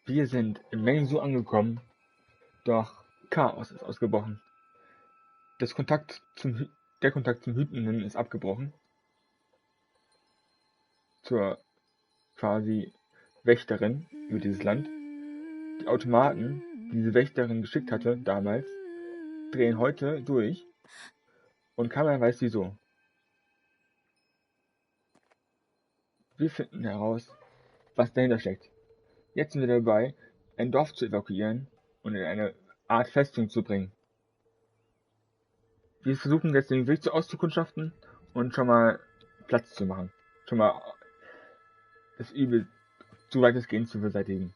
Wir sind in Mengsu angekommen, doch Chaos ist ausgebrochen. Der Kontakt zum Hütenden ist abgebrochen, zur quasi Wächterin über dieses Land. Die Automaten, die diese Wächterin geschickt hatte damals, drehen heute durch und keiner weiß wieso. Wir finden heraus, was dahinter steckt. Jetzt sind wir dabei, ein Dorf zu evakuieren und in eine Art Festung zu bringen. Wir versuchen jetzt den Weg auszukundschaften und schon mal Platz zu machen. Schon mal das Übel so weitestgehend zu beseitigen.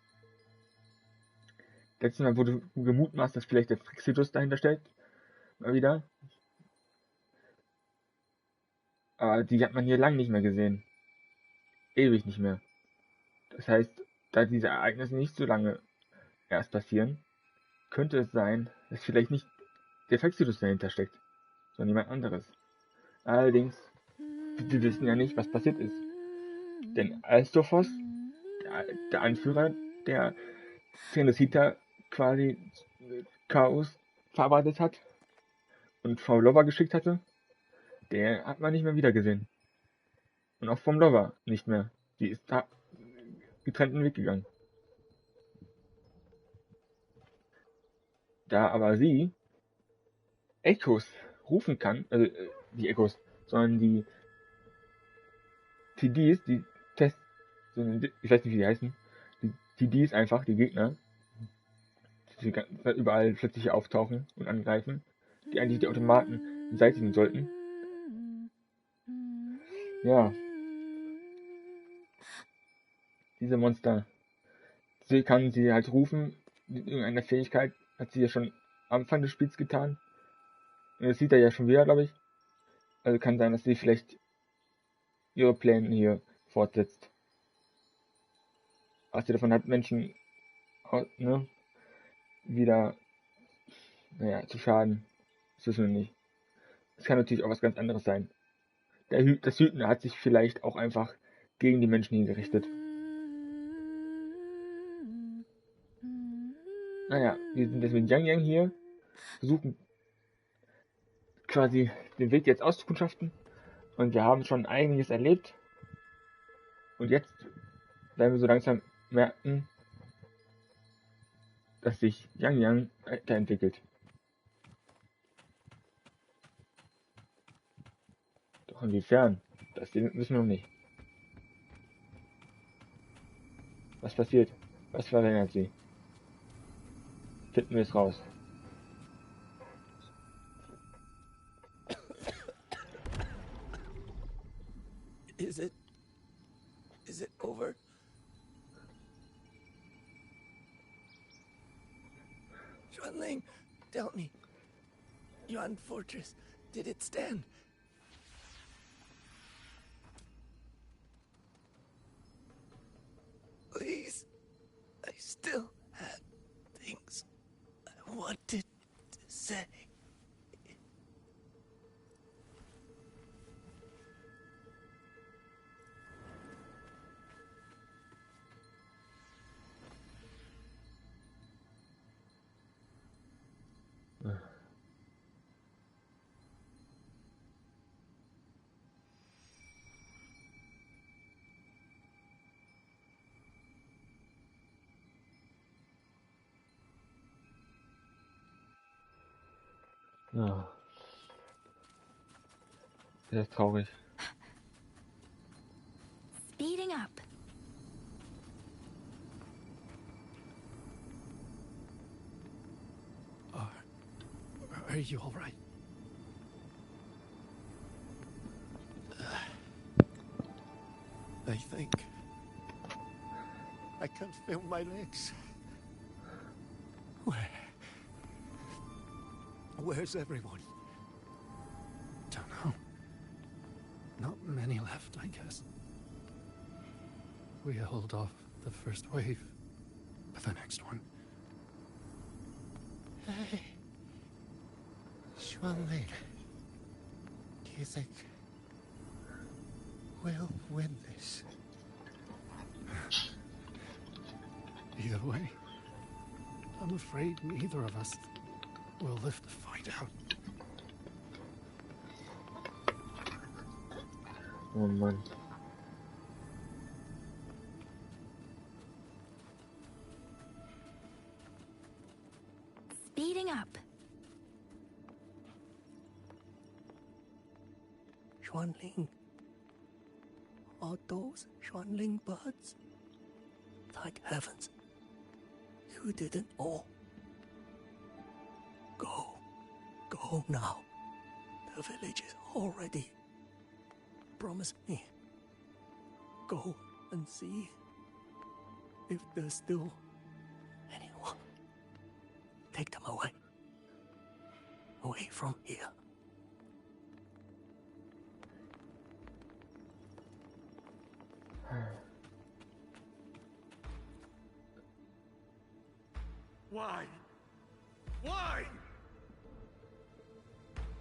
Letztes Mal wurde gemutmaßt, dass vielleicht der Frixitus dahinter steckt. Mal wieder. Aber die hat man hier lang nicht mehr gesehen. Ewig nicht mehr. Das heißt, da diese Ereignisse nicht so lange erst passieren, könnte es sein, dass vielleicht nicht der Frixitus dahinter steckt, sondern jemand anderes. Allerdings, wir wissen ja nicht, was passiert ist. Denn Alstophos, der Anführer, der Cenobita quasi Chaos verarbeitet hat und Frau Lover geschickt hatte, der hat man nicht mehr wiedergesehen. Und auch vom Lover nicht mehr. Die ist da getrennten Weg gegangen. Da aber sie Echos rufen kann, also die Echos, sondern die TDs, die Tests, ich weiß nicht wie die heißen, die TDs einfach, die Gegner, die überall plötzlich auftauchen und angreifen, die eigentlich die Automaten beseitigen sollten. Ja. Diese Monster. Sie kann sie halt rufen, mit irgendeiner Fähigkeit, hat sie ja schon am Anfang des Spiels getan. Und das sieht er ja schon wieder, glaube ich. Also kann sein, dass sie vielleicht ihre Pläne hier fortsetzt. Was sie davon hat, Menschen ne, wieder zu schaden. Das wissen wir nicht. Es kann natürlich auch was ganz anderes sein. Das Hüten hat sich vielleicht auch einfach gegen die Menschen hier gerichtet. Naja, wir sind jetzt mit Yang Yang hier, versuchen quasi den Weg jetzt auszukundschaften und wir haben schon einiges erlebt und jetzt werden wir so langsam merken, dass sich Yang Yang weiterentwickelt. Doch inwiefern? Das wissen wir noch nicht. Was passiert? Was verändert sie? Finden wir es raus. Is it over? Xuanling, tell me. Yuan Fortress, did it stand? Please, I still had things I wanted to say. Ja. Das ist traurig. Speeding up. Are you all right? I think I can feel my legs. Where's everyone? Don't know. Not many left, I guess. We held off the first wave, but the next one. Hey, Xuanling, do you think we'll win this? Either way, I'm afraid neither of us will live to find out. Oh Mann. Speeding up. Xuanling. Are those Xuanling birds? Thank heavens. You didn't all. Go. Go now. The village is all ready. Promise me. Go and see if there's still anyone. Take them away. Away from here. Why? Why?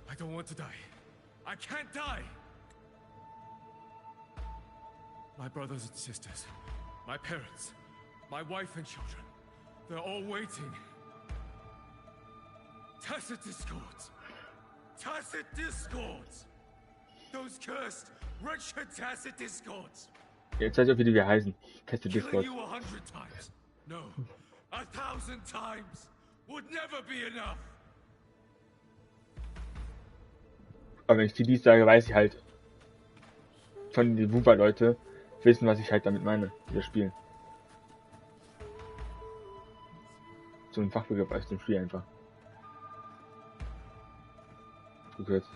I don't want to die. I can't die! My brothers and sisters, my parents, my wife and children, they're all waiting. Tacit discords! Tacit discords! Those cursed, wretched tacit discords! Jetzt weiß ich auch, wie die wir heißen. Teste Killing Discord. you 100 times. No, 1,000 times would never be enough. Aber wenn ich die dies sage, weiß ich halt von den Wupa-Leute wissen, was ich halt damit meine, wie das Spiel. So ein Fachbegriff aus dem Spiel einfach. Gekürzt.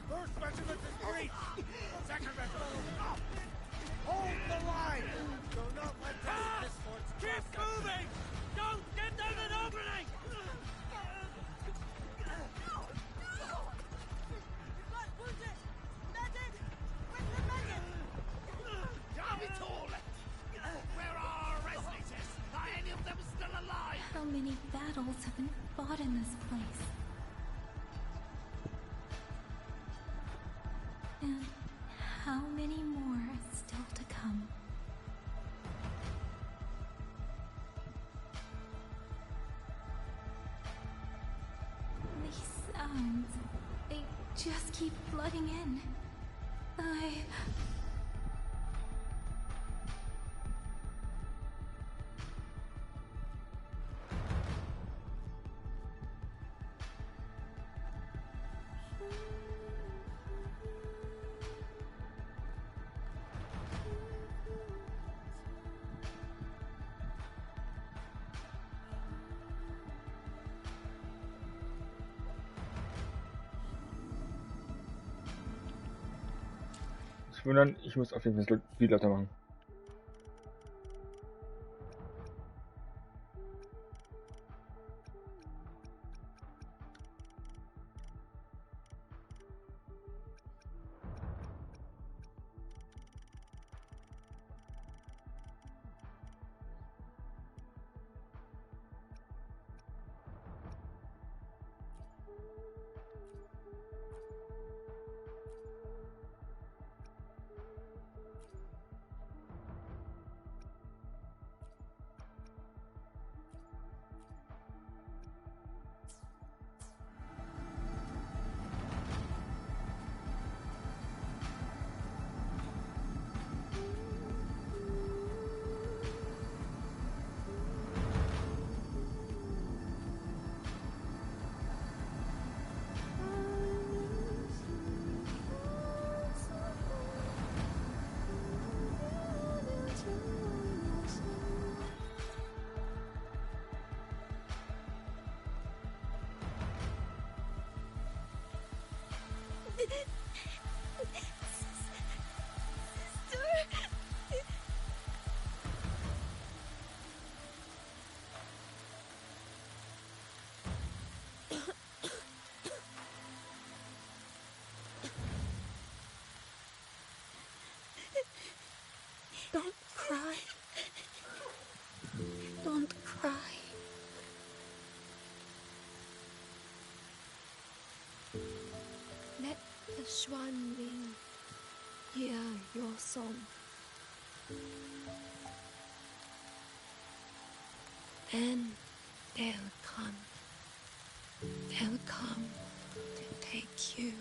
First regiment is great. Second regiment. Hold the line. Do not let them discords. Keep moving. Don't get them an opening. Where are our resonators? Are any of them still alive? How many battles have been fought in this place? And how many more are still to come? These sounds, they just keep flooding in. Nicht wundern, ich muss auf jeden Fall das Spiel lauter machen. Don't cry. Don't cry. Let the swan wing hear your song. Then they'll come. They'll come to take you home.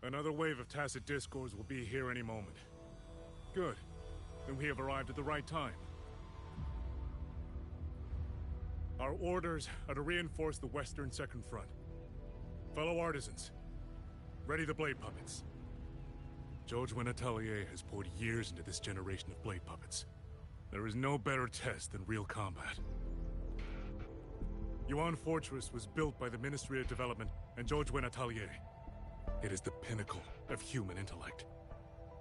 Another wave of tacit discords will be here any moment. Good. Then we have arrived at the right time. Our orders are to reinforce the western second front. Fellow artisans, ready the blade puppets. Jojuin Atelier has poured years into this generation of blade puppets. There is no better test than real combat. Yuan Fortress was built by the Ministry of Development and Jojuin Atelier. It is the pinnacle of human intellect.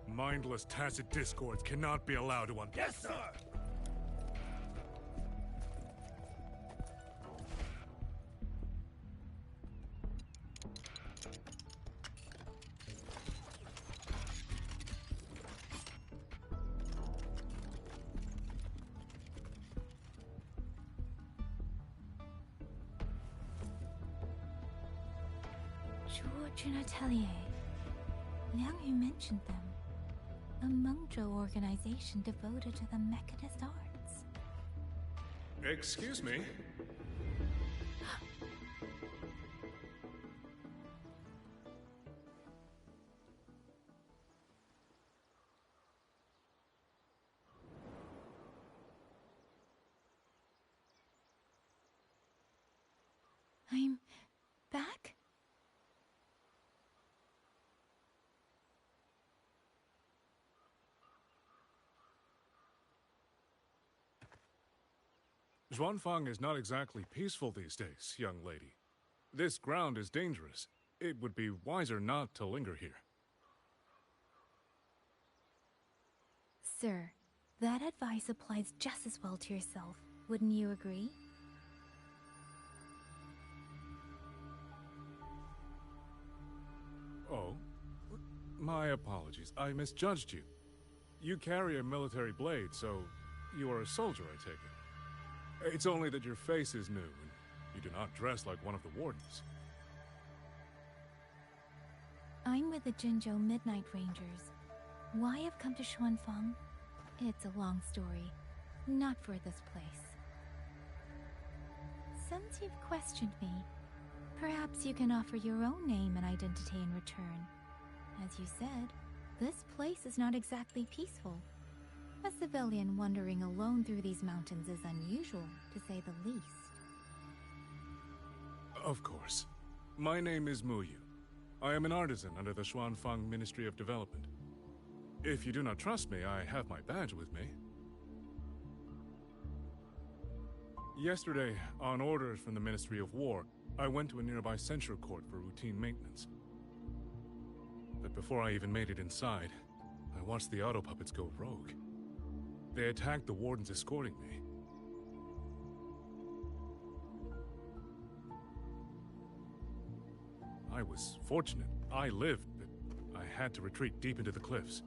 Mindless, tacit discords cannot be allowed to unfold. Yes, sir! Georgian Atelier. Now you mentioned them. A Mengzhou organization devoted to the mechanist arts. Excuse me? I'm back? Zhuanfang is not exactly peaceful these days, young lady. This ground is dangerous. It would be wiser not to linger here. Sir, that advice applies just as well to yourself. Wouldn't you agree? My apologies. I misjudged you. You carry a military blade, so you are a soldier, I take it. It's only that your face is new, and you do not dress like one of the wardens. I'm with the Jinzhou Midnight Rangers. Why I've come to Xuanfang? It's a long story. Not for this place. Since you've questioned me, perhaps you can offer your own name and identity in return. As you said, this place is not exactly peaceful. A civilian wandering alone through these mountains is unusual, to say the least. Of course. My name is Muyu. I am an artisan under the Xuanfang Ministry of Development. If you do not trust me, I have my badge with me. Yesterday, on orders from the Ministry of War, I went to a nearby censure court for routine maintenance. But before I even made it inside, I watched the auto puppets go rogue. They attacked the wardens escorting me. I was fortunate. I lived, but I had to retreat deep into the cliffs.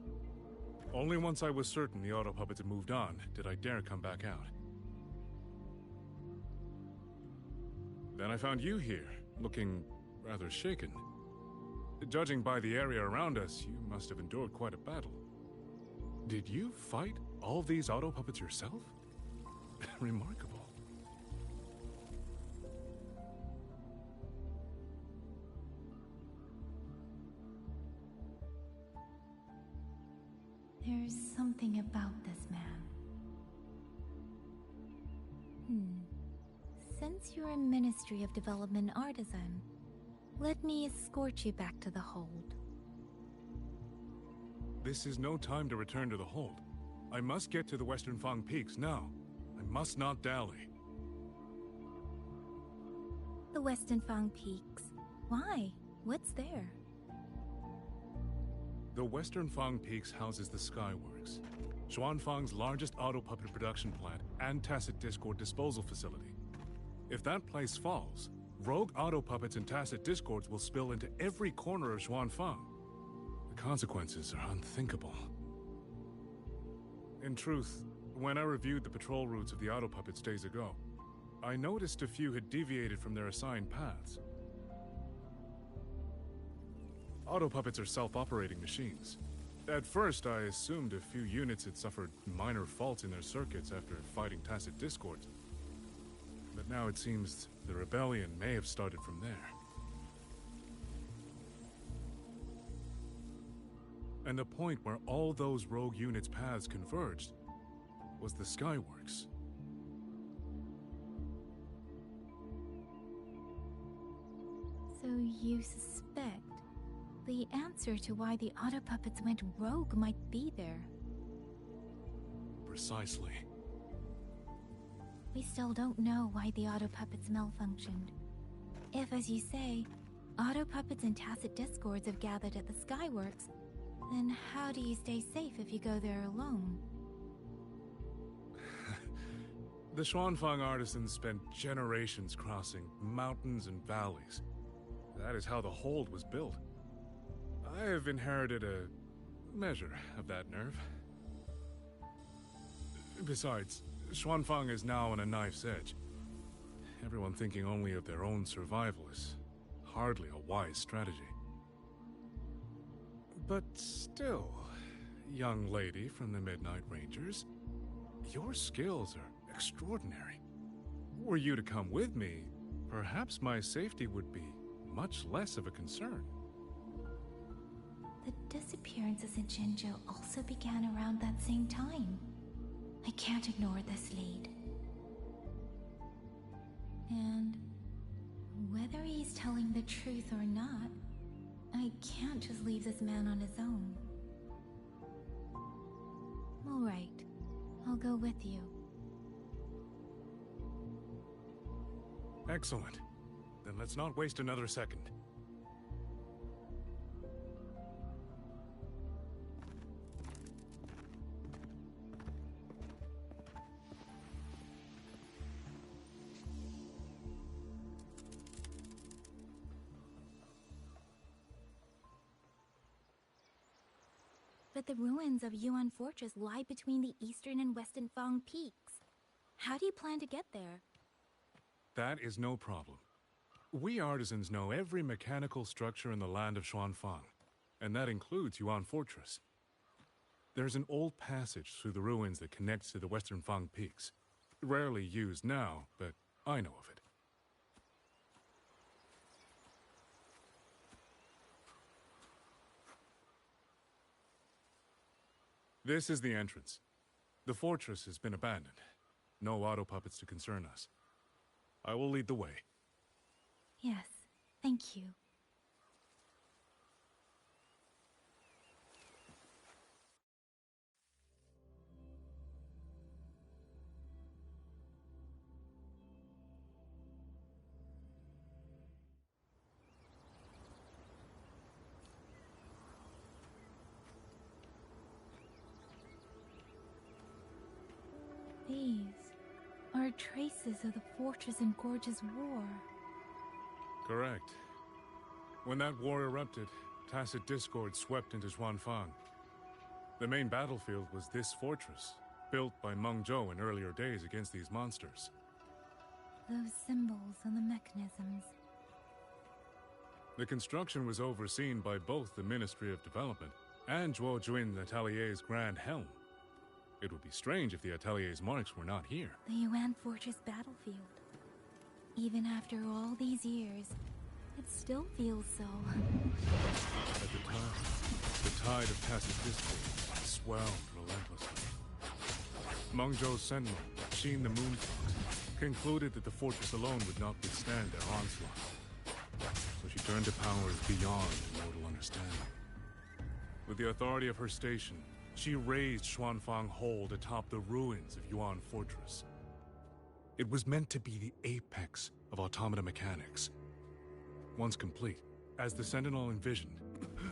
Only once I was certain the auto puppets had moved on did I dare come back out. Then I found you here, looking rather shaken. Judging by the area around us, you must have endured quite a battle. Did you fight all these auto puppets yourself? Remarkable. There's something about this man. Since you're a Ministry of Development artisan, let me escort you back to the hold. This is no time to return to the hold. I must get to the Western Fang Peaks now. I must not dally. The Western Fang Peaks. Why? What's there? The Western Fang Peaks houses the Skyworks, Xuanfang's largest auto puppet production plant and tacit discord disposal facility. If that place falls, rogue auto puppets and tacit discords will spill into every corner of Xuanfang. The consequences are unthinkable. In truth, when I reviewed the patrol routes of the auto puppets days ago, I noticed a few had deviated from their assigned paths. Auto puppets are self-operating machines. At first, I assumed a few units had suffered minor faults in their circuits after fighting tacit discords. But now it seems the rebellion may have started from there. And the point where all those rogue units' paths converged was the Skyworks. So you suspect the answer to why the auto puppets went rogue might be there? Precisely. We still don't know why the auto puppets malfunctioned. If, as you say, auto puppets and tacit discords have gathered at the Skyworks, then how do you stay safe if you go there alone? The Xuanfang artisans spent generations crossing mountains and valleys. That is how the hold was built. I have inherited a measure of that nerve. Besides, Xuanfang is now on a knife's edge. Everyone thinking only of their own survival is hardly a wise strategy. But still, young lady from the Midnight Rangers, your skills are extraordinary. Were you to come with me, perhaps my safety would be much less of a concern. The disappearances in Jinzhou also began around that same time. I can't ignore this lead. And whether he's telling the truth or not, I can't just leave this man on his own. All right, I'll go with you. Excellent. Then let's not waste another second. But the ruins of Yuan Fortress lie between the eastern and western Fang peaks. How do you plan to get there? That is no problem. We artisans know every mechanical structure in the land of Xuanfang, and that includes Yuan Fortress. There's an old passage through the ruins that connects to the western Fang peaks. Rarely used now, but I know of it. This is the entrance. The fortress has been abandoned. No auto puppets to concern us. I will lead the way. Yes, thank you. These are traces of the Fortress and Gorge's war. Correct. When that war erupted, tacit discord swept into Xuanfang. The main battlefield was this fortress, built by Meng Zhou in earlier days against these monsters. Those symbols and the mechanisms. The construction was overseen by both the Ministry of Development and Zhuo Juin Atelier's Grand Helm. It would be strange if the Atelier's marks were not here. The Yuan Fortress battlefield. Even after all these years, it still feels so. At the time, the tide of tacit discord swelled relentlessly. Meng Zhou's sentinel, Sheen the Moonfox, concluded that the fortress alone would not withstand their onslaught. So she turned to powers beyond mortal understanding. With the authority of her station, she raised Xuanfang Hold atop the ruins of Yuan Fortress. It was meant to be the apex of automata mechanics. Once complete, as the Sentinel envisioned,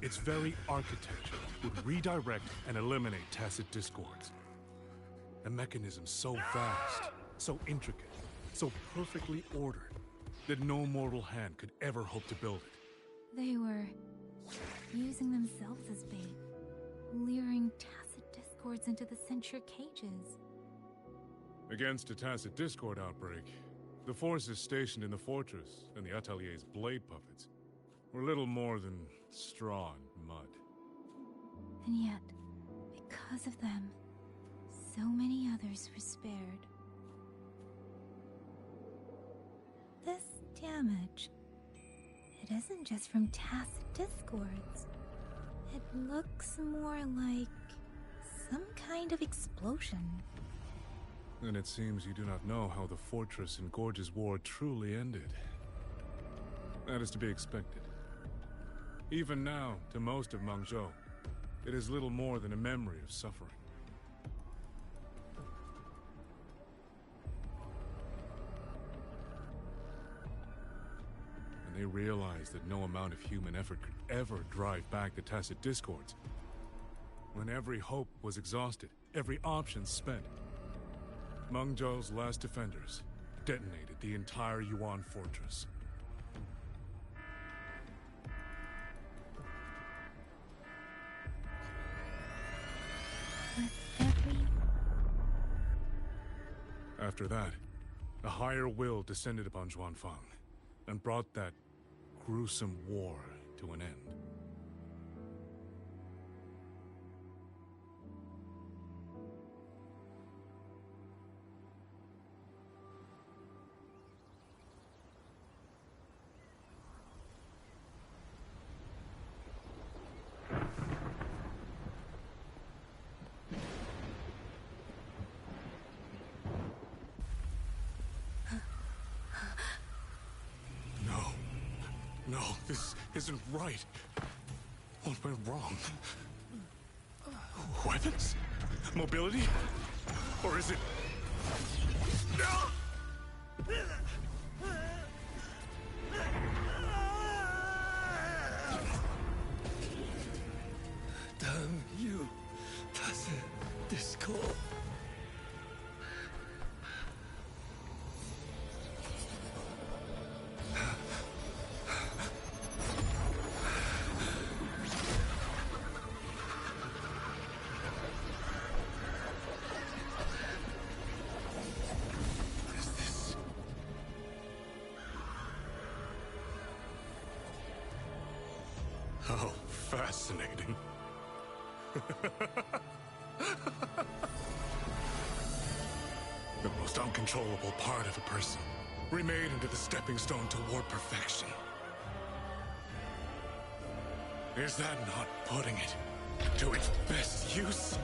its very architecture would redirect and eliminate tacit discords. A mechanism so vast, so intricate, so perfectly ordered, that no mortal hand could ever hope to build it. They were using themselves as bait, luring tacit discords into the censure cages. Against a tacit discord outbreak, the forces stationed in the fortress and the Atelier's blade puppets were little more than straw and mud. And yet, because of them, so many others were spared. This damage, it isn't just from tacit discords. It looks more like some kind of explosion. And it seems you do not know how the fortress in Gorge's war truly ended. That is to be expected. Even now, to most of Meng Zhou, it is little more than a memory of suffering. And they realized that no amount of human effort could ever drive back the tacit discords. When every hope was exhausted, every option spent, Meng Zhou's last defenders detonated the entire Yuan Fortress. After that, a higher will descended upon Xuanfang and brought that gruesome war to an end. No, this isn't right. What went wrong? Weapons? Mobility? Or is it... Damn you, tacit discord. Oh, fascinating. The most uncontrollable part of a person, remade into the stepping stone toward perfection. Is that not putting it to its best use?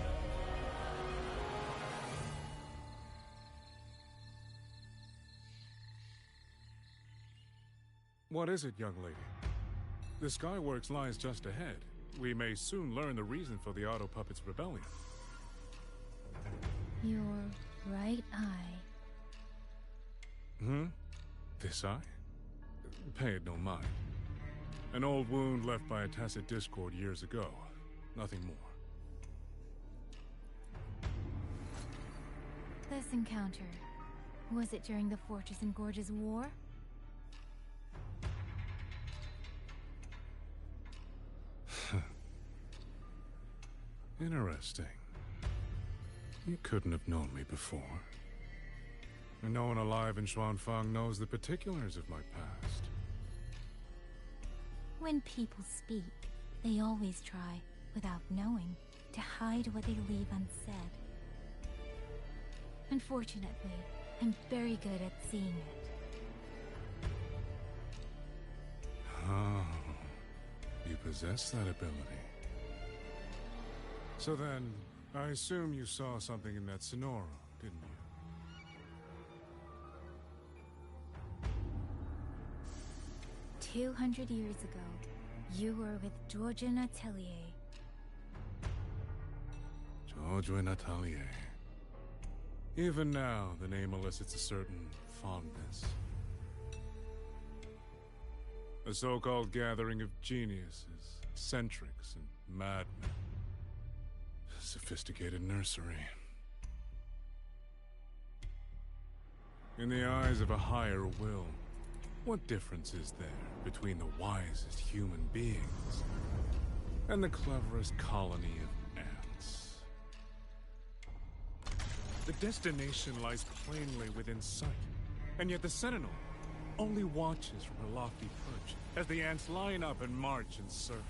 What is it, young lady? The Skyworks lies just ahead. We may soon learn the reason for the Auto Puppet's rebellion. Your right eye. This eye? Pay it no mind. An old wound left by a tacit discord years ago. Nothing more. This encounter, was it during the Fortress and Gorges War? Interesting. You couldn't have known me before. And no one alive in Xuanfang knows the particulars of my past. When people speak, they always try, without knowing, to hide what they leave unsaid. Unfortunately, I'm very good at seeing it. Oh, you possess that ability. So then, I assume you saw something in that Sonora, didn't you? 200 years ago, you were with Georgian Atelier. Georgian Atelier. Even now, the name elicits a certain fondness. A so-called gathering of geniuses, eccentrics, and madmen. A sophisticated nursery. In the eyes of a higher will, what difference is there between the wisest human beings and the cleverest colony of ants? The destination lies plainly within sight, and yet the Sentinel only watches from her lofty perch as the ants line up and march in circles.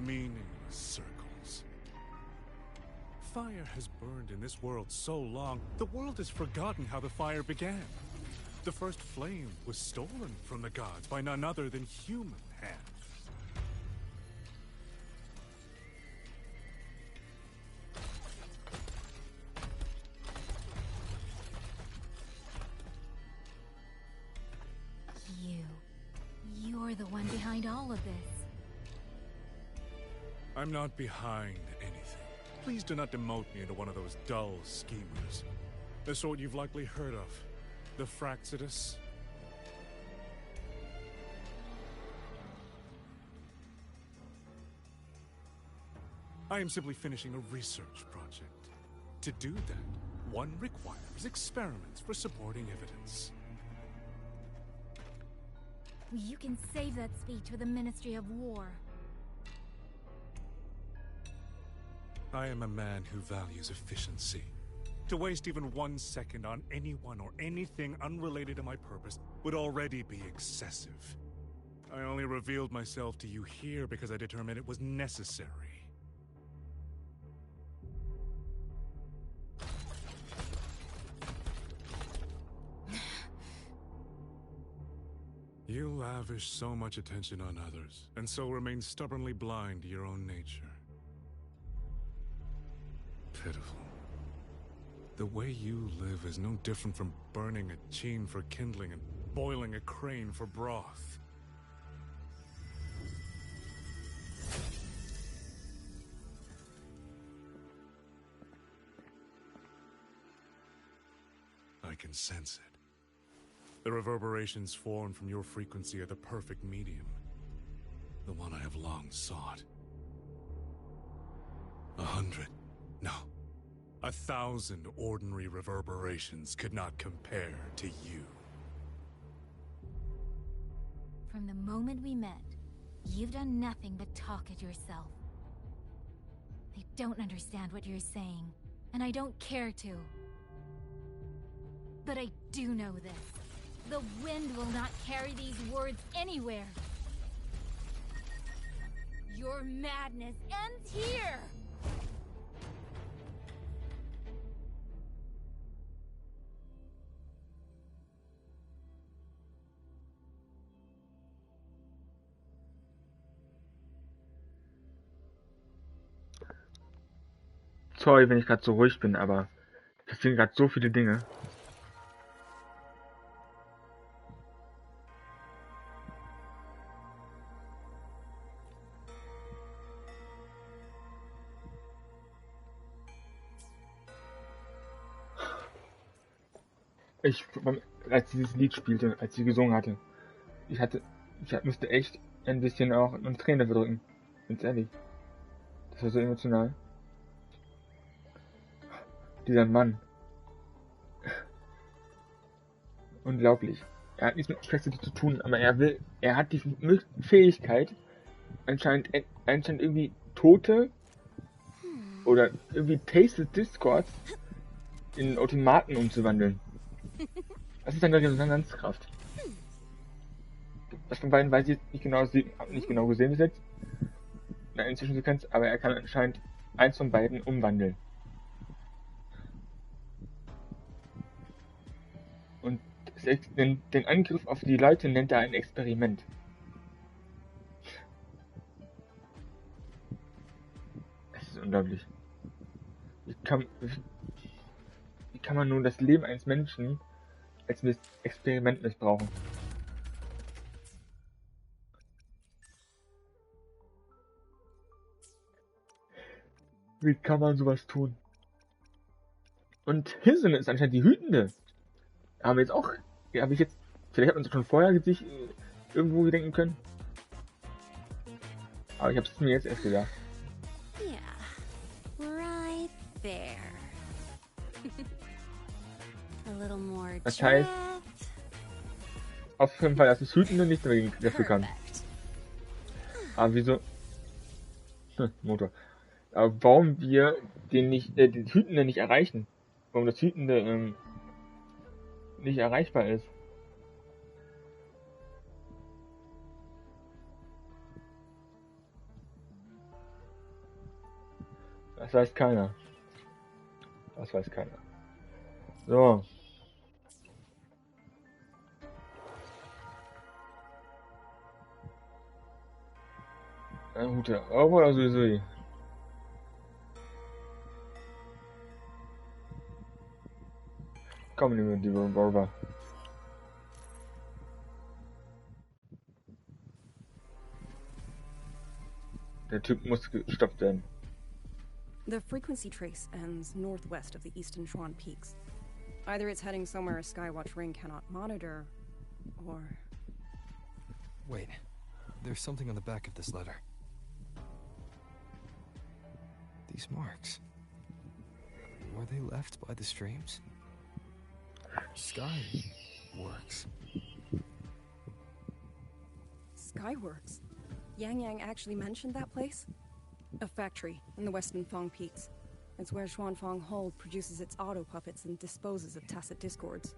Meaningless circles. Fire has burned in this world so long, the world has forgotten how the fire began. The first flame was stolen from the gods by none other than human hands. You're the one behind all of this. I'm not behind anything. Please do not demote me into one of those dull schemers. The sort you've likely heard of. The Fraxidus. I am simply finishing a research project. To do that, one requires experiments for supporting evidence. You can save that speech for the Ministry of War. I am a man who values efficiency. To waste even 1 second on anyone or anything unrelated to my purpose would already be excessive. I only revealed myself to you here because I determined it was necessary. You lavish so much attention on others, and so remain stubbornly blind to your own nature. Pitiful. The way you live is no different from burning a chine for kindling and boiling a crane for broth. I can sense it. The reverberations formed from your frequency are the perfect medium. The one I have long sought. 100, no, 1,000 ordinary reverberations could not compare to you. From the moment we met, you've done nothing but talk at yourself. I don't understand what you're saying, and I don't care to. But I do know this. The wind will not carry these words anywhere. Your madness ends here! Sorry, wenn ich gerade so ruhig bin, aber passieren gerade so viele Dinge. Als dieses Lied spielte, als sie gesungen hatte, ich musste echt ein bisschen auch eine Träne verdrücken. Ganz ehrlich. Das war so emotional. Dieser Mann. Unglaublich. Er hat nichts mit Schlechtem zu tun, aber er hat die Fähigkeit, anscheinend irgendwie Tote oder irgendwie Tasted Discords in Automaten umzuwandeln. Das ist seine Resonanzkraft. Das von beiden weiß ich jetzt nicht genau gesehen bis jetzt. In einer Zwischensequenz, aber er kann anscheinend eins von beiden umwandeln. Und den Angriff auf die Leute nennt er ein Experiment. Es ist unglaublich. Wie kann man nun das Leben eines Menschen als Experiment missbrauchen? Wie kann man sowas tun? Und Hissen ist anscheinend die Hütende. Vielleicht hat man es schon vorher sich irgendwo gedenken können. Aber ich habe es mir jetzt erst gedacht. Yeah, right there. A little more Das heißt, auf jeden Fall, dass das Hütende nicht dafür kann. Aber wieso? Motor. Aber warum wir den Hütende nicht erreichen? Warum das Hütende nicht erreichbar ist? Das weiß keiner. Das weiß keiner. So. Ein guter Rover oder sowieso? Komm, die Rover. Der Typ muss gestoppt werden. The frequency trace ends northwest of the eastern Chuan Peaks. Either it's heading somewhere a Skywatch ring cannot monitor, or... Wait, there's something on the back of this letter. These marks. Were they left by the streams? Skyworks. Skyworks? Yang actually mentioned that place? A factory in the western Fong Peaks. It's where Xuanfang Hold produces its auto puppets and disposes of tacit discords.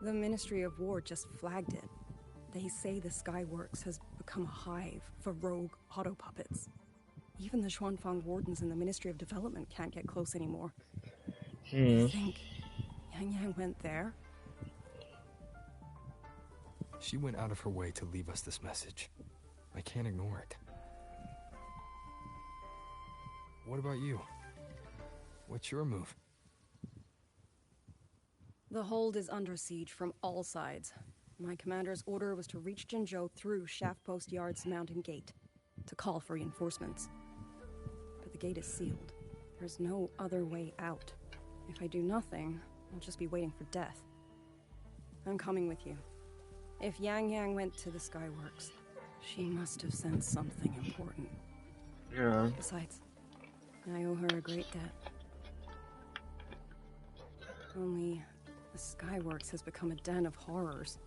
The Ministry of War just flagged it. They say the Skyworks has become a hive for rogue auto puppets. Even the Xuanfang wardens in the Ministry of Development can't get close anymore. You think Yang went there? She went out of her way to leave us this message. I can't ignore it. What about you? What's your move? The hold is under siege from all sides. My commander's order was to reach Jinzhou through Shaft Post Yard's mountain gate, to call for reinforcements. But the gate is sealed. There's no other way out. If I do nothing, I'll just be waiting for death. I'm coming with you. If Yang went to the Skyworks, she must have sent something important. Yeah. Besides, I owe her a great debt. Only, the Skyworks has become a den of horrors.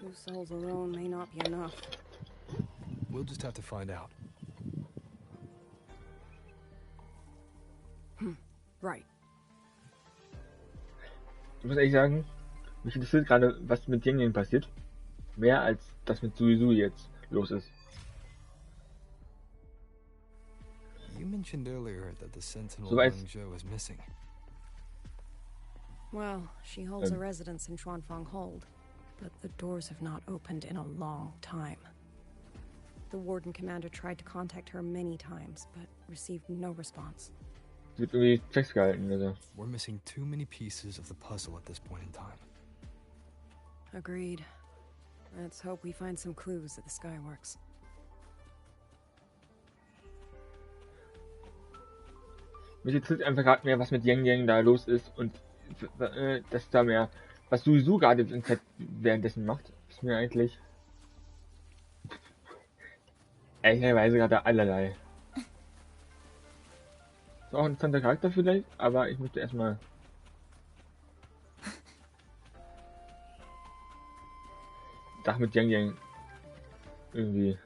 2 souls alone may not be enough. We'll just have to find out. Right. Ich muss ehrlich sagen, mich interessiert gerade, was mit Yang passiert. Mehr als das mit Suizu jetzt los ist. You mentioned earlier that the Sentinel So weiß. Zhou is missing. Well, she holds a residence in Xuanfang Hold, but the doors have not opened in a long time. The Warden Commander tried to contact her many times, but received no response. Sie wird irgendwie festgehalten, also. We're missing too many pieces of the puzzle at this point in time. Agreed. Let's hope we find some clues at the Skyworks. Mich interessiert einfach gerade mehr, was mit Yang Yang da los ist und dass da mehr, was sowieso gerade in Zeit währenddessen macht, ist mir eigentlich ehrlicherweise gerade allerlei. Ist auch ein interessanter Charakter vielleicht, aber ich möchte erstmal Sachen mit Yang Yang irgendwie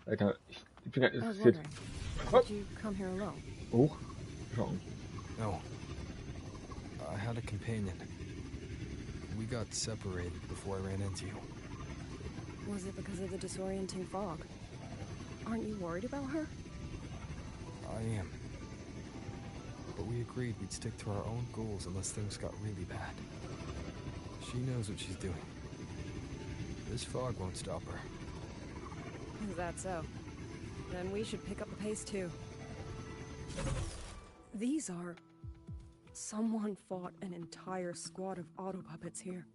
weiter. Ich bin gerade interessiert. Did you come here alone? Hoch. Schauen. No. I had a companion. We got separated before I ran into you. Was it because of the disorienting fog? Aren't you worried about her? I am. But we agreed we'd stick to our own goals unless things got really bad. She knows what she's doing. This fog won't stop her. Is that so? Then we should pick up the pace too. These are... Someone fought an entire squad of auto puppets here.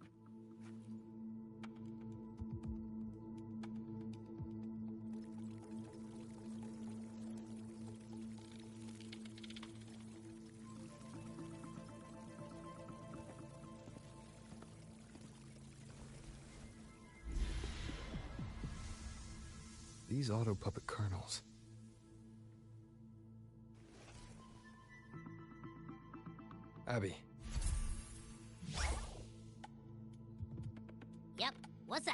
These auto puppet kernels. Abby. Yep, what's up?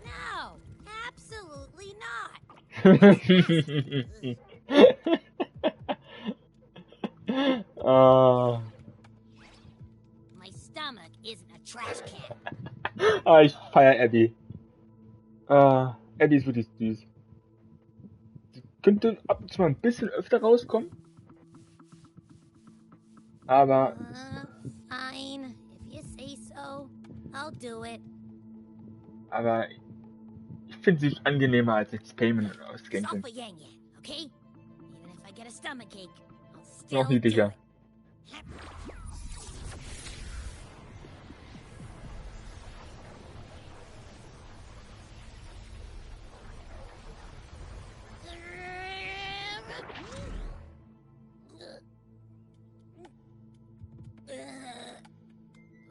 No, absolutely not. My stomach isn't a trash can. Ich feiere Abby. Abby ist wirklich süß. Sie könnte ab und zu mal ein bisschen öfter rauskommen. Aber... Fine, if you say so, I'll do it. Aber ich finde sie angenehmer als Payment aus Genshin. Stop Yang Yang, okay? Even if I get a stomachache, I'll still Noch niedlicher.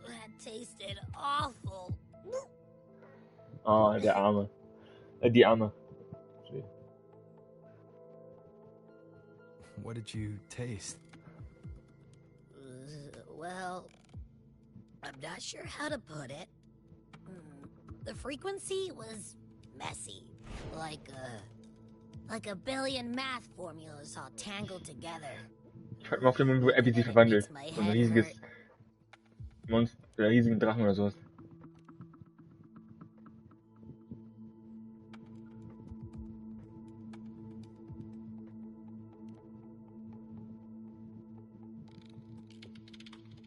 That tasted awful. Oh, der Arme. Die Arme. What did you taste? Well, I'm not sure how to put it. The frequency was messy, like a billion math formulas all tangled together. Ich frag mal auf den Moment, wo Abby sich verwandelt. So ein riesiges Monster, oder riesigen Drachen oder sowas.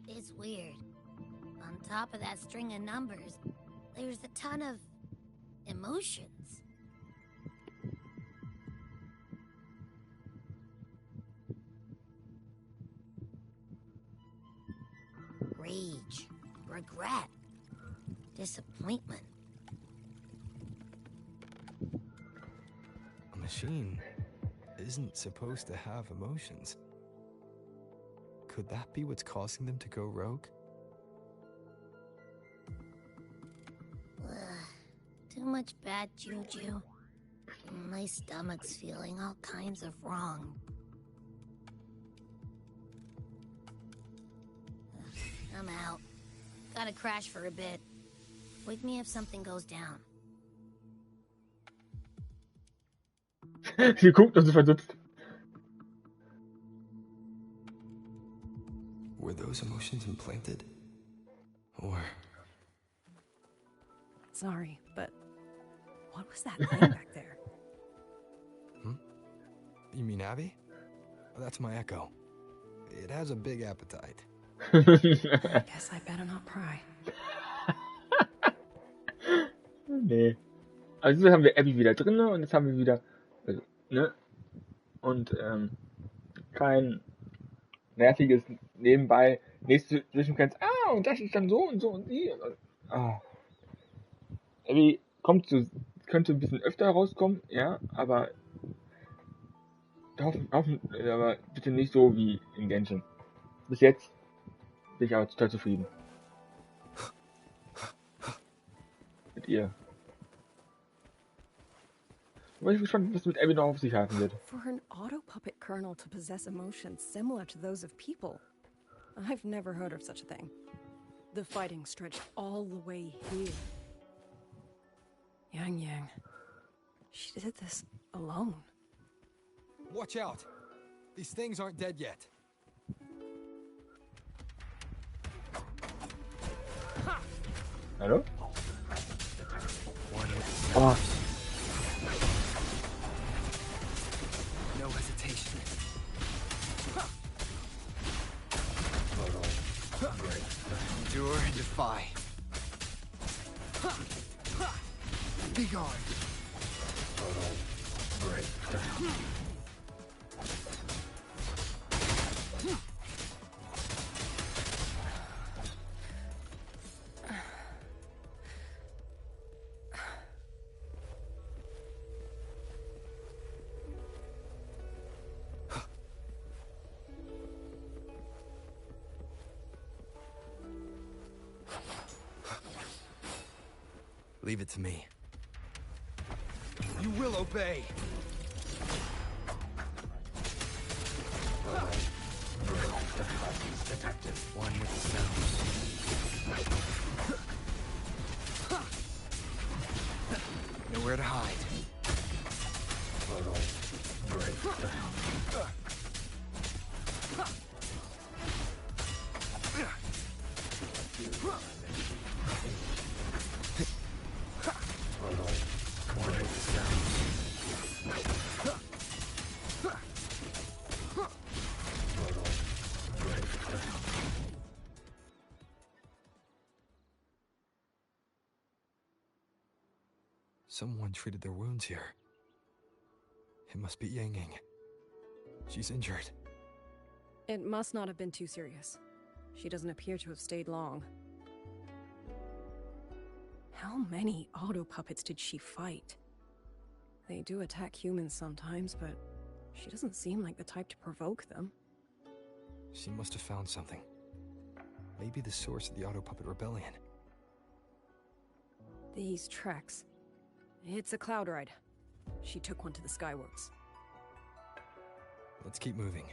It's weird. On top of that string of numbers, there's a ton of emotions. Rage, regret, disappointment. A machine isn't supposed to have emotions. Could that be what's causing them to go rogue? Too much bad juju. My stomach's feeling all kinds of wrong. I'm out. Gotta crash for a bit. Wake me if something goes down. Sie guckt und sie verdutzt. those emotions implanted? Or... Sorry, but what was that thing back there? You mean Abby? That's my echo. It has a big appetite. I guess I better not pry. Nee. Also jetzt haben wir Abby wieder drin und jetzt haben wir wieder, also, ne? Und kein nerviges nebenbei, nächste Zwischengrenze, und das ist dann so und so und die. Abby könnte ein bisschen öfter rauskommen, ja, aber aber bitte nicht so wie in Genshin. Bis jetzt bin ich aber total zufrieden. Mit ihr. Ich bin gespannt, was mit Abby noch auf sich halten wird. For an auto-puppet kernel to possess emotions similar to those of people, I've never heard of such a thing. The fighting stretched all the way here. Yang. She did this alone. Watch out! These things aren't dead yet. Hallo? Oh. No hesitation. Endure and defy. Be gone. Leave it to me. You will obey. Detective. One with the sounds. Nowhere to hide. Someone treated their wounds here. It must be Yang. She's injured. It must not have been too serious. She doesn't appear to have stayed long. How many auto-puppets did she fight? They do attack humans sometimes, but she doesn't seem like the type to provoke them. She must have found something. Maybe the source of the auto-puppet rebellion. These tracks. It's a cloud ride. She took one to the Skyworks. Let's keep moving.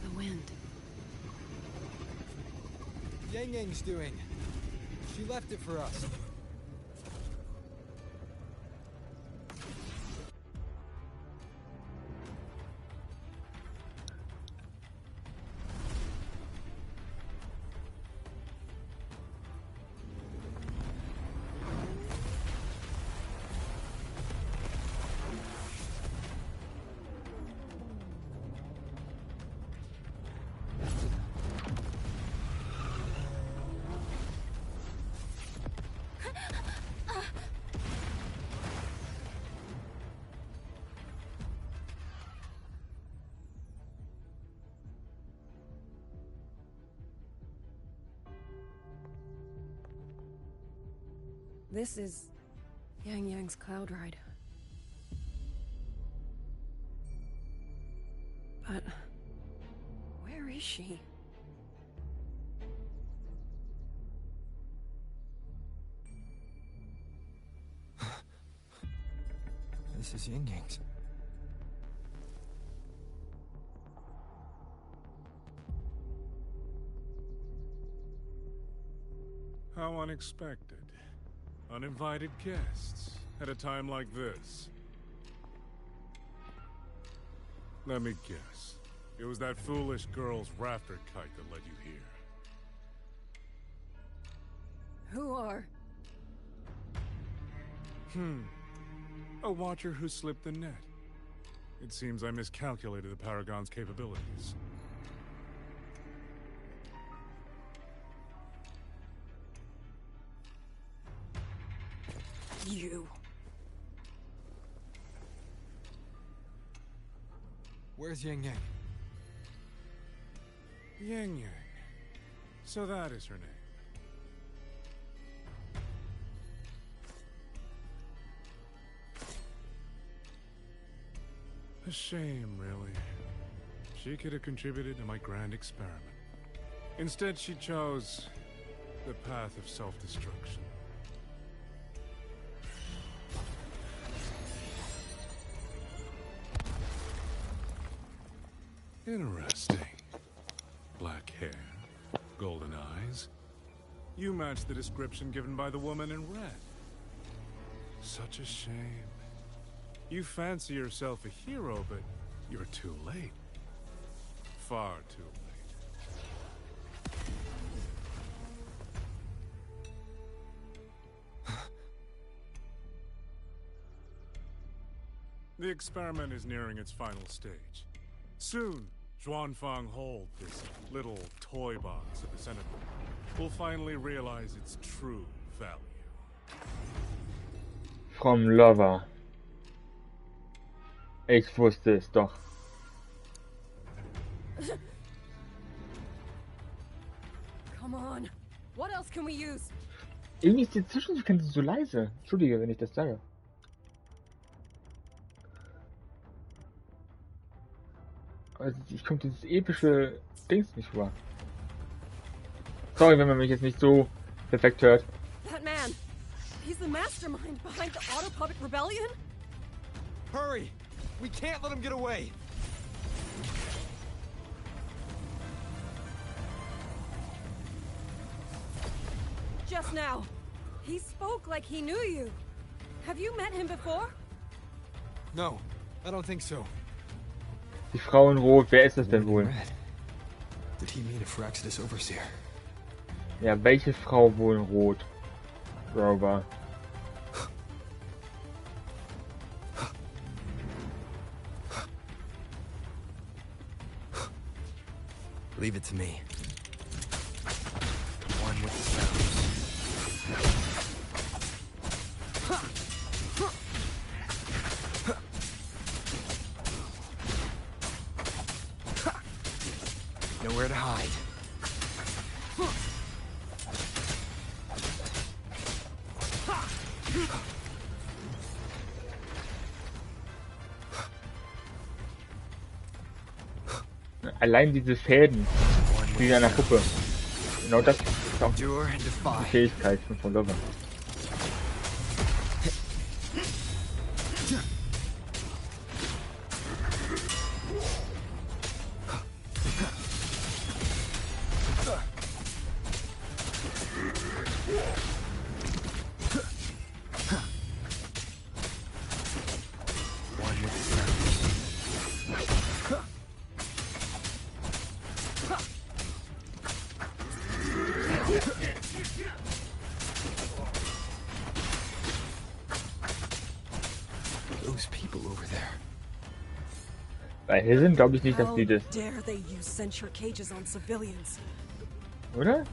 The wind. Yang's doing. She left it for us. This is Yang's cloud ride. But where is she? This is Yang's. How unexpected. Uninvited guests at a time like this. Let me guess. It was that foolish girl's rafter kite that led you here. Who are? A watcher who slipped the net. It seems I miscalculated the Paragon's capabilities. You. Where's Yang Yang? Yang Yang. So that is her name. A shame, really. She could have contributed to my grand experiment. Instead, she chose the path of self-destruction. Interesting. Black hair, golden eyes. You match the description given by the woman in red. Such a shame. You fancy yourself a hero, but you're too late. Far too late. The experiment is nearing its final stage. Soon, Xuanfang Hold, this little toy box at the center, will finally realize its true value. From Lover. Ich wusste es doch. Come on. What else can we use? Irgendwie ist die Zwischensequenz so leise. Entschuldige, wenn ich das sage. Also ich komme dieses epische Dings nicht vor. Sorry, wenn man mich jetzt nicht so perfekt hört. That man. He's the mastermind behind the Autopuppet Rebellion? Hurry! We can't let him get away! Just now. He spoke like he knew you. Have you met him before? No, I don't think so. Die Frau in Rot, wer ist das denn wohl? Did he mean a Firaxidus Overseer? Ja, welche Frau wohl in Rot? Rover. Leave it to me. One with the sounds. Nowhere to hide. Allein diese Fäden, wie in einer Puppe. Genau das ist auch die Fähigkeit von Lover. Bei hier sind glaube ich nicht, dass die das. Oder?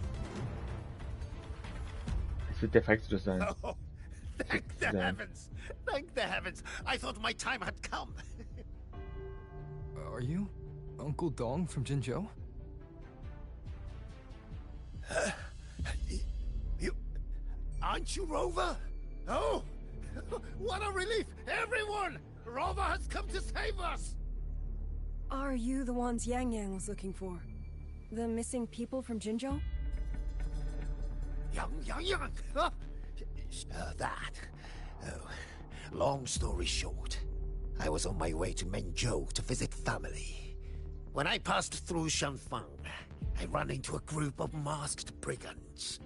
Es wird der Firaxidus sein. Oh, thank the heavens! Thank the heavens! I thought my time had come. Are you Uncle Dong from Jinzhou? You aren't you Rover? Oh, what a relief! Everyone, Rover has come to save us. Are you the ones Yang Yang was looking for? The missing people from Jinzhou? Yang. That. Oh, long story short, I was on my way to Menzhou to visit family. When I passed through Shanfang, I ran into a group of masked brigands.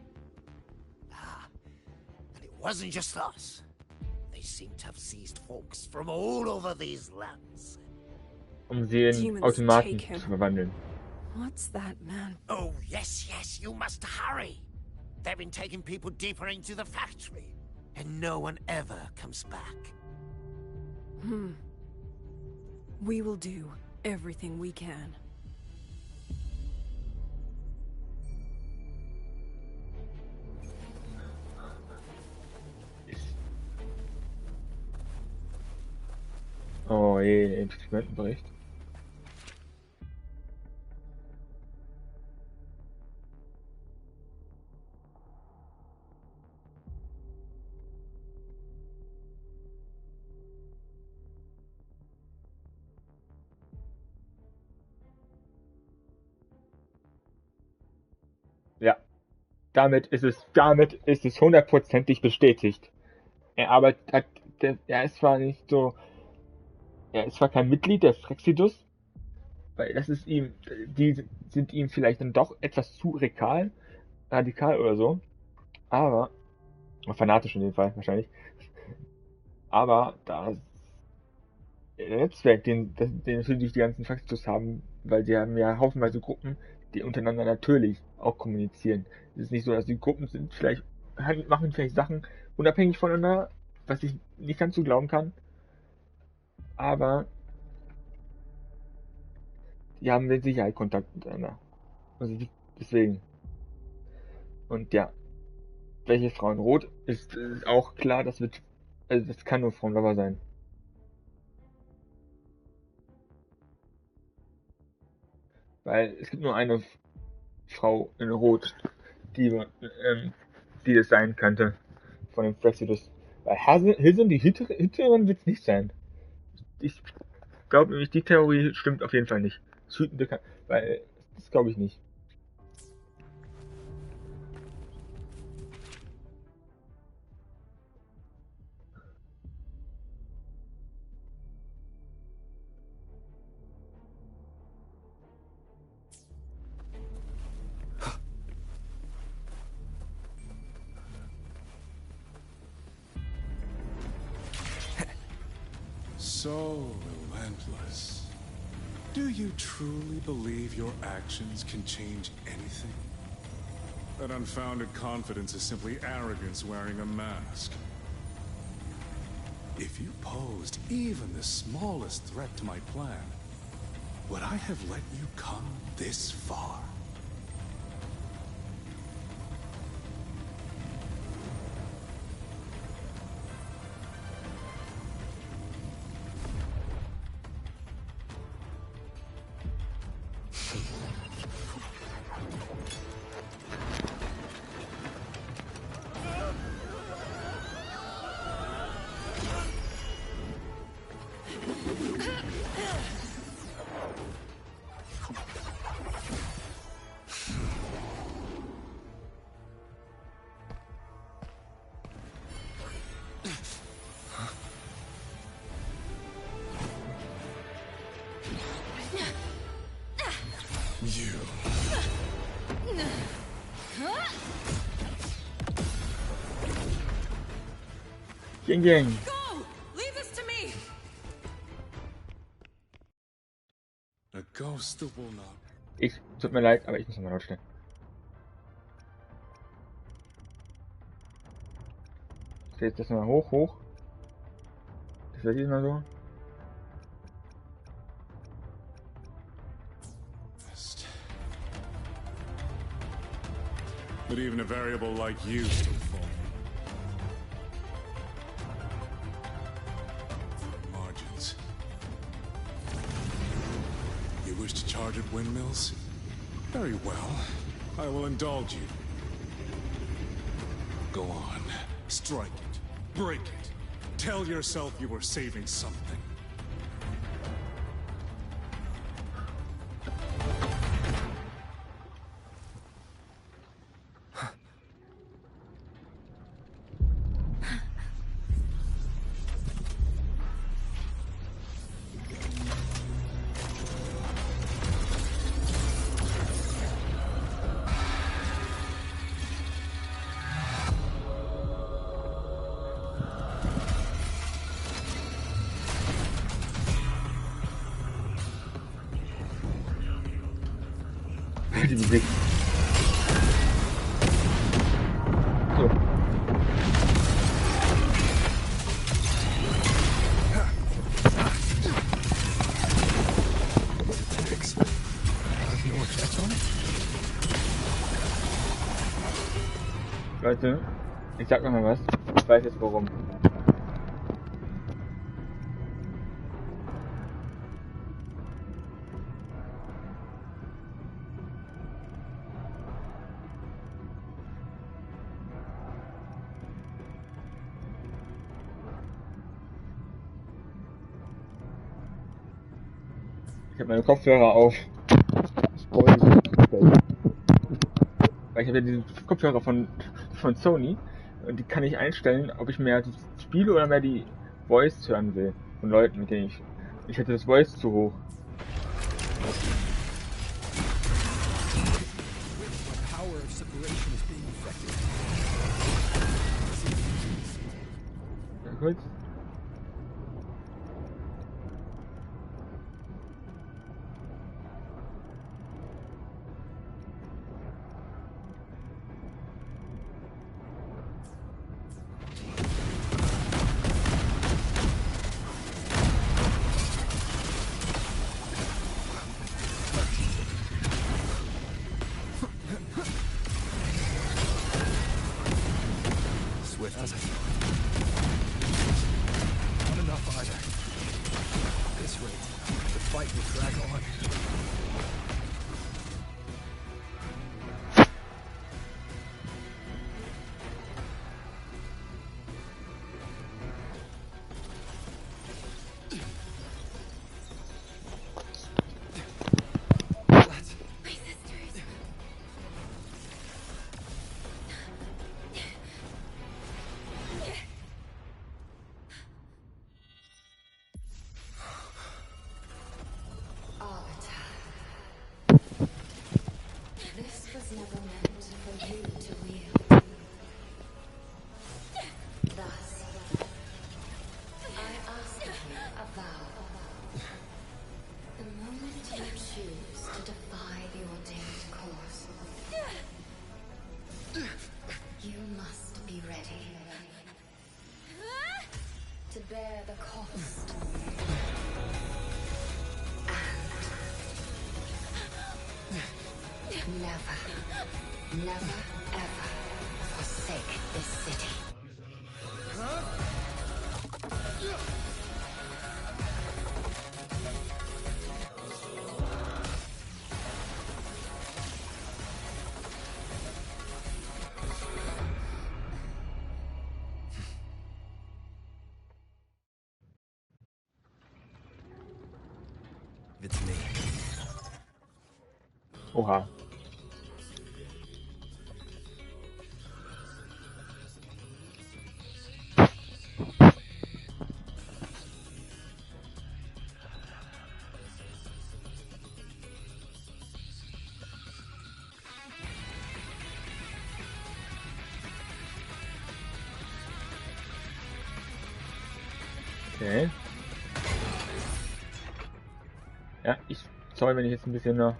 wasn't just us. They seem to have seized folks from all over these lands. Sie in Automaten zu verwandeln. What's that, man? Oh, yes, you must hurry. They've been taking people deeper into the factory, and no one ever comes back. We will do everything we can. Oh je, Experimentenbericht. Ja, damit ist es hundertprozentig bestätigt. Er ist zwar nicht so, er ist zwar kein Mitglied der Frexidus, weil die sind ihm vielleicht dann doch etwas zu radikal oder so, aber, fanatisch in dem Fall wahrscheinlich, aber der Netzwerk, den natürlich die ganzen Frexidus haben, weil sie haben ja haufenweise Gruppen, die untereinander natürlich auch kommunizieren. Es ist nicht so, dass die Gruppen machen vielleicht Sachen unabhängig voneinander, was ich nicht ganz so glauben kann, aber die haben mit Sicherheit Kontakt miteinander. Also deswegen. Und ja, welche Frau in Rot ist auch klar, das kann nur Frau Rover sein. Weil es gibt nur eine Frau in Rot, die das sein könnte von dem Frexidus. Weil Hilsen, die Hüterin wird es nicht sein. Ich glaube nämlich, die Theorie stimmt auf jeden Fall nicht. Weil das glaube ich nicht. So relentless. Do you truly believe your actions can change anything? That unfounded confidence is simply arrogance wearing a mask. If you posed even the smallest threat to my plan, would I have let you come this far? Gang. Go! Leave this to me! A ghost that will not. Tut mir leid, aber ich muss mal laut stellen. Ich stelle das mal hoch. Das wird mal so. But even a variable like you still falls. Margins. You wish to charge at windmills? Very well. I will indulge you. Go on. Strike it. Break it. Tell yourself you were saving something. Die besiegt. So. Leute, ich sag noch mal was. Ich weiß jetzt warum. Ich habe meine Kopfhörer auf. Weil ich habe ja diese Kopfhörer von Sony und die kann ich einstellen, ob ich mehr das Spiel oder mehr die Voice hören will von Leuten, mit denen ich hätte das Voice zu hoch. Ja, kurz. Never ever forsake this city. It's me. Oha. Okay. Ja, sorry, wenn ich jetzt ein bisschen noch.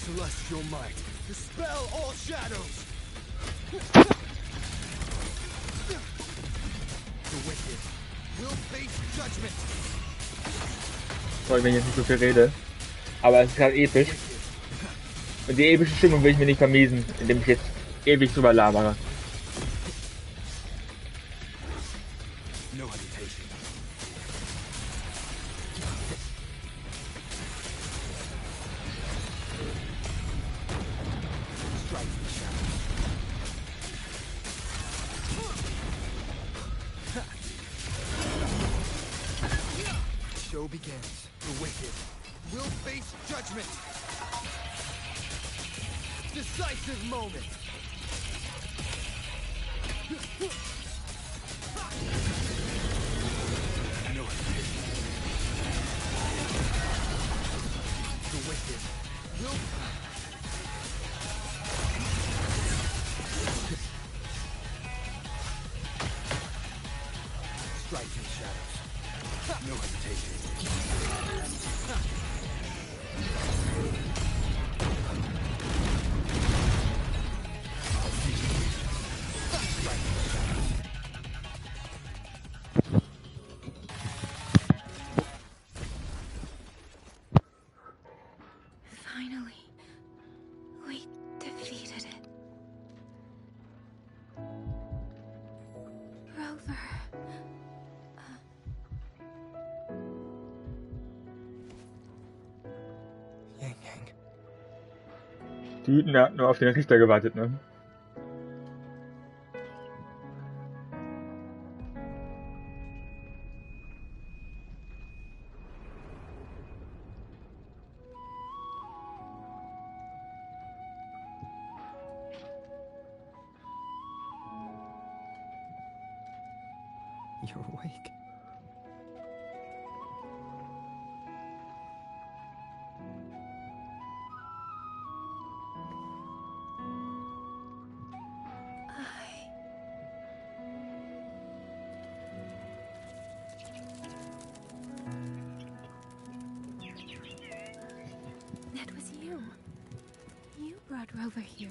Celestial might, dispel all shadows. The wicked will face judgment. Sorry, wenn ich jetzt nicht so viel rede. Aber es ist gerade episch. Und die epische Stimmung will ich mir nicht vermiesen, indem ich jetzt ewig drüber labere. No hesitation. Show begins. The wicked will face judgment. Decisive moment. No hesitation. The wicked will strike in the shadows. No hesitation. Finally, we defeated it. Rover. Yang Yang. Die Hüten hatten nur auf den Richter gewartet, ne? You're awake. That was you. You brought Rover here.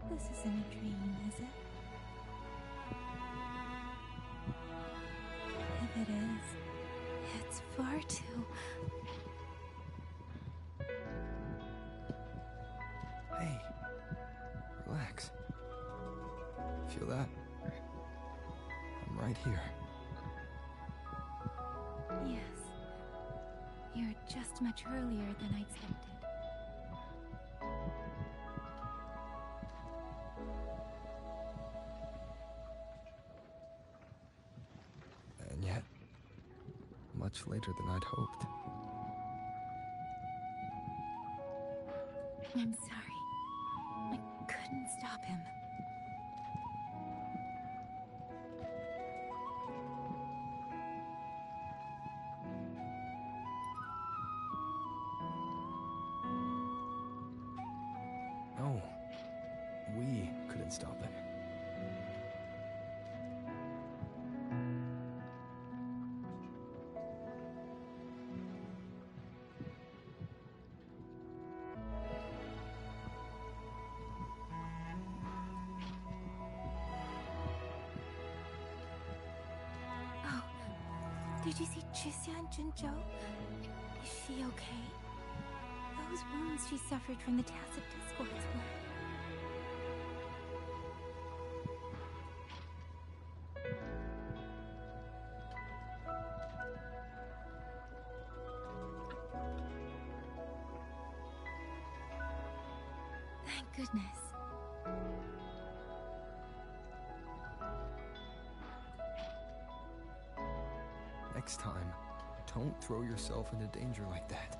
This isn't a dream, is it? If it is, it's far too... Hey, relax. Feel that? I'm right here. Yes. You're just much earlier than I expected. And yet, much later than I'd hoped. I'm sorry. I couldn't stop him. No, we couldn't stop it. Oh, did you see Chixia and Jinzhou? Is she okay? Those wounds she suffered from the tacit discords were... Thank goodness. Next time, don't throw yourself into danger like that.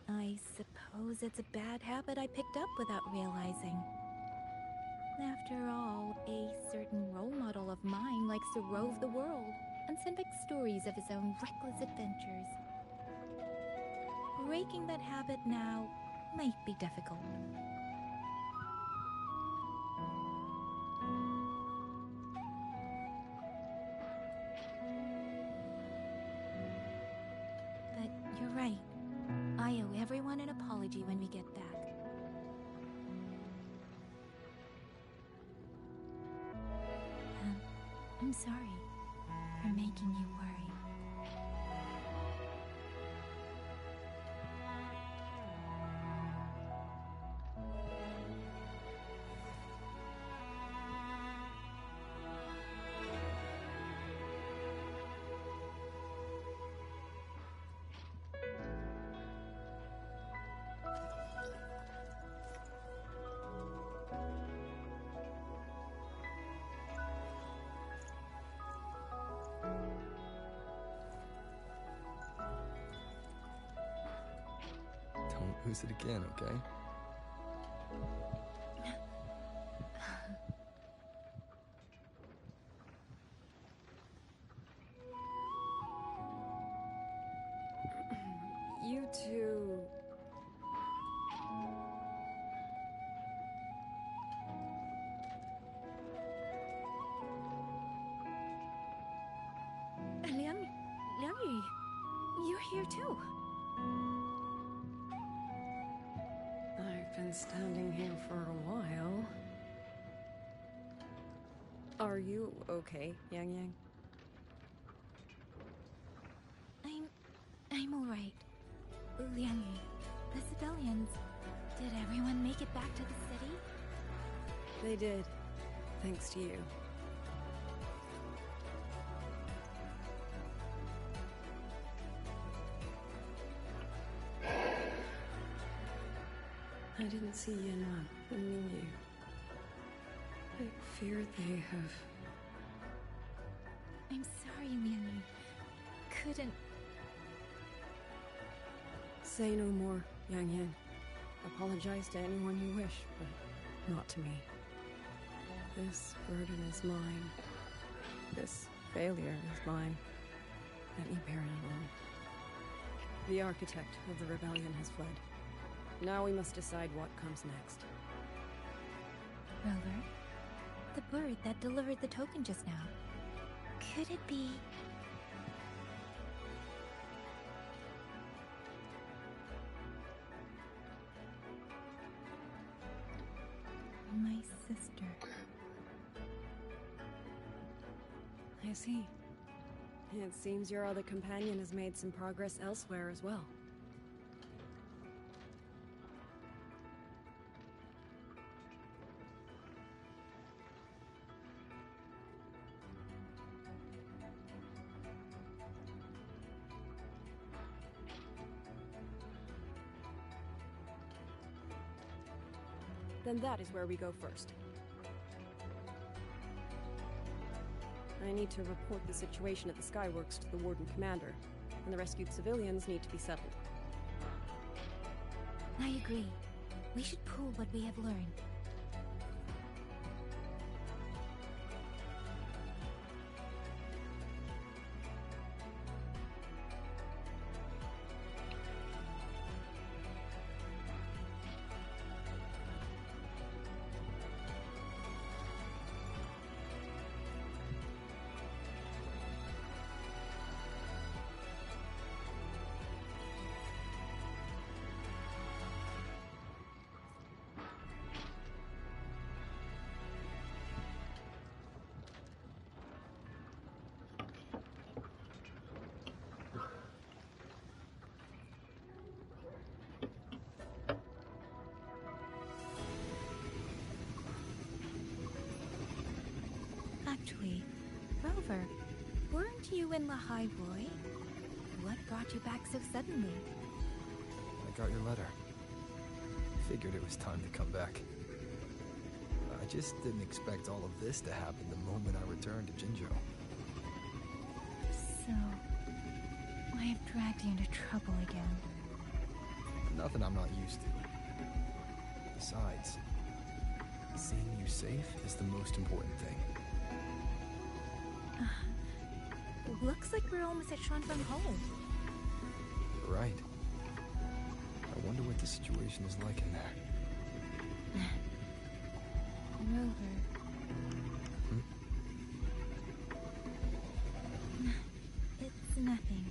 I suppose it's a bad habit I picked up without realizing. After all, a certain role model of mine likes to rove the world and send back stories of his own reckless adventures. Breaking that habit now might be difficult. But you're right. I owe everyone an apology when we get back. I'm sorry for making you worry. lose it again, okay? You two... Liang, you're here too. I've been standing here for a while. Are you okay, Yang Yang? I'm all right. Liang, the civilians, did everyone make it back to the city? They did, thanks to you. I didn't see Yanwan and Mingyu. I fear they have... I'm sorry, Liang. Couldn't... Say no more, Yang Yang. Apologize to anyone you wish, but not to me. This burden is mine. This failure is mine. Let me bear it alone. The architect of the rebellion has fled. Now we must decide what comes next. Rover, the bird that delivered the token just now. Could it be... my sister? I see. It seems your other companion has made some progress elsewhere as well. Then that is where we go first. I need to report the situation at the Skyworks to the Warden Commander, and the rescued civilians need to be settled. I agree. We should pool what we have learned. Actually, Rover, weren't you in Lahai Roy? What brought you back so suddenly? I got your letter. Figured it was time to come back. I just didn't expect all of this to happen the moment I returned to Jinzhou. So, I have dragged you into trouble again. Nothing I'm not used to. Besides, seeing you safe is the most important thing. Looks like we're almost at Shanfeng Hold. Right. I wonder what the situation is like in there. Rover. It's nothing.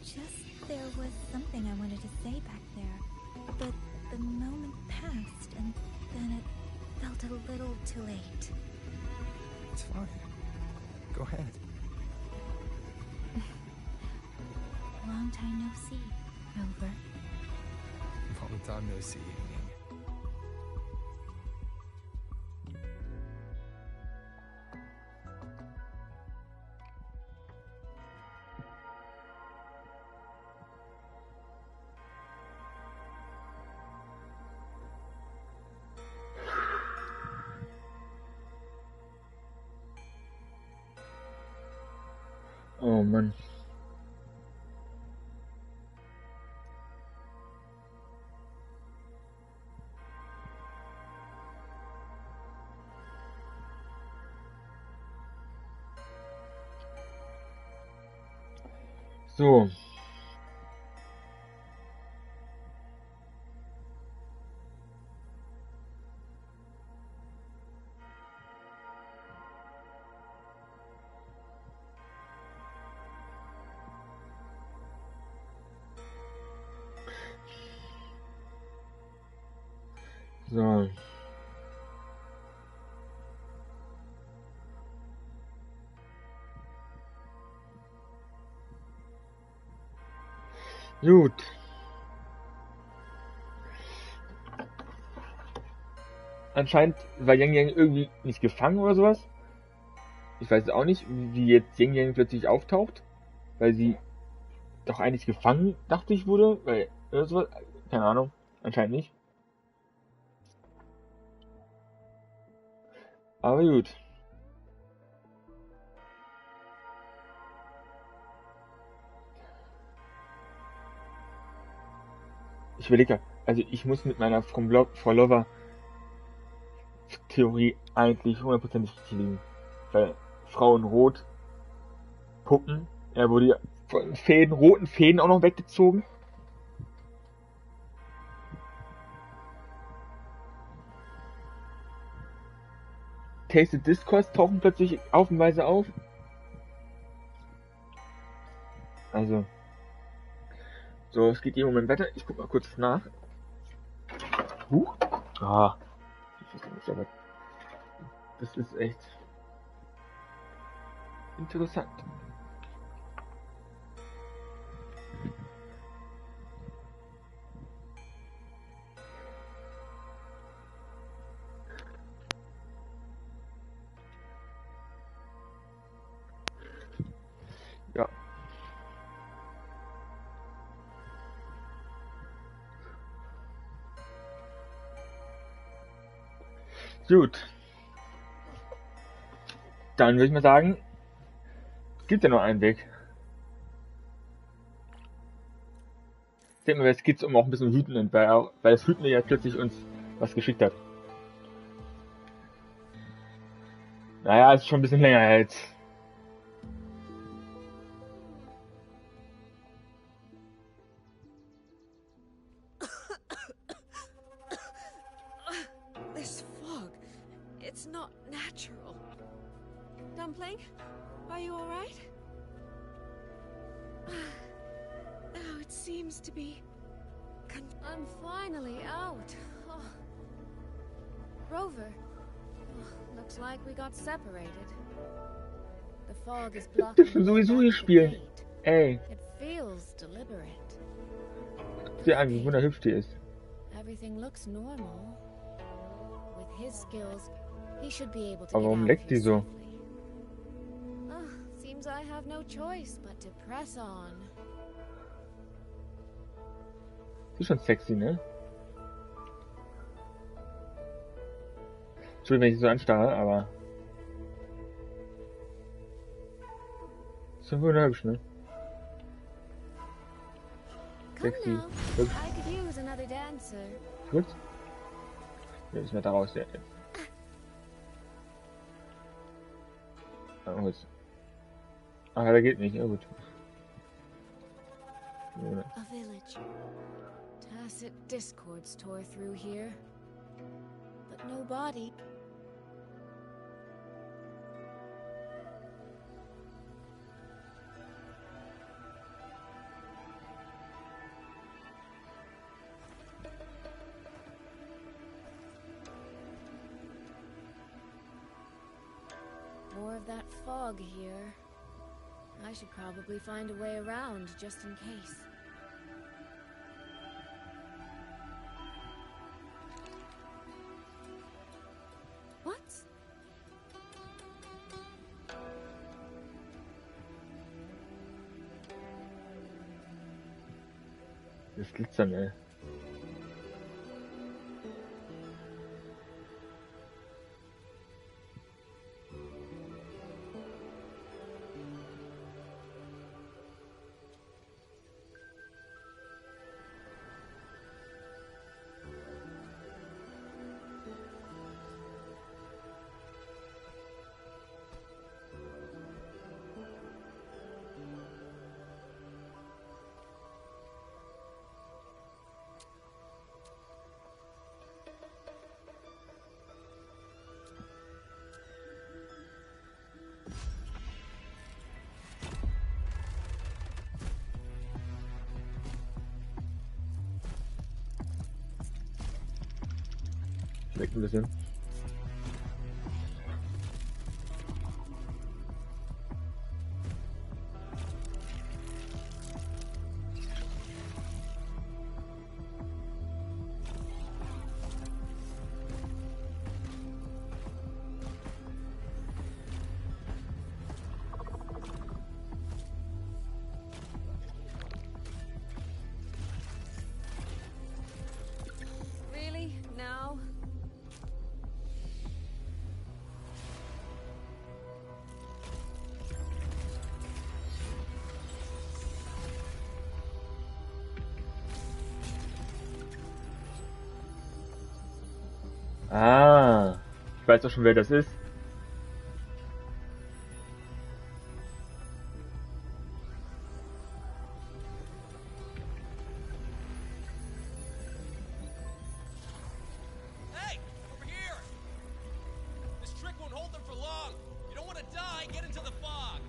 Just there was something I wanted to say back there. But the moment passed, and then it felt a little too late. It's fine. Go ahead. Long time no see, Rover. Long time no see, Yang. Oh Mann. So. So. Gut. Anscheinend war Yang Yang irgendwie nicht gefangen oder sowas. Ich weiß auch nicht, wie jetzt Yang Yang plötzlich auftaucht. Weil sie doch eigentlich gefangen, dachte ich, wurde. Weil, oder sowas. Keine Ahnung. Anscheinend nicht. Aber gut. Ich überlege, also ich muss mit meiner Frau Lover Theorie eigentlich hundertprozentig richtig liegen. Weil Frau in Rot, Puppen, er wurde ja von Fäden, roten Fäden auch noch weggezogen. Tasted Discourse tauchen plötzlich haufenweise auf. Also. So, es geht hier im Moment weiter. Ich guck mal kurz nach. Ah. Ich weiß nicht, aber das ist echt interessant. Ja. Gut. Dann würde ich mal sagen, es gibt ja nur einen Weg. Ich denke mal, jetzt geht es um auch ein bisschen wütend, weil das Wütende ja plötzlich uns was geschickt hat. Naja, ist schon ein bisschen länger jetzt. This fog, it's not natural. Dumpling, are you all right? Oh, it seems to be... I'm finally out. Oh. Rover, looks like we got separated. The fog is blocking Das sowieso hier spielen. Ey. It feels deliberate. Sieh an, wie wunderhübsch die ist. Everything looks normal. With his skills, he should be able to Aber warum leckt die so? Seems I have no choice but to press on. Ist schon sexy, ne? Entschuldigung, wenn ich so anstarre, aber... Ist schon wunderhübsch, ne? Sexy. Hübsch. Gut. Ja, ist mir daraus jetzt. Ah, gut. Ach, der geht nicht. Ja, gut. Ja. A village. Tacit discords tore through here. But no body. More of that fog here. I should probably find a way around just in case. What? Das Glitzern, ey. weg ein bisschen. Really? Now? Ah, ich weiß doch schon, wer das ist. Hey! Over here! This trick won't hold them for long. You don't want to die, get into the fog.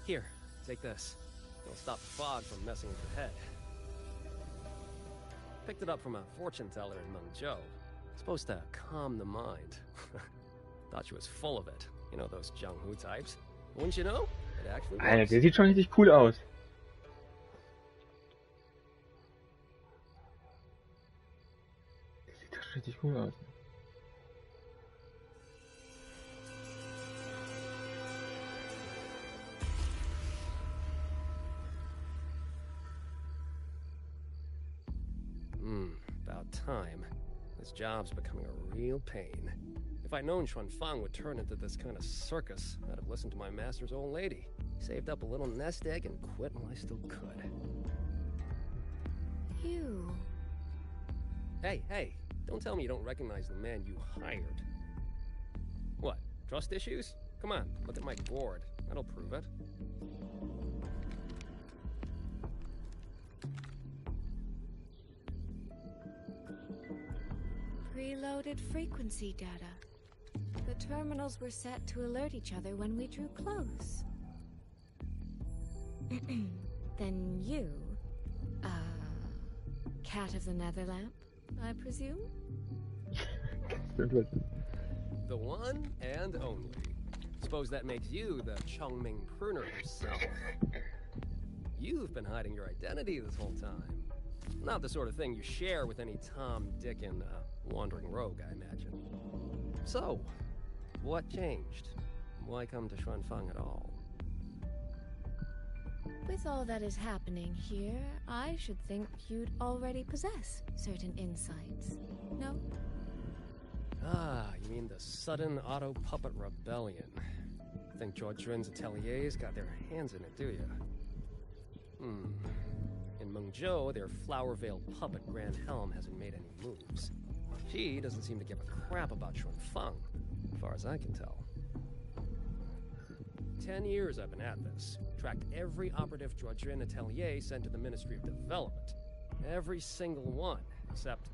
Here, take this. It'll stop the fog from messing with your head. Picked it up from a fortune teller in Mengzhou. Supposed to calm the mind. Thought she was full of it. You know those Jianghu types. Wouldn't you know? It actually Alter, works. der sieht schon richtig cool aus. Der sieht doch schon richtig cool aus. About time. This job's becoming a real pain. If I'd known Xuanfang would turn into this kind of circus, I'd have listened to my master's old lady. Saved up a little nest egg and quit while I still could. You. Hey, don't tell me you don't recognize the man you hired. What, trust issues? Come on, look at my board. That'll prove it. Preloaded frequency data. The terminals were set to alert each other when we drew close. Then you, cat of the Netherlamp, I presume? The one and only. Suppose that makes you the Chongming pruner herself. You've been hiding your identity this whole time. Not the sort of thing you share with any Tom, Dick, and wandering rogue, I imagine. So, what changed? Why come to Xuanfang at all? With all that is happening here, I should think you'd already possess certain insights. No? Ah, you mean the sudden auto-puppet rebellion. Think George Rin's ateliers got their hands in it, do you? In Mengzhou, their Flower Veil puppet Grand Helm hasn't made any moves. She doesn't seem to give a crap about Xuanfang, as far as I can tell. 10 years I've been at this. Tracked every operative Georgian atelier sent to the Ministry of Development. Every single one, except...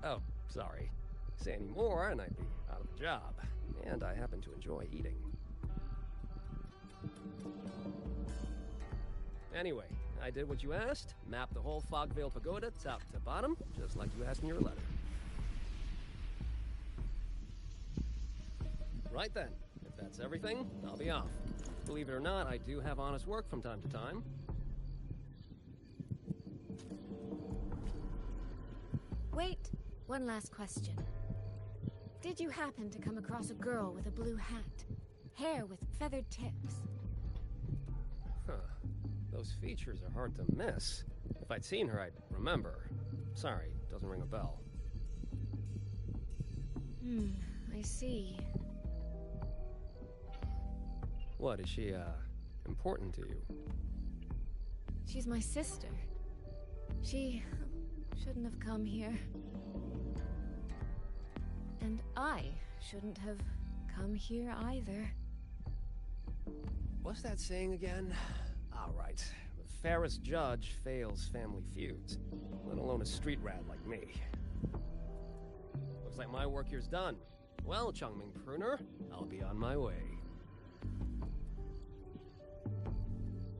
Oh, sorry. Say any more and I'd be out of a job. And I happen to enjoy eating. Anyway, I did what you asked. Mapped the whole Fogvale Pagoda top to bottom, just like you asked in your letter. Right then. If that's everything, I'll be off. Believe it or not, I do have honest work from time to time. Wait, one last question. Did you happen to come across a girl with a blue hat? Hair with feathered tips? Huh. Those features are hard to miss. If I'd seen her, I'd remember. Sorry, doesn't ring a bell. I see. What, is she, important to you? She's my sister. She shouldn't have come here. And I shouldn't have come here either. What's that saying again? All right. The fairest judge fails family feuds, let alone a street rat like me. Looks like my work here's done. Well, Chongming Pruner, I'll be on my way.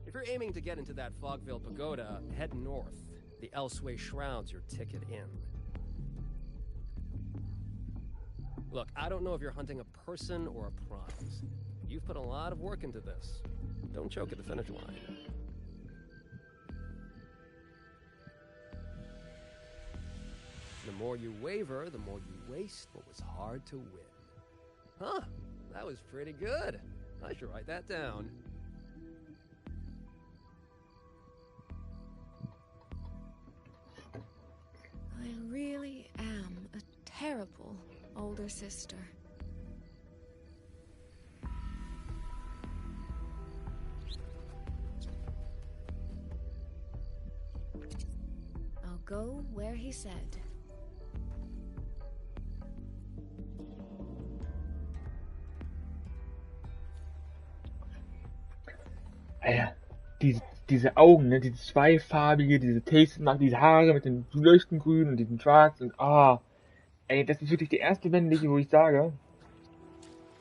If you're aiming to get into that Fogville Pagoda, head north. The Elseway Shroud's your ticket in. Look, I don't know if you're hunting a person or a prize. You've put a lot of work into this. Don't choke at the finish line. The more you waver, the more you waste what was hard to win. Huh, that was pretty good. I should write that down. I really am a terrible older sister. I'll go where he said. Alter, diese Augen, ne, diese zweifarbige, diese Taste, diese Haare mit dem leuchtend grün und diesem schwarz und ey, das ist wirklich die erste männliche, wo ich sage,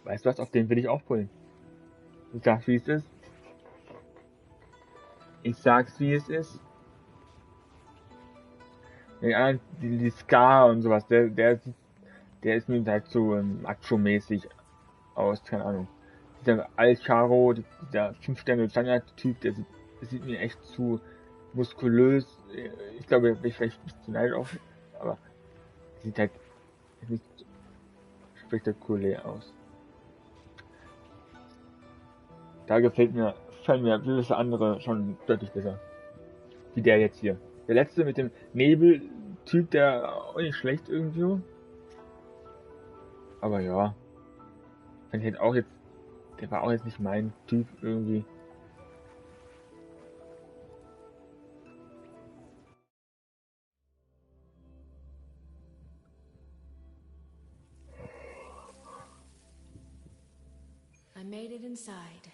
weißt du was, auf den will ich aufpullen. Ich sag's wie es ist. Ich sag's wie es ist. Die anderen, die Ska und sowas, der ist mir halt so macho-mäßig aus, keine Ahnung. Dieser Als Charo, dieser 5-Sterne-Standard-Typ, der sieht mir echt zu muskulös. Ich glaube, bin ich vielleicht nicht zu neidisch auf, aber sieht halt nicht spektakulär aus. Da gefällt mir, fallen mir gewisse andere schon deutlich besser. Wie der jetzt hier. Der letzte mit dem Nebel-Typ, der auch nicht schlecht irgendwie. Aber ja. Fand ich halt auch jetzt, der war auch jetzt nicht mein Typ irgendwie. I made it inside.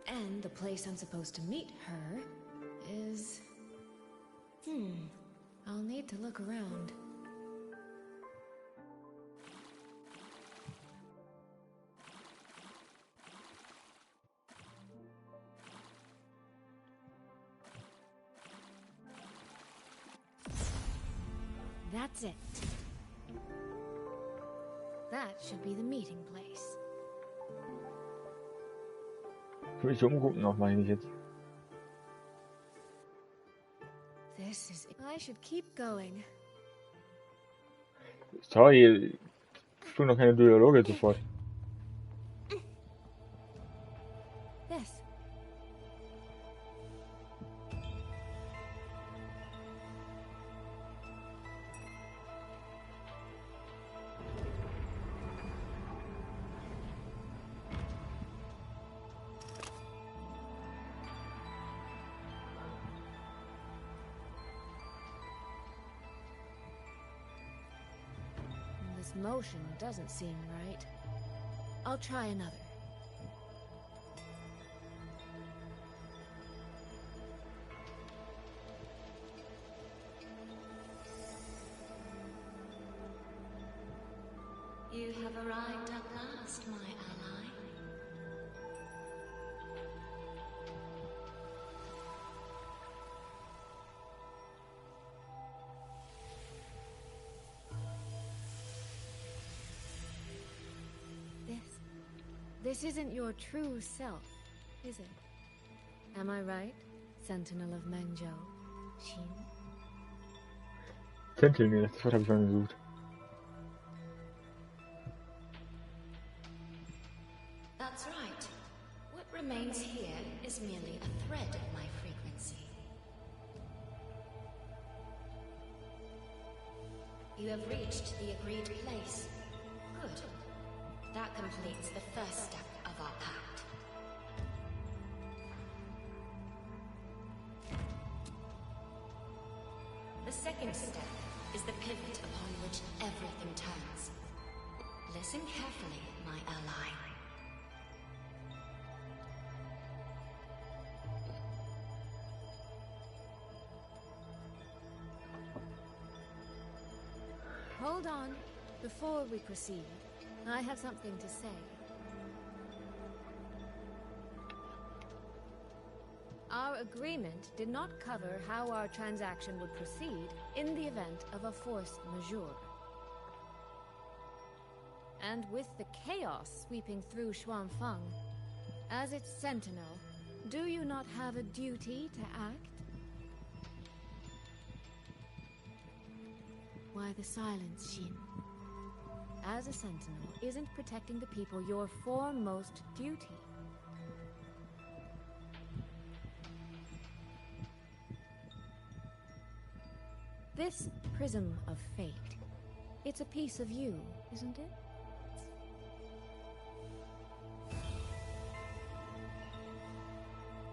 And the place I'm supposed to meet her is... I'll need to look around. That's it. That should be the meeting place. Ich will mich umgucken noch, meine ich jetzt. This is... I should keep going. Sorry, ich spüre noch keine Dialoge sofort. This. This motion doesn't seem right. I'll try another. You have arrived at last, my ally. This isn't your true self, is it? Am I right, Sentinel of Menjo, Shin? Zentel, nee, das Wort habe ich mal gesucht. That's right. What remains here is merely a thread of my frequency. You have reached the agreed place. Good. That completes the first step of our pact. The second step is the pivot upon which everything turns. Listen carefully, my ally. Hold on. Before we proceed, I have something to say. Our agreement did not cover how our transaction would proceed in the event of a force majeure. And with the chaos sweeping through Xuanfang, as its sentinel, do you not have a duty to act? Why the silence, Xin? As a sentinel, isn't protecting the people your foremost duty? This prism of fate, it's a piece of you, isn't it?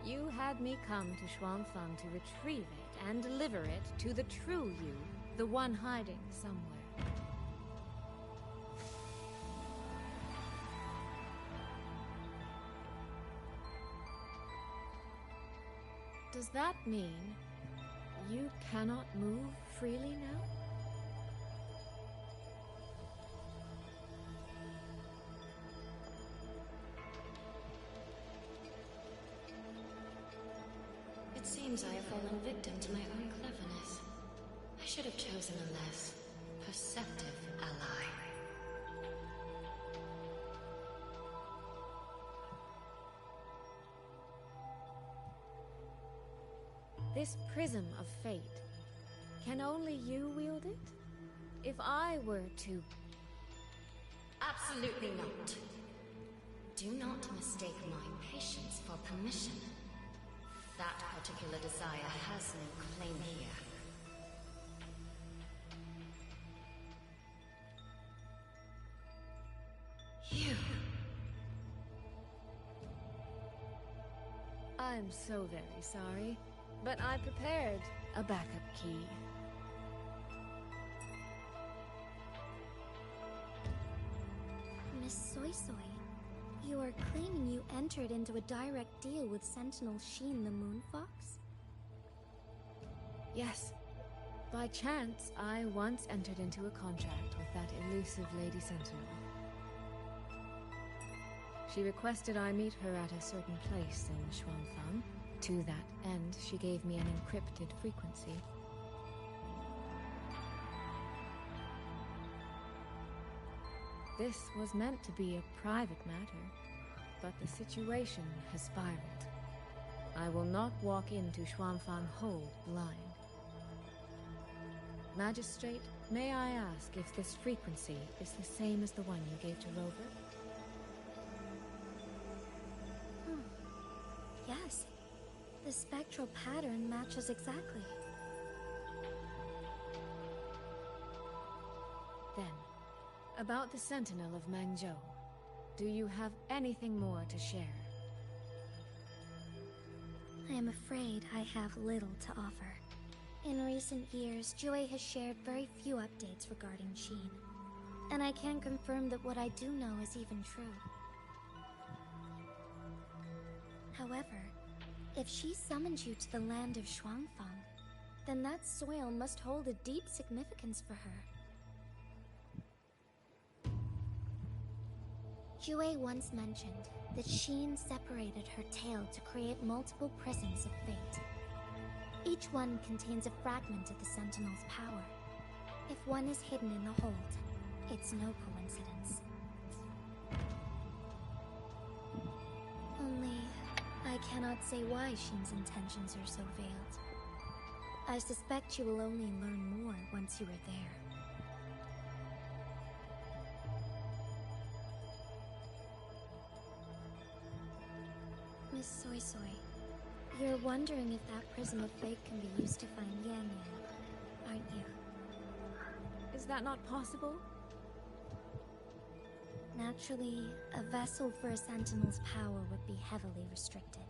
You had me come to Xuanfang to retrieve it and deliver it to the true you, the one hiding somewhere. Does that mean you cannot move freely now? It seems I have fallen victim to my own cleverness. I should have chosen a less perceptive ally. This prism of fate, can only you wield it? If I were to... Absolutely not. Do not mistake my patience for permission. That particular desire has no claim here. You. I'm so very sorry, but I prepared a backup key. Miss Soy Soy, you are claiming you entered into a direct deal with Sentinel Sheen the Moon Fox? Yes. By chance, I once entered into a contract with that elusive Lady Sentinel. She requested I meet her at a certain place in Xuanfang. To that end, she gave me an encrypted frequency. This was meant to be a private matter, but the situation has spiraled. I will not walk into Xuanfang Hold blind. Magistrate, may I ask if this frequency is the same as the one you gave to Rover? Yes. The spectral pattern matches exactly. Then, about the Sentinel of Mangzhou, do you have anything more to share? I am afraid I have little to offer. In recent years, Joy has shared very few updates regarding Sheen, and I can confirm that what I do know is even true. However, if she summoned you to the land of Xuanfang, then that soil must hold a deep significance for her. Jue once mentioned that Sheen separated her tail to create multiple prisms of fate. Each one contains a fragment of the Sentinel's power. If one is hidden in the hold, it's no coincidence. Only, I cannot say why Sheen's intentions are so veiled. I suspect you will only learn more once you are there. Miss Soy Soy, you're wondering if that prism of fate can be used to find Yang Yang, aren't you? Is that not possible? Naturally, a vessel for a Sentinel's power would be heavily restricted.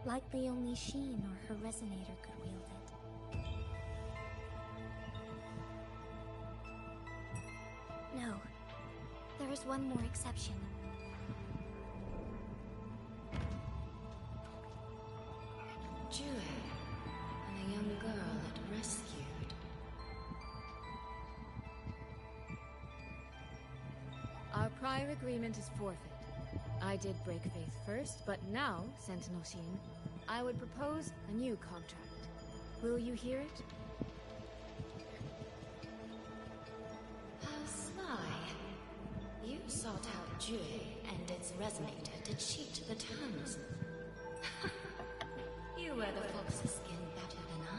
Likely only Sheen or her resonator could wield it. No, there is one more exception. Jue, and a young girl it rescued. Our prior agreement is forfeit. I did break faith first, but now, Sentinel Sheen, I would propose a new contract. Will you hear it? How sly. You sought out Jue and its resonator to cheat the terms. You wear the fox's skin better than I.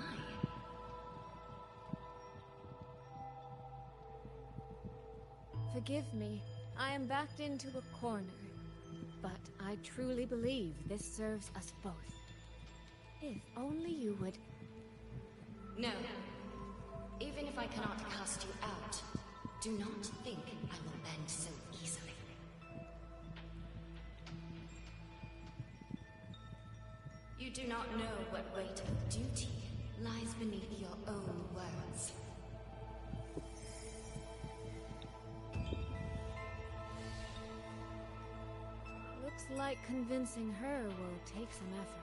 Forgive me. I am backed into a corner. But I truly believe this serves us both. If only you would... No. Even if I cannot cast you out, do not think I will bend so easily. You do not know what weight of duty lies beneath your own words. Looks like convincing her will take some effort.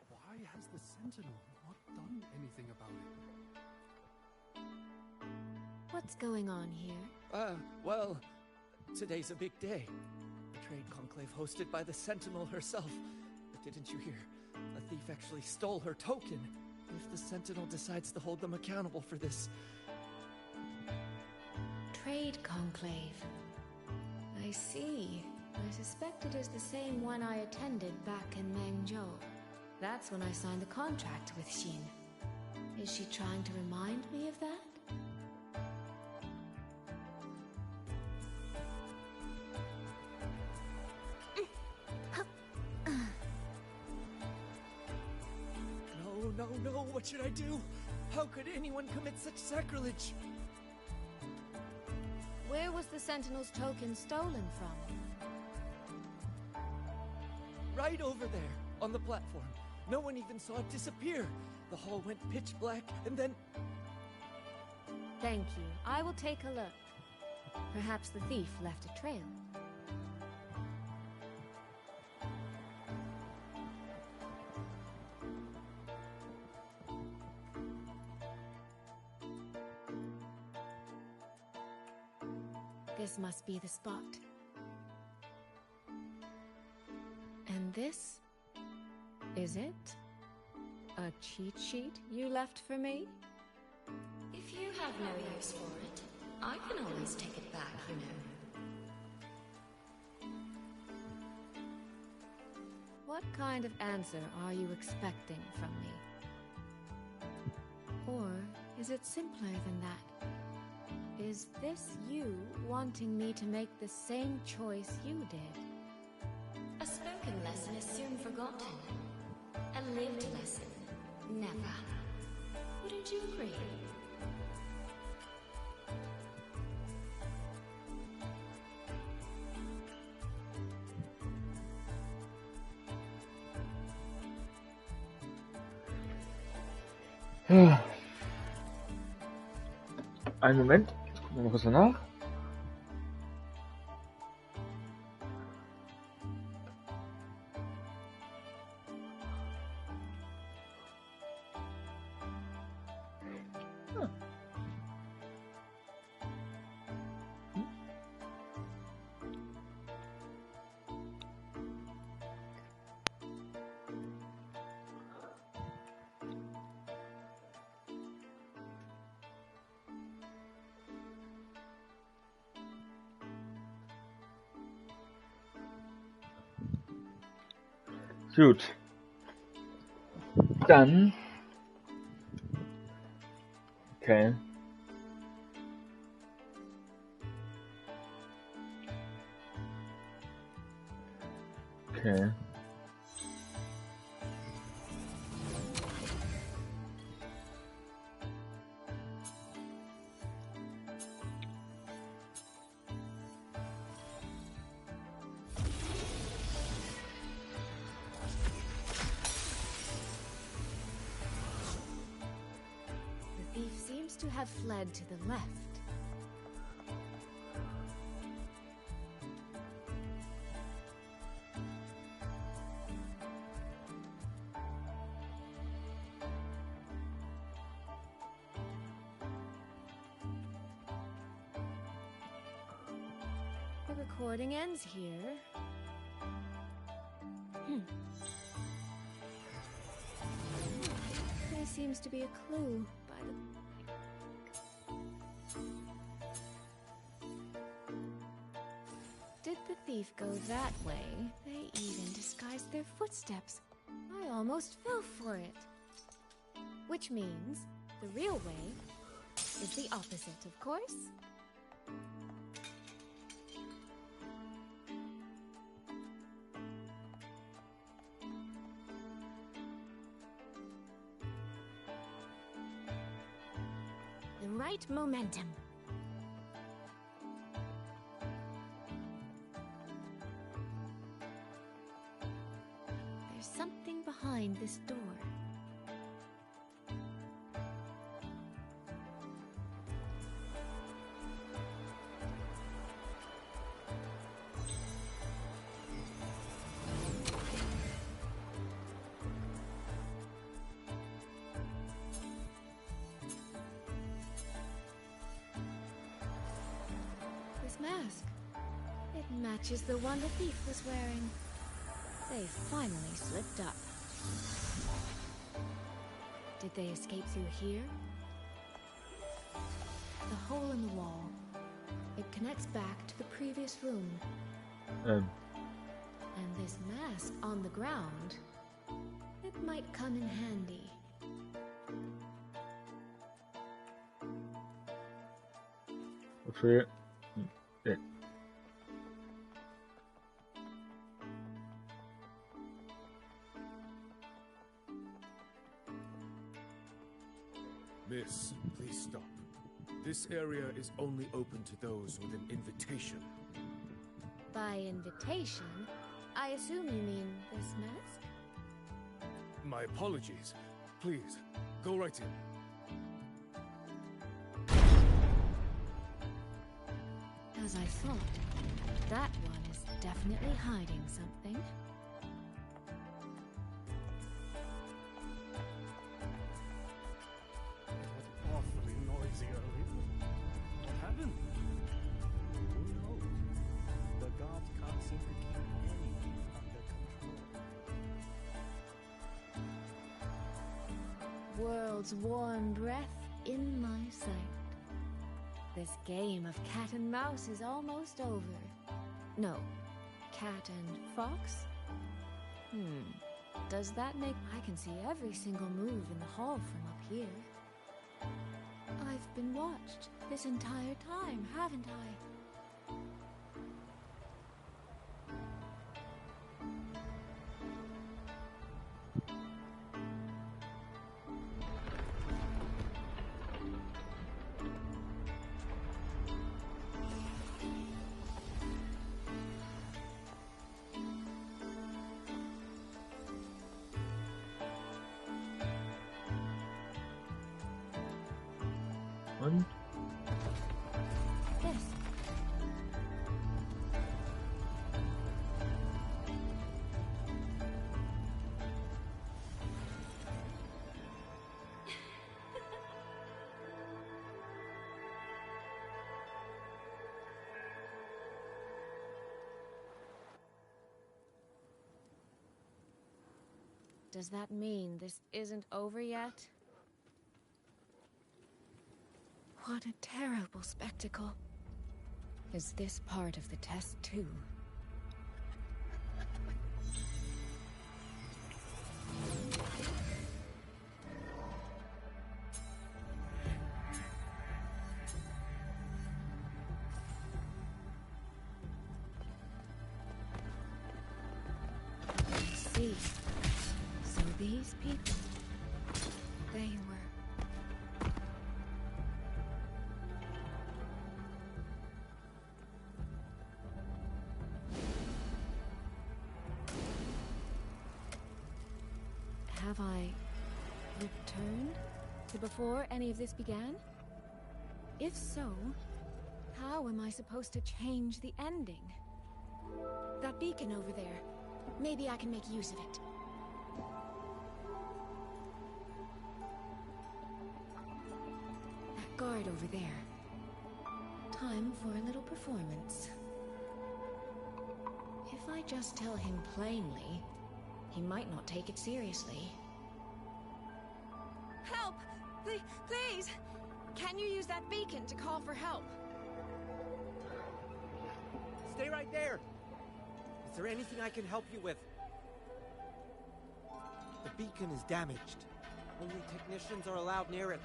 Why has the Sentinel not done anything about it? What's going on here? Well, today's a big day. A trade conclave hosted by the Sentinel herself. But didn't you hear? A thief actually stole her token. If the Sentinel decides to hold them accountable for this... Trade conclave. I see. I suspect it is the same one I attended back in Mengzhou. That's when I signed the contract with Xin. Is she trying to remind me of that? No, what should I do? How could anyone commit such sacrilege? Where was the Sentinel's token stolen from? Right over there, on the platform. No one even saw it disappear. The hall went pitch black, and then... Thank you. I will take a look. Perhaps the thief left a trail. This must be the spot. And this? Is it? A cheat sheet you left for me? If you have no use for it, I can always take it back, you know. What kind of answer are you expecting from me? Or is it simpler than that? Is this you wanting me to make the same choice you did? A spoken lesson is soon forgotten. A lived lesson, never. Wouldn't you agree? Einen Moment, ich gucke mal kurz danach. Gut. Dann. Okay. Okay. The thief seems to have fled to the left. The recording ends here. There seems to be a clue by the... Did the thief go that way? They even disguised their footsteps. I almost fell for it. Which means the real way is the opposite, of course. The right momentum. There's something behind this door. This mask. It matches the one the thief was wearing. They finally slipped up. Did they escape through here? The hole in the wall. It connects back to the previous room. And this mask on the ground, it might come in handy. Okay. Ja. Miss, please stop. This area is only open to those with an invitation. By invitation, I assume you mean this mask? My apologies. Please, go right in. As I thought, that one is definitely hiding something. It was awfully noisy earlier. What happened? Who knows? The gods can't seem to keep anything under control. World's warm breath in my sight. This game of cat and mouse is almost over. No, cat and fox? Does that make... I can see every single move in the hall from up here. I've been watched this entire time, haven't I? Und? This. Does that mean this isn't over yet? What a terrible spectacle. Is this part of the test too? These people, they were... Have I returned to before any of this began? If so, how am I supposed to change the ending? That beacon over there, maybe I can make use of it. That guard over there. Time for a little performance. If I just tell him plainly, he might not take it seriously. Help! Please! Can you use that beacon to call for help? Stay right there! Is there anything I can help you with? The beacon is damaged. Only technicians are allowed near it.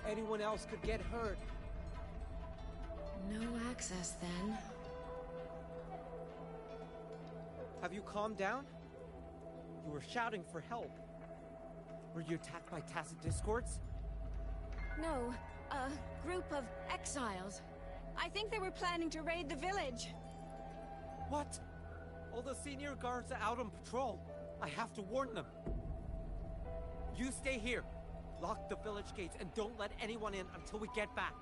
Anyone else could get hurt. No access, then. Have you calmed down? You were shouting for help. Were you attacked by tacit discords? No, a group of exiles. I think they were planning to raid the village. What? All the senior guards are out on patrol. I have to warn them. You stay here. Lock the village gates and don't let anyone in until we get back.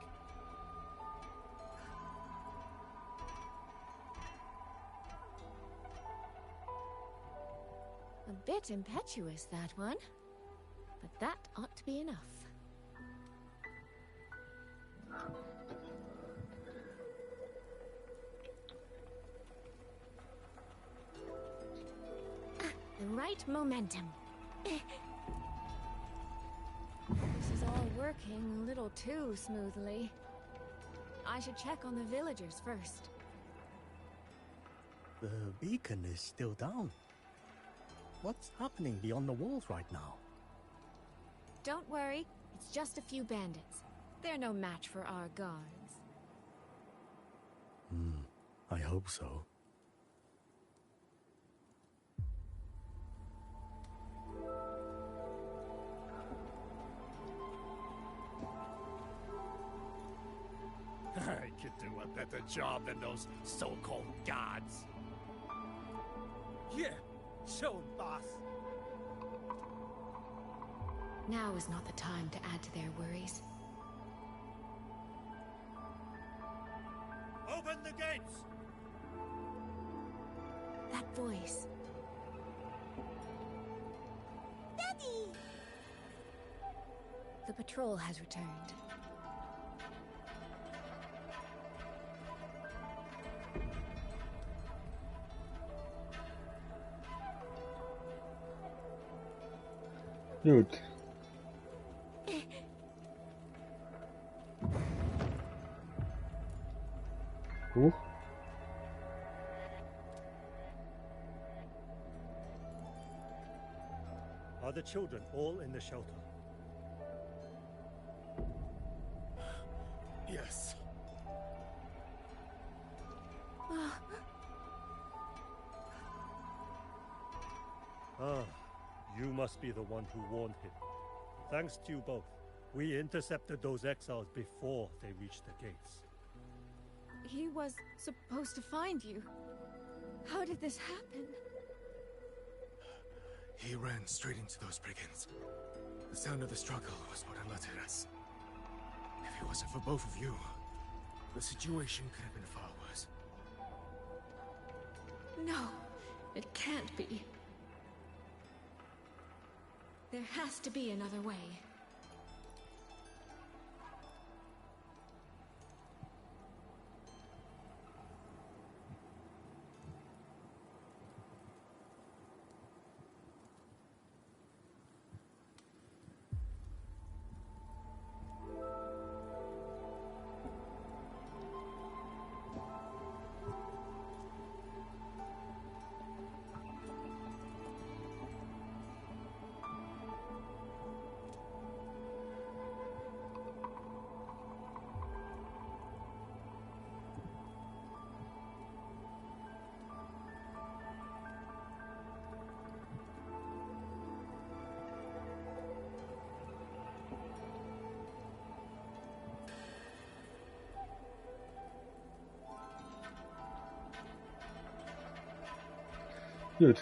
A bit impetuous, that one. But that ought to be enough. The right momentum. This is all working a little too smoothly. I should check on the villagers first. The beacon is still down. What's happening beyond the walls right now? Don't worry, it's just a few bandits. They're no match for our guards. I hope so. I could do a better job than those so-called gods. Yeah, show 'em, boss. Now is not the time to add to their worries. Open the gates! That voice. Daddy! The patrol has returned. Gut. Huch. Are the children all in the shelter? Yes. You must be the one who warned him. Thanks to you both. We intercepted those exiles before they reached the gates. He was supposed to find you. How did this happen? He ran straight into those brigands. The sound of the struggle was what alerted us. If it wasn't for both of you, the situation could have been far worse. No, it can't be. There has to be another way. Gut.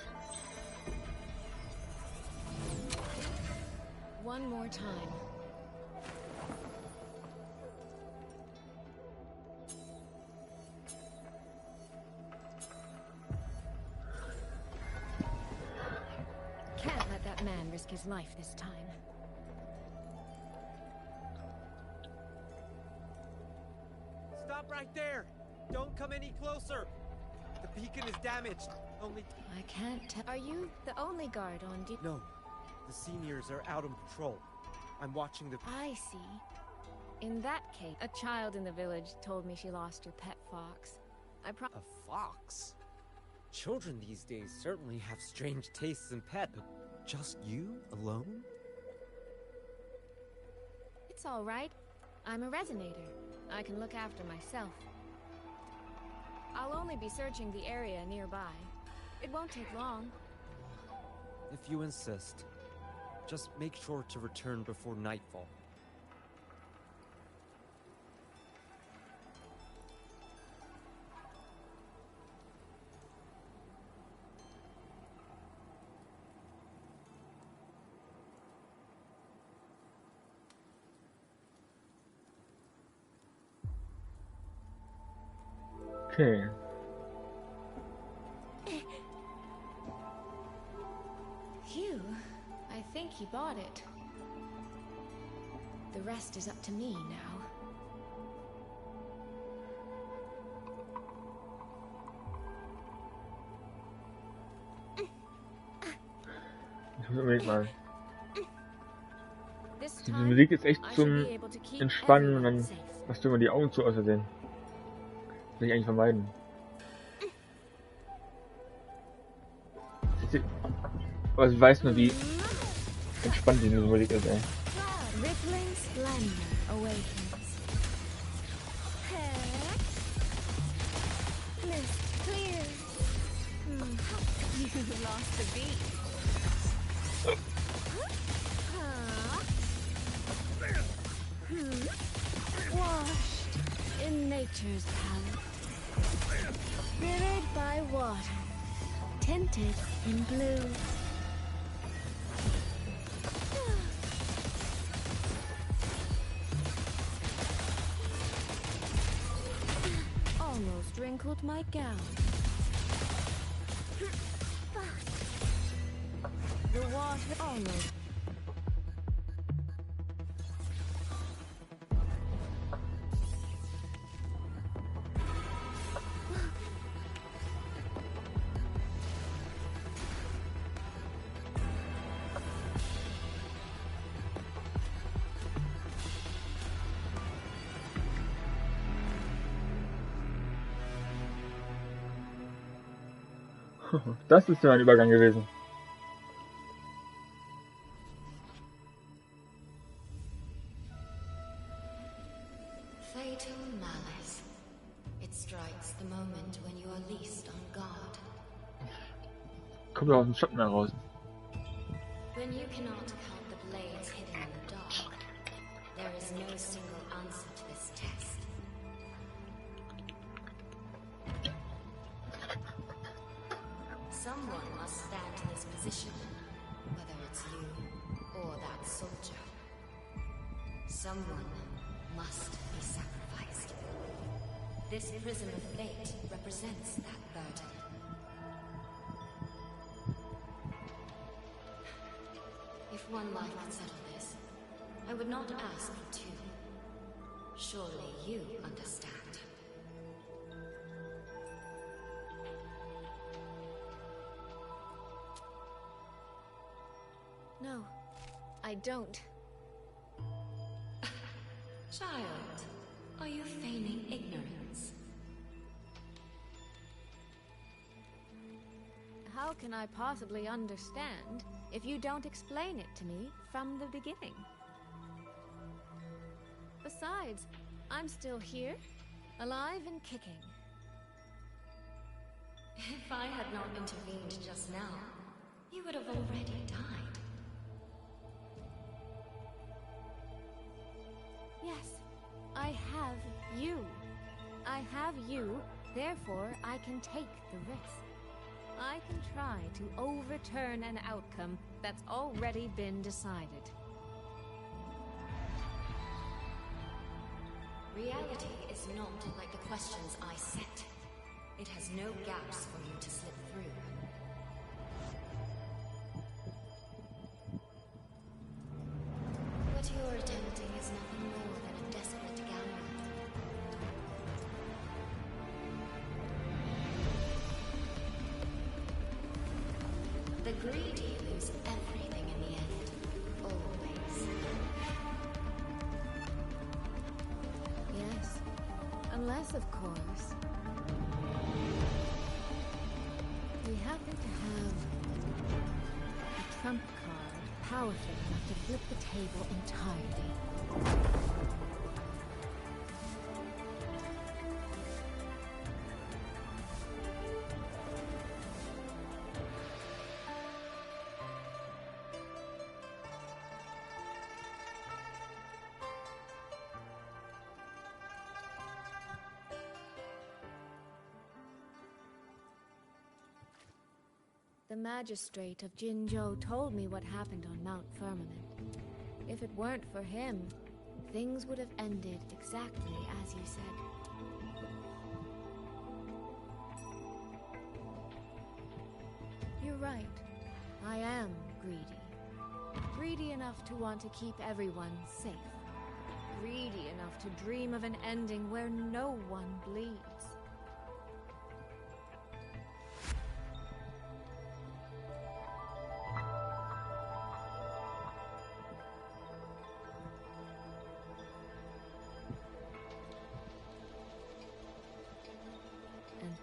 One more time. Can't let that man risk his life this time. Stop right there! Don't come any closer! The beacon is damaged. Only... I can't tell. Are you the only guard on duty? No. The seniors are out on patrol. I'm watching the... I see. In that case, a child in the village told me she lost her pet fox. A fox? Children these days certainly have strange tastes in pet, but just you alone? It's all right. I'm a resonator. I can look after myself. I'll only be searching the area nearby. It won't take long. If you insist. Just make sure to return before nightfall. Okay. Phew. I think he bought it. The rest is up to me now. Ich muss unbedingt mal. This Diese time, Musik ist echt I should zum be able to keep Entspannen und everyone dann safe. machst du immer die Augen zu aus Versehen. Will ich eigentlich vermeiden. Aber ich weiß nur, wie entspannt diese Musik ist, ey. Rippling splendor awakens. Mist clear. You lost the beat. Washed in nature's palette. Mirrored by water. Tinted in blue. Almost wrinkled my gown. The water almost. Das ist ja ein Übergang gewesen. Fatal malice. It strikes the moment when you are least on guard. Kommt doch aus dem Schatten heraus. When you cannot count the blades hidden in the dark, there is no single answer to this test. Someone must stand in this position, whether it's you or that soldier. Someone must be sacrificed. This prism of fate represents that burden. If one life could settle this, I would not ask for two. Surely you understand. No, I don't. Child, are you feigning ignorance? How can I possibly understand if you don't explain it to me from the beginning? Besides, I'm still here, alive and kicking. If I had not intervened just now, you would have already died. Yes, I have you. I have you, therefore I can take the risk. I can try to overturn an outcome that's already been decided. Reality is not like the questions I set. It has no gaps for you to slip through. What you're attempting is nothing more than a desperate gamble. The greedy lose everything in the end. Always. Yes. Unless, of course, we happen to have a trump card powerful enough to flip the table entirely. The magistrate of Jinzhou told me what happened on Mount Firmament. If it weren't for him, things would have ended exactly as you said. You're right. I am greedy. Greedy enough to want to keep everyone safe. Greedy enough to dream of an ending where no one bleeds.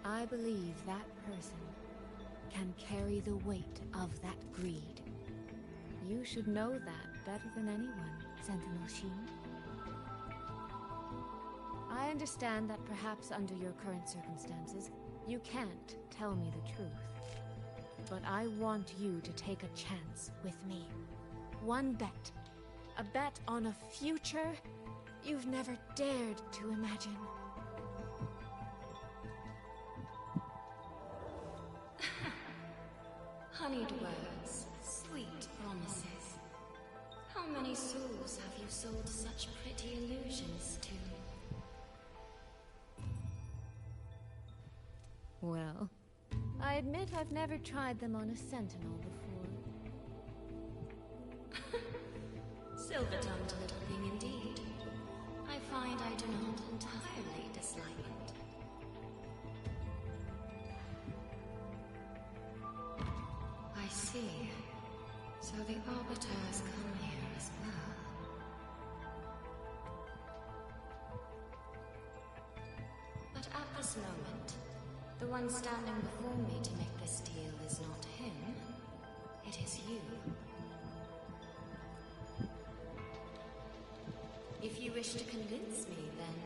I believe that person can carry the weight of that greed. You should know that better than anyone, Sentinel Sheen. I understand that perhaps under your current circumstances, you can't tell me the truth. But I want you to take a chance with me. One bet. A bet on a future you've never dared to imagine. Honeyed words, sweet promises. How many souls have you sold such pretty illusions to? Well, I admit I've never tried them on a sentinel before. Silver-tongued little thing indeed. I find I do not entirely dislike it. I see. So the Arbiters come here as well. But at this moment, the one standing before me to make this deal is not him. It is you. If you wish to convince me, then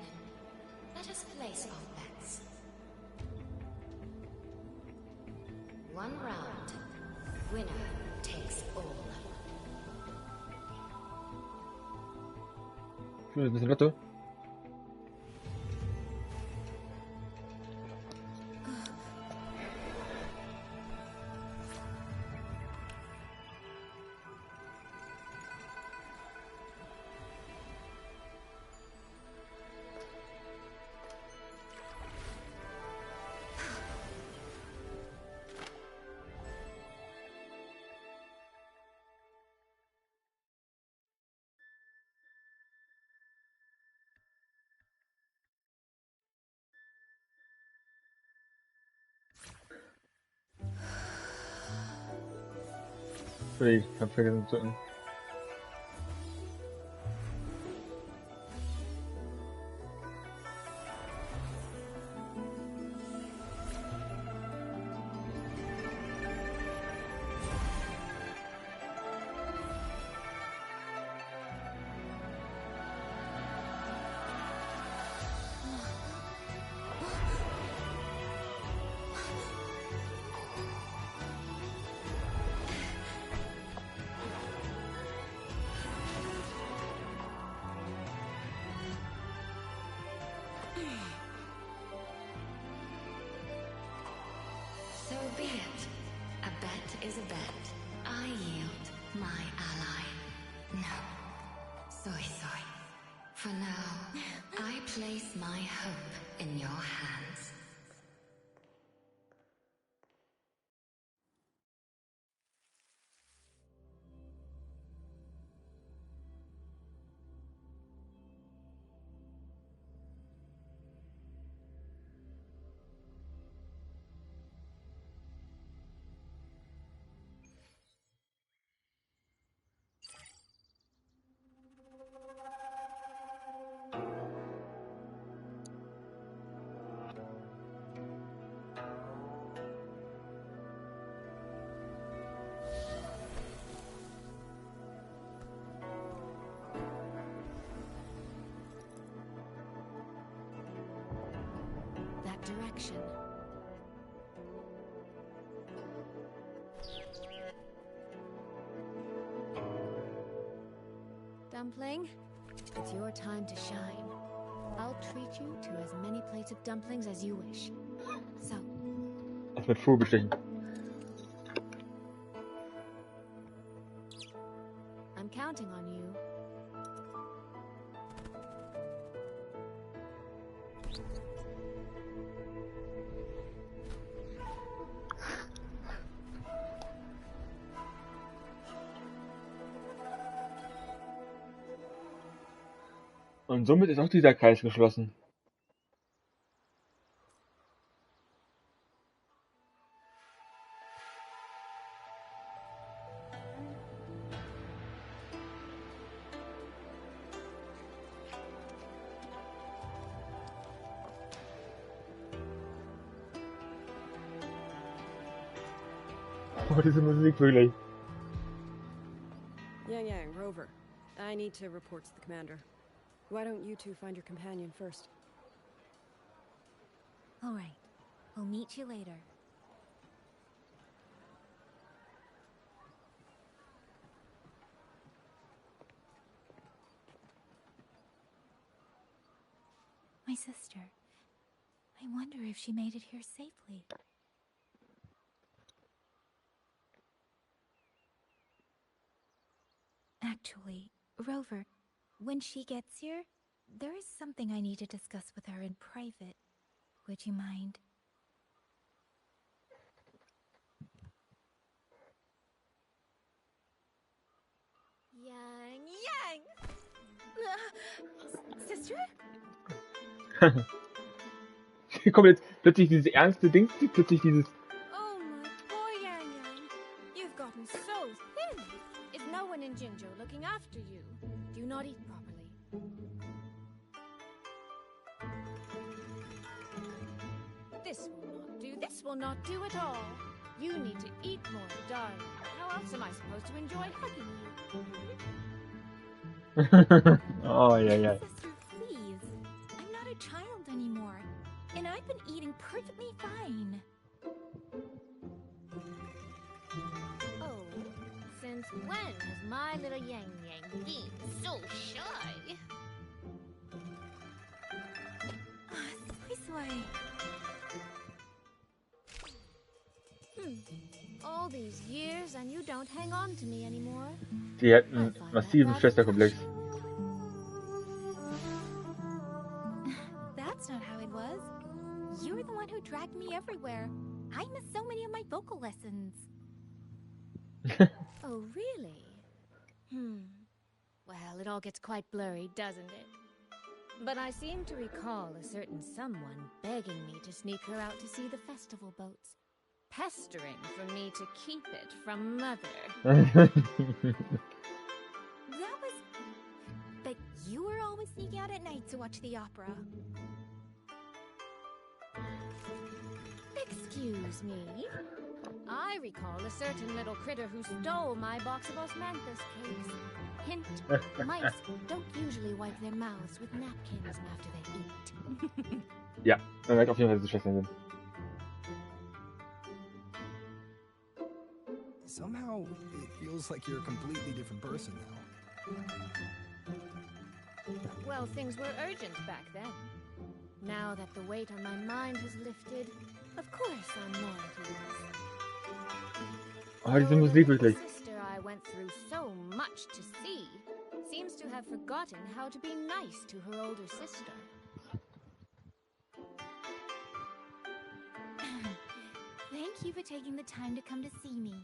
let us place our bets. One round. Winner takes all. ¿Qué es el rato? Sí, ich hab vergessen zu drücken. For now, I place my hope in your hands. Direction. Dumpling, it's your time to shine. I'll treat you to as many plates of dumplings as you wish. So. Das mit Vogelbestechen. I'm counting on you. Und somit ist auch dieser Kreis geschlossen. Oh, diese Musik wirklich. Yang, Rover. I need to report to the commander. Why don't you two find your companion first? All right. We'll meet you later. My sister. I wonder if she made it here safely. Actually, Rover, when she gets here, there is something I need to discuss with her in private. Would you mind? Yang! Sister? Hier kommt jetzt plötzlich dieses ernste Ding, plötzlich dieses... Oh my poor Yang. You've gotten so thin. Is no one in Jinzhou looking after you? Do you not eat properly? This will not do at all. You need to eat more, darling. How else am I supposed to enjoy hugging you? Oh, yeah. Sister, please. I'm not a child anymore. And I've been eating perfectly fine. Oh, since when has my little Yang been so shy? Sway. All these years and you don't hang on to me anymore. Die hat einen massiven Schwesterkomplex. That's not how it was. You were the one who dragged me everywhere. I missed so many of my vocal lessons. Oh, really? Well, it all gets quite blurry, doesn't it? But I seem to recall a certain someone begging me to sneak her out to see the festival boats. Pestering for me to keep it from Mother. That was... But you were always sneaking out at night to watch the opera. Excuse me? I recall a certain little critter who stole my box of osmanthus cakes. Hint, mice don't usually wipe their mouths with napkins after they eat. Ja, man merkt auf jeden Fall, dass sie Schwestern sind. Somehow, it feels like you're a completely different person now. Well, things were urgent back then. Now that the weight on my mind has lifted, of course I'm more at ease. Oh, diese Musik wirklich. Sister I went through so much to see seems to have forgotten how to be nice to her older sister. Thank you for taking the time to come to see me.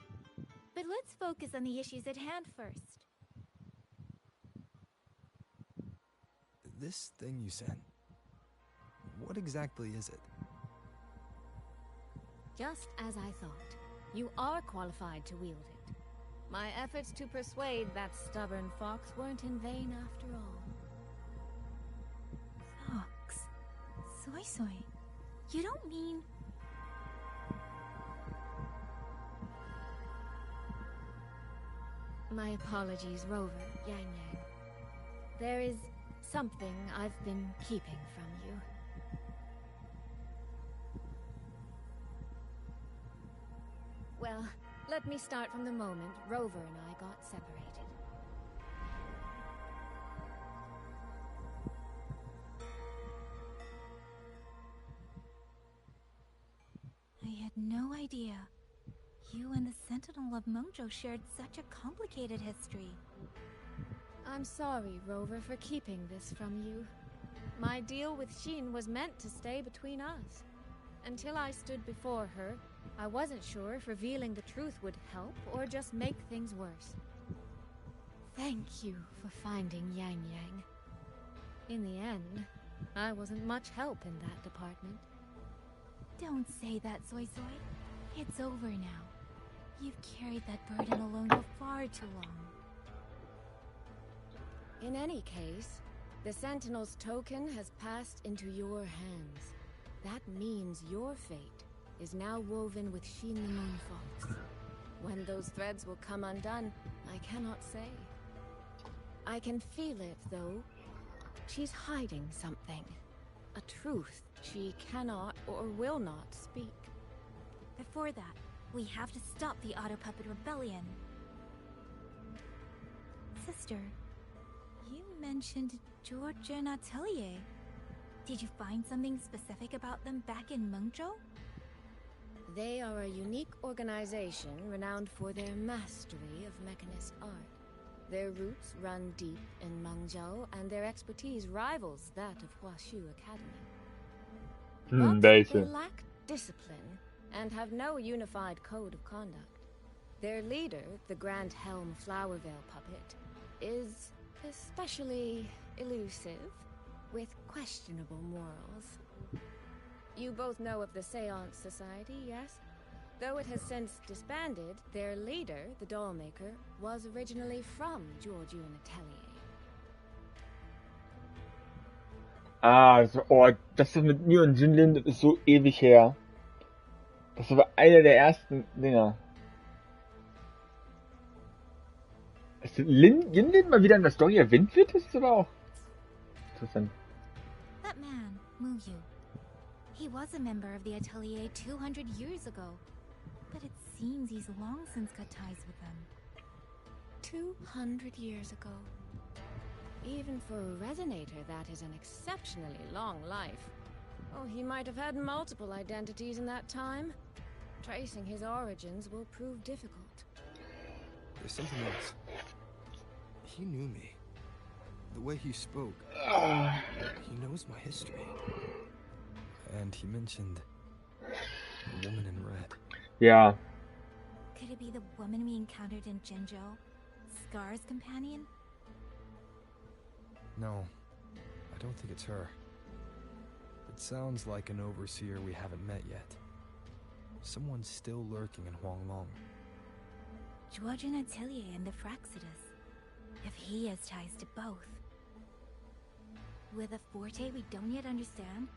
But let's focus on the issues at hand first. This thing you sent, what exactly is it? Just as I thought, you are qualified to wield it. My efforts to persuade that stubborn fox weren't in vain after all. Fox? Soy Soy? You don't mean... My apologies, Rover, Yang Yang. There is something I've been keeping from you. Well, let me start from the moment Rover and I got separated. I had no idea. You and the Sentinel of Mengzhou shared such a complicated history. I'm sorry, Rover, for keeping this from you. My deal with Xin was meant to stay between us. Until I stood before her, I wasn't sure if revealing the truth would help or just make things worse. Thank you for finding Yang Yang. In the end, I wasn't much help in that department. Don't say that, Soy Soy. It's over now. You've carried that burden alone for far too long. In any case, the Sentinel's token has passed into your hands. That means your fate is now woven with Xin the Moon Fox. When those threads will come undone, I cannot say. I can feel it, though. She's hiding something. A truth she cannot or will not speak. Before that, we have to stop the Auto Puppet Rebellion. Sister, you mentioned Georgia and Atelier. Did you find something specific about them back in Mengzhou? They are a unique organization renowned for their mastery of mechanist art. Their roots run deep in Mengzhou, and their expertise rivals that of Huashu Academy. But they lack discipline and have no unified code of conduct. Their leader, the Grand Helm Flowervale puppet, is especially elusive, with questionable morals. You both know of the Seance Society, yes? Though it has since disbanded, their leader, the Dollmaker, was originally from Giorgio and Atelier. Also, oh, das mit mir und Jinlin, das ist so ewig her. Das war einer der ersten Dinger. Dass Jinlin mal wieder in der Story erwähnt wird, ist aber auch interessant. That man, Mu Yu. He was a member of the Atelier 200 years ago. But it seems he's long since cut ties with them. 200 years ago. Even for a Resonator, that is an exceptionally long life. Oh, he might have had multiple identities in that time. Tracing his origins will prove difficult. There's something else. He knew me. The way he spoke. He knows my history. And he mentioned a woman in red. Yeah. Could it be the woman we encountered in Jinzhou? Scar's companion? No, I don't think it's her. It sounds like an overseer we haven't met yet. Someone's still lurking in Huanglong. Georgian Atelier and the Fraxidus. If he has ties to both. With a forte we don't yet understand,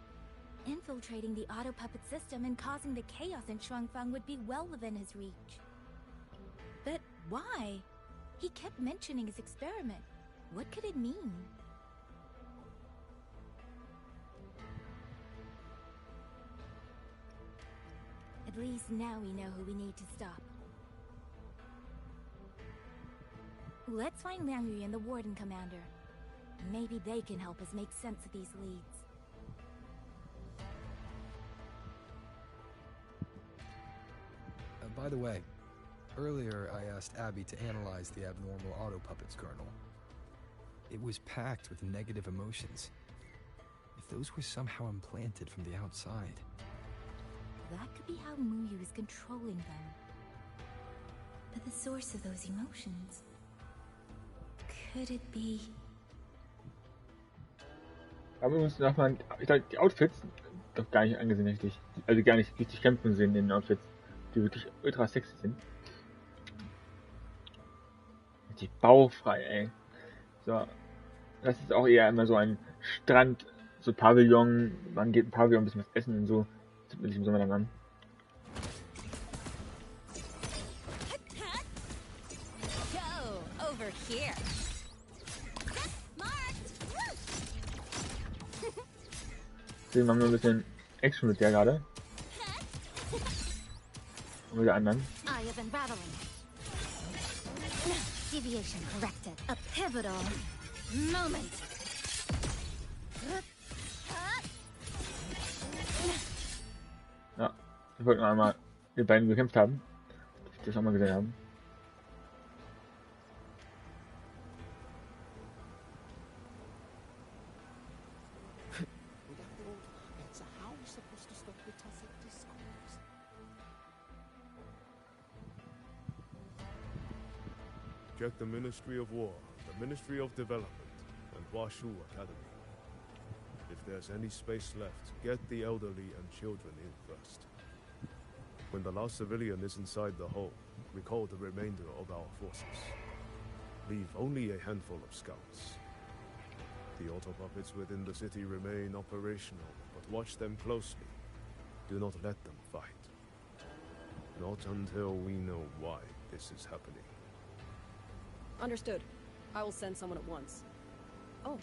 infiltrating the auto puppet system and causing the chaos in Shuangfang would be well within his reach. But why? He kept mentioning his experiment. What could it mean? At least now we know who we need to stop. Let's find Liang Yu and the Warden Commander. Maybe they can help us make sense of these leads. By the way, earlier I asked Abby to analyze the abnormal auto puppets kernel. It was packed with negative emotions. If those were somehow implanted from the outside. That could be how Muyu is controlling them. But the source of those emotions... Could it be... Aber wir uns nochmal, ich glaube, die Outfits doch gar nicht angesehen richtig. Also gar nicht richtig kämpfen sehen in den Outfits, die wirklich ultra sexy sind. Die baufrei, ey. So. Das ist auch eher immer so ein Strand, so Pavillon. Man geht ein Pavillon, ein bisschen was essen und so. Das will ich im Sommer dann an. Go over here. Deswegen machen wir ein bisschen Action mit der gerade. Und mit der anderen. I have been battling. Deviation corrected. A pivotal moment. Ja, wir wollten einmal die beiden gekämpft haben. Die das auch mal gesehen haben. Check the Ministry of War, the Ministry of Development, and Washu Academy. If there's any space left, get the elderly and children in first. When the last civilian is inside the hull, recall the remainder of our forces. Leave only a handful of scouts. The auto-puppets within the city remain operational, but watch them closely. Do not let them fight. Not until we know why this is happening. Understood. I will send someone at once. Oh,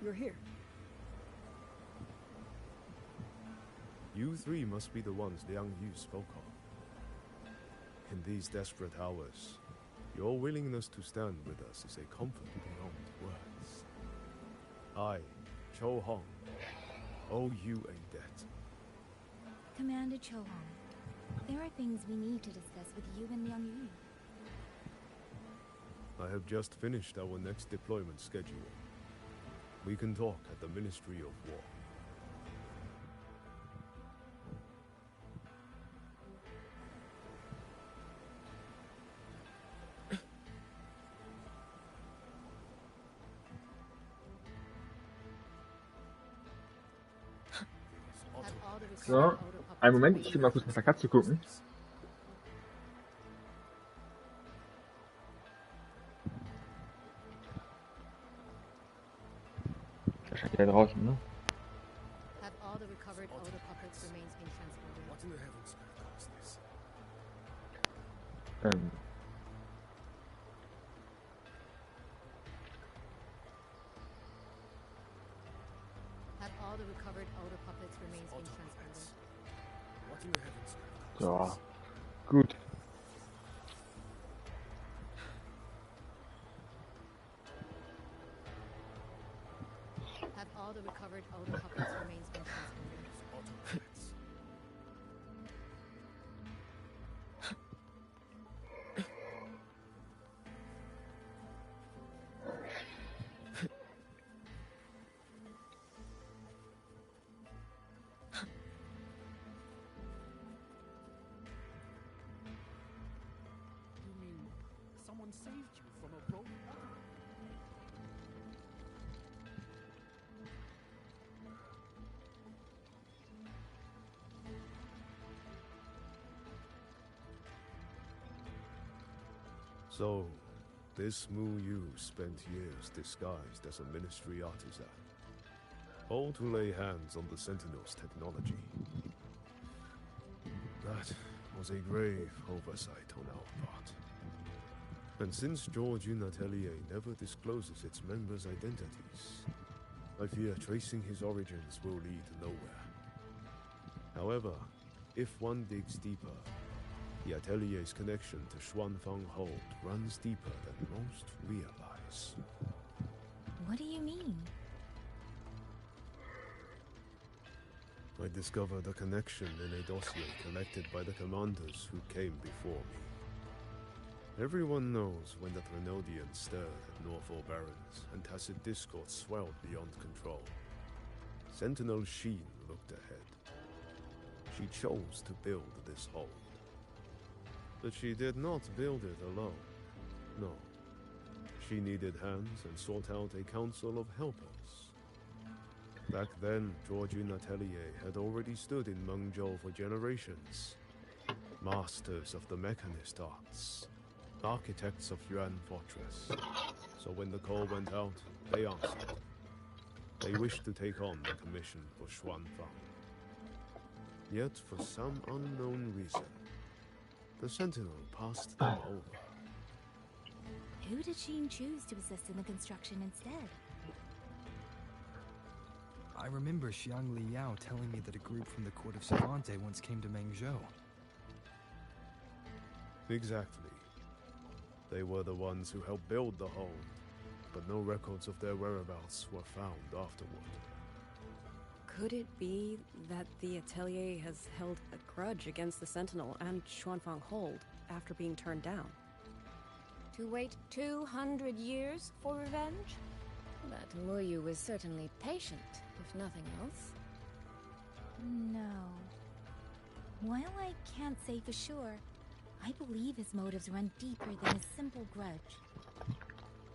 you're here. You three must be the ones Liang Yu spoke of. In these desperate hours, your willingness to stand with us is a comfort beyond words. I, Cho Hong, owe you a debt. Commander Cho Hong, there are things we need to discuss with you and Liang Yu. I have just finished our next deployment schedule. We can talk at the Ministry of War. So, einen Moment, ich will mal kurz nach der Katze gucken. Da scheint ja draußen, ne? Have all the recovered auto-puppets remains been transported? What in the heavens is this? Have all the recovered auto-puppets remains been transported? What in the heavens? So, gut. Have all the recovered auto-puppets remains been transported? Automatons. You mean someone saved you from a broken body? So, this Mu Yu spent years disguised as a ministry artisan, all to lay hands on the Sentinel's technology. That was a grave oversight on our part. And since Georgian Atelier never discloses its members' identities, I fear tracing his origins will lead nowhere. However, if one digs deeper, the Atelier's connection to Xuanfang Hold runs deeper than most realize. What do you mean? I discovered a connection in a dossier collected by the commanders who came before me. Everyone knows when the Trinodians stirred at Northall Barrens and tacit discord swelled beyond control. Sentinel Sheen looked ahead. She chose to build this hold. But she did not build it alone. No. She needed hands and sought out a council of helpers. Back then, Georgian Atelier had already stood in Mengzhou for generations. Masters of the mechanist arts. Architects of Yuan Fortress. So when the call went out, they answered. They wished to take on the commission for Xuanfang. Yet, for some unknown reason, the Sentinel passed them over. Who did Sheen choose to assist in the construction instead? I remember Xiang Li Yao telling me that a group from the court of Savante once came to Mengzhou. Exactly. They were the ones who helped build the hold, but no records of their whereabouts were found afterward. Could it be that the Atelier has held a grudge against the Sentinel and Xuanfang Hold after being turned down? To wait 200 years for revenge? That Muyu was certainly patient, if nothing else. No. While I can't say for sure, I believe his motives run deeper than a simple grudge.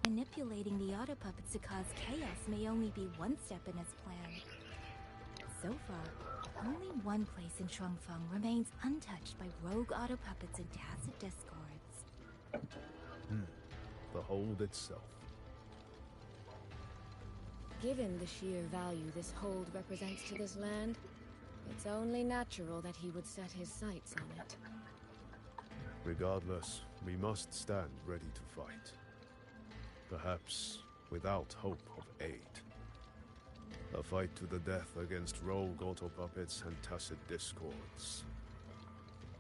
Manipulating the auto puppets to cause chaos may only be one step in his plan. So far, only one place in Shuangfeng remains untouched by rogue auto puppets and tacit discords. The hold itself. Given the sheer value this hold represents to this land, it's only natural that he would set his sights on it. Regardless, we must stand ready to fight. Perhaps without hope of aid. A fight to the death against rogue auto puppets and tacit discords.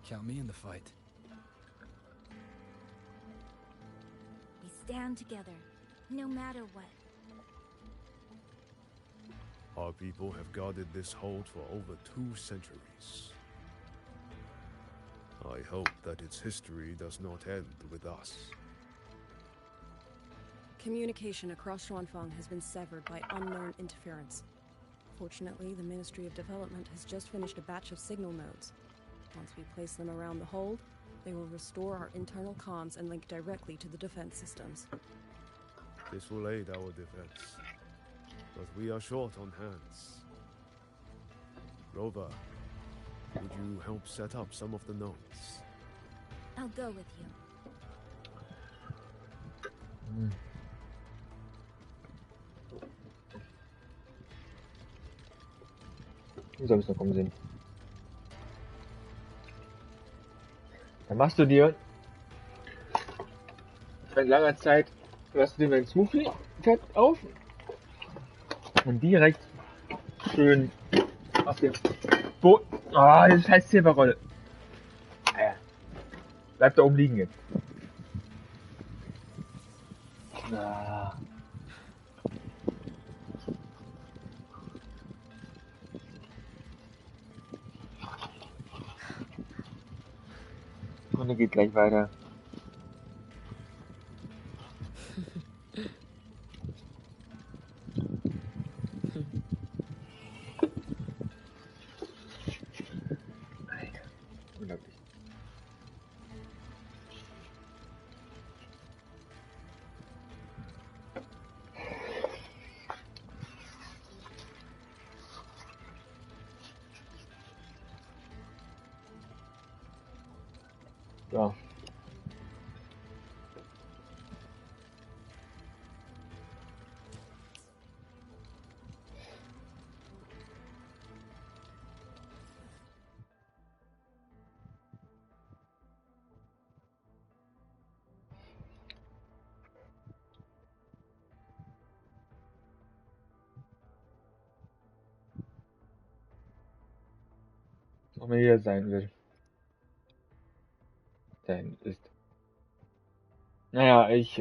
Count me in the fight. We stand together, no matter what. Our people have guarded this hold for over 2 centuries. I hope that its history does not end with us. Communication across Xuanfang has been severed by unknown interference. Fortunately, the Ministry of Development has just finished a batch of signal nodes. Once we place them around the hold, they will restore our internal comms and link directly to the defense systems. This will aid our defense. But we are short on hands. Rover, would you help set up some of the nodes? I'll go with you. So habe ich noch kommen sehen. Dann machst du dir seit langer Zeit, hörst du dir dein Smoothie-Fett auf und direkt schön auf dem Boden. Ah, das heißt Silberrolle. Bleib da oben liegen jetzt. Ah. Und er geht gleich weiter. Unglaublich. So. Ob er hier sein will. Sein ist. Naja, ich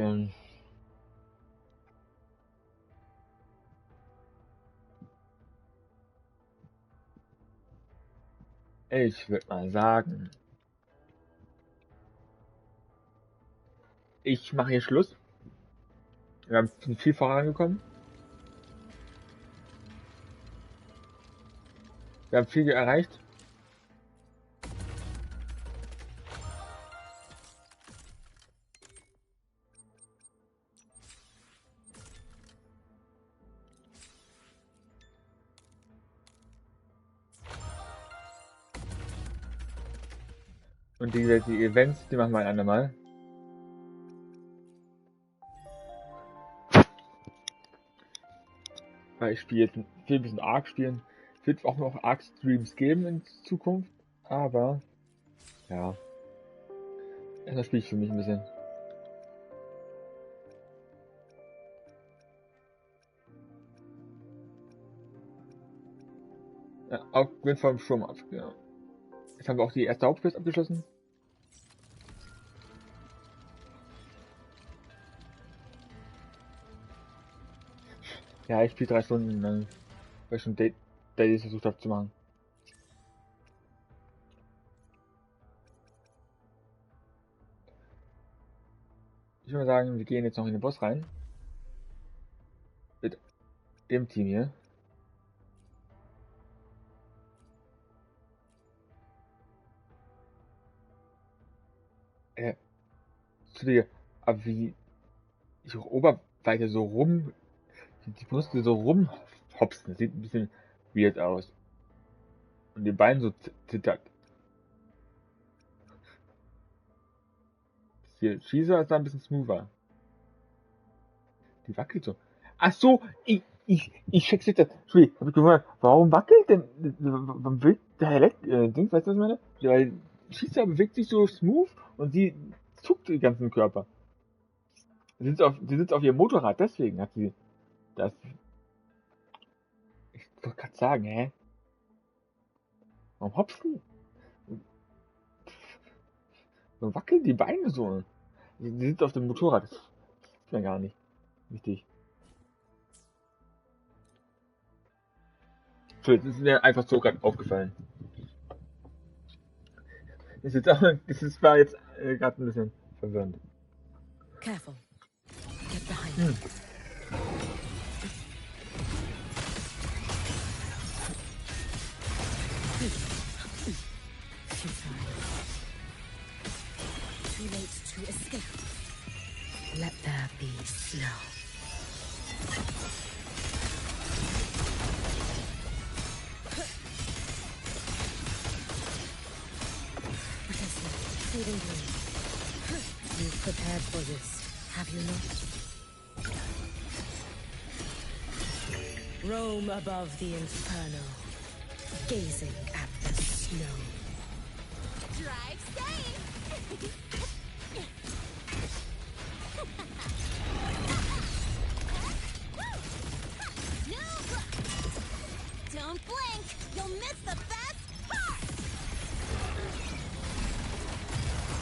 würde mal sagen, ich mache hier Schluss. Wir sind viel vorangekommen. Wir haben viel erreicht. Und die Events, die machen wir ein andermal. Weil ich spiele jetzt, will ein bisschen Arc spielen. Es wird auch noch Arc Streams geben in Zukunft. Aber, ja. Erstmal spiele ich für mich ein bisschen. Ja, auch mit vom Sturm ab. Ja. Jetzt haben wir auch die erste Hauptquest abgeschlossen. Ja, ich spiele 3 Stunden lang, weil ich schon Dailies versucht habe zu machen. Ich würde sagen, wir gehen jetzt noch in den Boss rein. Mit dem Team hier. Zu dir, aber wie ich auch Oberweite so die Brüste so rumhopsen, das sieht ein bisschen weird aus. Und die Beine so zittert. Hier, Schießer ist da ein bisschen smoother. Die wackelt so. Ach so, ich check's jetzt. Entschuldigung, hab ich gewundert, warum wackelt denn, warum bewegt der Ding, weißt du, was ich meine? Weil Schießer bewegt sich so smooth und sie zuckt den ganzen Körper. Sie sitzt auf ihrem Motorrad, deswegen hat sie das. Ich wollte gerade sagen, hä? Warum hopsen? Warum wackeln die Beine so? Sie sitzt auf dem Motorrad. Das ist mir gar nicht wichtig. Das ist mir einfach so gerade aufgefallen. Das war jetzt gerade ein bisschen verwirrend. Careful. Get behind. Too late to escape. Let there be snow. Feeding green. You've prepared for this, have you not? Roam above the inferno, gazing at the snow. Drive safe! Don't blink! You'll miss the best part!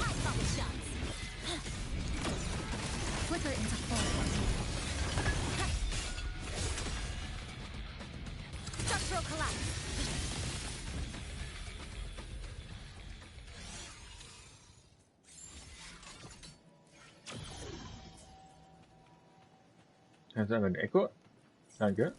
I call the shots. Flicker into forward. Structural collapse. Kannst du einmal ein Echo? Danke.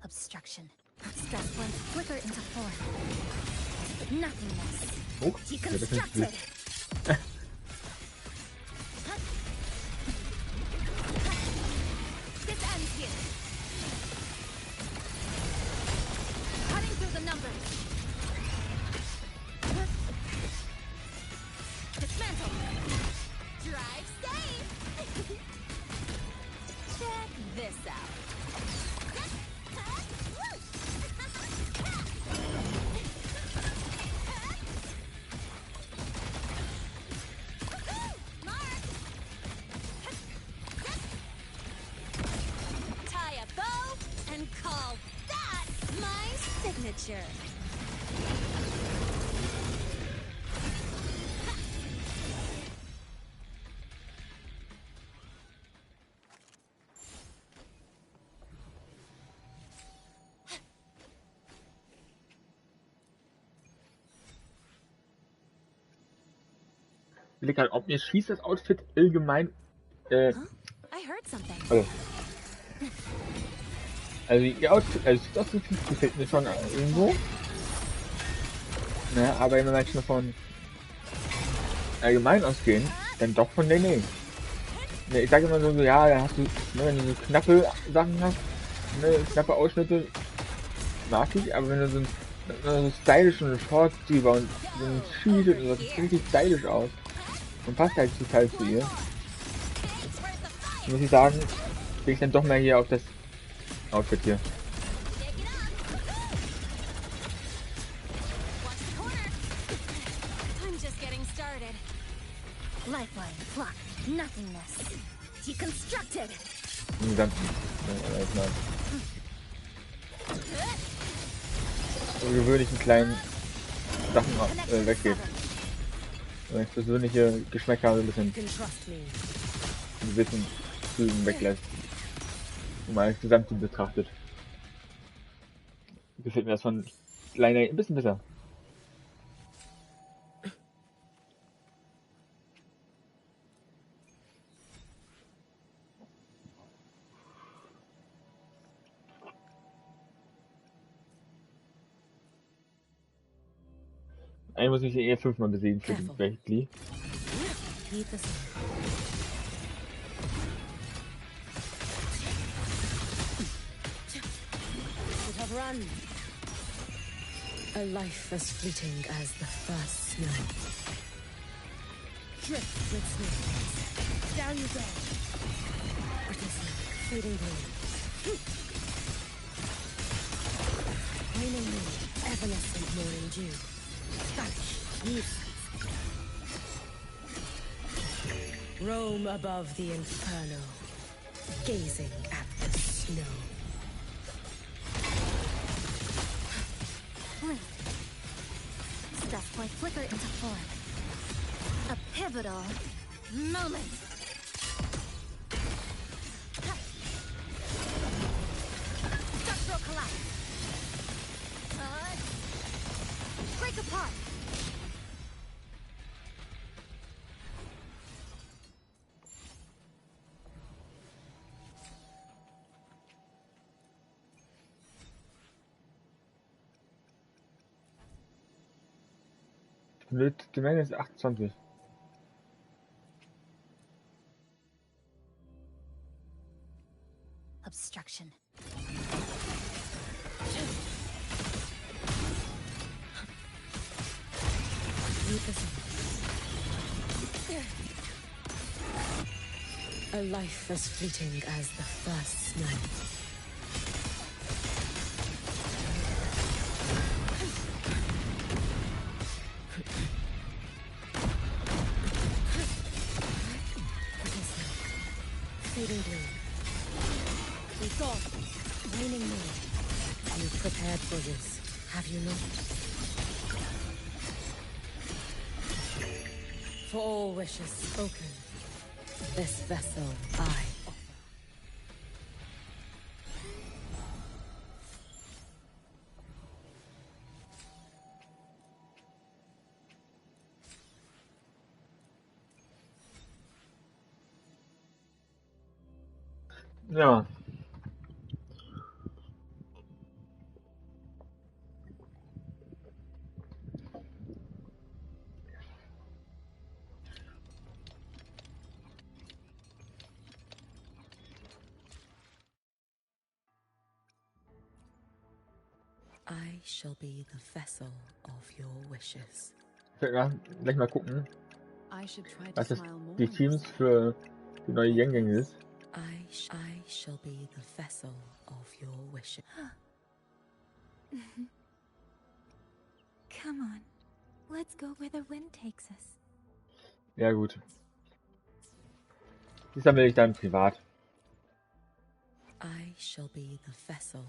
Obstruction. Stress point. Flicker into form. Nothingness. Oh, Deconstructed. This ends here. Cutting through the numbers. Dismantle. Drive safe. Check this out. Signature. Ich gerade, ob mir schließt das Outfit allgemein. I heard something. Also ihr Outfit, also das Outfit gefällt mir schon irgendwo. Ne, aber wenn wir manchmal von allgemein ausgehen, dann doch von der Nee. Ne, ich sage immer so, ja, da hast du, ne, wenn du so knappe Sachen hast, ne, knappe Ausschnitte, mag ich, aber wenn du so stylisch und Shorts drüber und so ein T-Shirt und so, sieht richtig stylisch aus und passt halt total zu ihr. Muss ich sagen, bin ich dann doch mehr hier auf das Outfit hier. Lifeline, block, nothingness. Deconstructed. Im Ganzen. So gewöhnlichen kleinen Sachen weggeht. Wenn ich persönliche Geschmäcker ein bisschen Zügen weglässt. Und mal das Gesamte betrachtet. Gefällt mir das von kleiner ein bisschen besser. Eigentlich muss ich eher 5-mal besiegen für die Weltli. Run. A life as fleeting as the first snow. Drift with snowflakes. Down you go. Brittle smoke, fading blue. Waning moon, evanescent morning dew. Vanish, leaves. Roam above the inferno, gazing at the snow. Stuff boy flicker into form. A pivotal moment. Structural collapse. Break apart. Die Menge ist 28. Obstruction. A life as fleeting as the first snow. Fading blue. Be gone. Waning moon. You've prepared for this, have you not? For all wishes spoken, this vessel I offer. Ja. I shall be the vessel of your wishes. Ich werde gleich mal gucken, I should try to was das smile more. die Teams für die neue Gang ist. I shall be the vessel of your wishes. Come on. Let's go where the wind takes us. Ja gut. Die sammle ich dann privat. I shall be the vessel.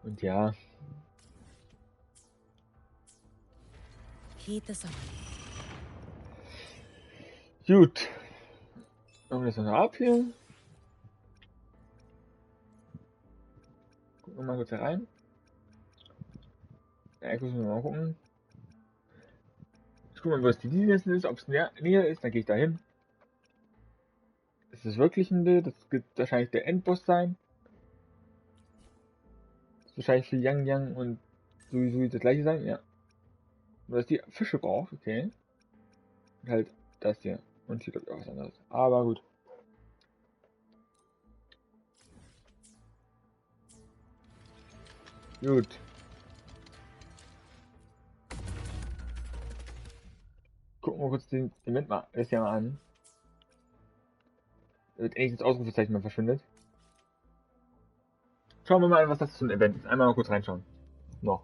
Und ja. Heed the song. Gut. Machen wir das noch ab hier. Gucken wir mal kurz herein. Ja, ich muss mir mal gucken. Ich gucke mal, wo das die Linie ist, ob es näher ist, dann gehe ich da hin. Ist es wirklich ein Bild? Das wird wahrscheinlich der Endboss sein. Das wird wahrscheinlich für Yang Yang und Sui das gleiche sein, ja. Nur dass die Fische braucht, okay. Und halt das hier. Und hier glaube ich auch was anderes. Aber gut. Gut. Gucken wir kurz den Event mal, das hier mal an. Da wird endlich das Ausrufezeichen mal verschwindet. Schauen wir mal an, was das für ein Event ist. Einmal mal kurz reinschauen. Noch.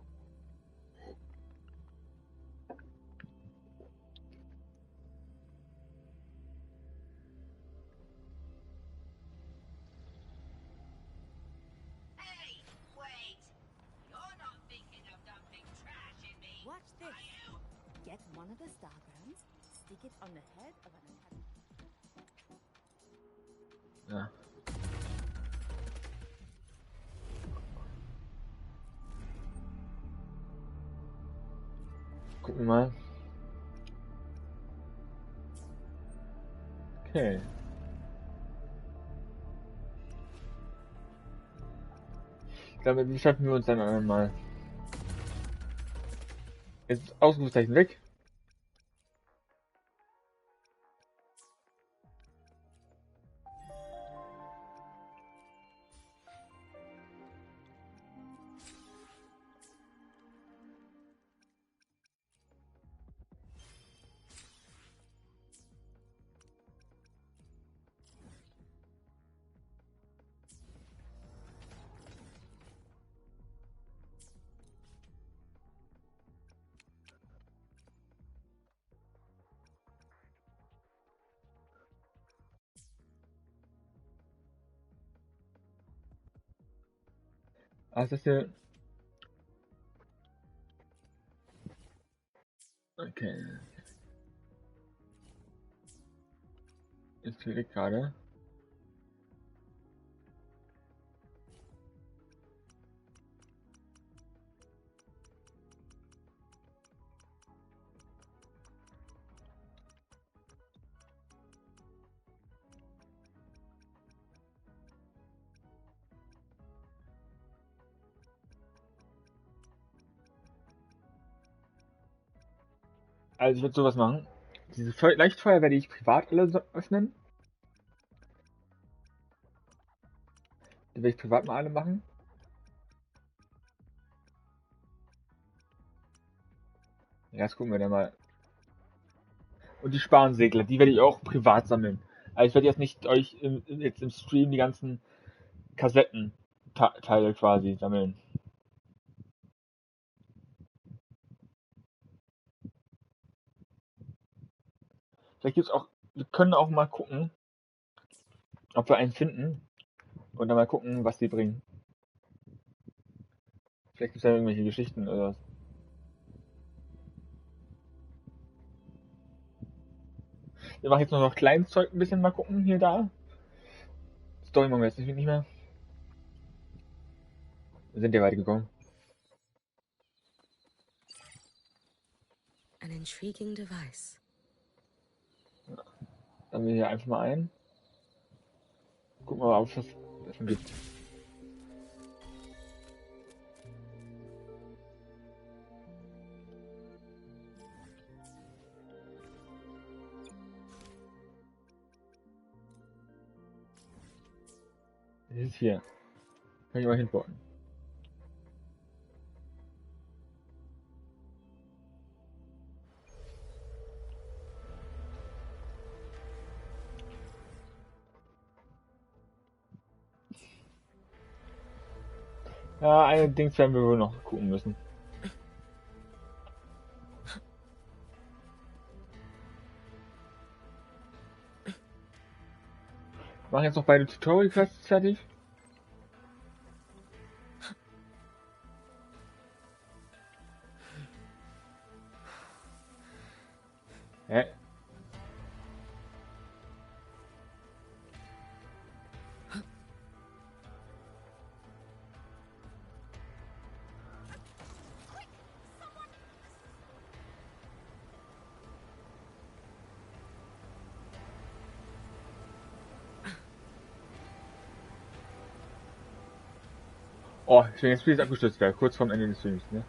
Watch this. Get one of the stargrams, stick it on the head of an Ja. Gucken wir mal. Okay. Damit beschaffen wir uns dann einmal. Jetzt ist das Ausrufezeichen weg. Also das hier. Okay. Jetzt will ich gerade. Also ich würde sowas machen. Diese Leuchtfeuer werde ich privat alle öffnen. Die werde ich privat mal alle machen. Ja, das gucken wir dann mal. Und die Spanensegler, die werde ich auch privat sammeln. Also ich werde jetzt nicht euch jetzt im Stream die ganzen Kassettenteile quasi sammeln. Vielleicht gibt's auch, wir können auch mal gucken, ob wir einen finden und dann mal gucken, was die bringen. Vielleicht gibt's da irgendwelche Geschichten oder was. Wir machen jetzt noch kleines Zeug ein bisschen mal gucken, hier, da. Story machen wir jetzt nicht mehr. Wir sind ja weit gekommen. An intriguing device. Dann wir hier einfach mal ein. Gucken wir mal, ob es was schon gibt. Das ist hier. Kann ich mal hinbauen. Ja, allerdings werden wir wohl noch gucken müssen. Machen jetzt noch beide Tutorial-Quests fertig. Hä? Oh, ich bin jetzt Spiel ist abgestürzt, wäre kurz vorm Ende des Streams, ne?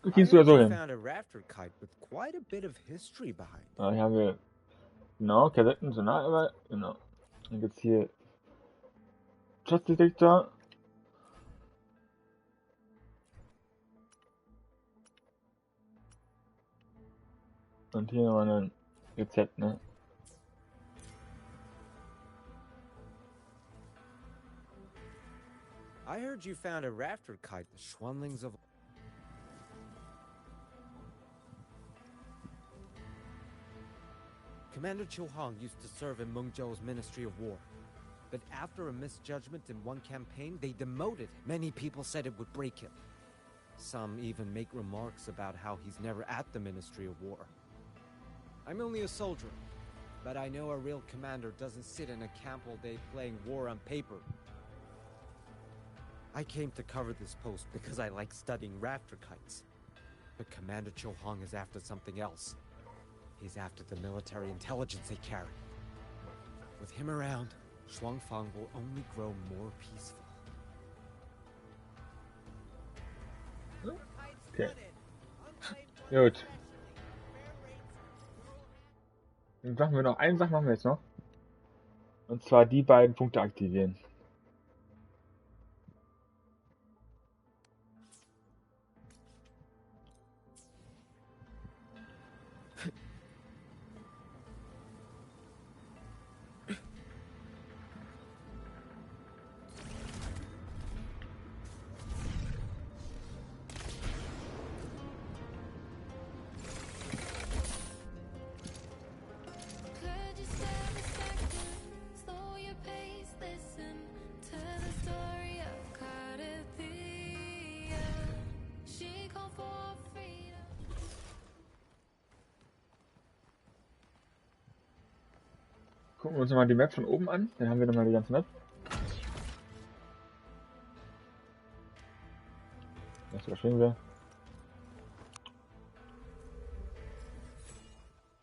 Du kriegst sogar so hin. Found a rafter kite with quite a bit of history behind. Hier haben wir, genau, Kassetten, Sonar, aber, genau. Und jetzt hier Schatzdetektor. Und hier nochmal ein Rezept, ne? I heard you found a rafter kite, the Schwanlings of... Commander Cho Hong used to serve in Mengzhou's Ministry of War. But after a misjudgment in one campaign, they demoted him. Many people said it would break him. Some even make remarks about how he's never at the Ministry of War. I'm only a soldier, but I know a real commander doesn't sit in a camp all day playing war on paper. I came to cover this post because I like studying rafter kites. But Commander Cho Hong is after something else. He's after the military intelligence they carry. With him around, Shuangfang will only grow more peaceful. Okay. Gut. Dann machen wir noch eine Sache, machen wir jetzt noch. Und zwar die beiden Punkte aktivieren. Gucken wir uns mal die Map von oben an. Dann haben wir nochmal die ganze Map. Das überspringen wir.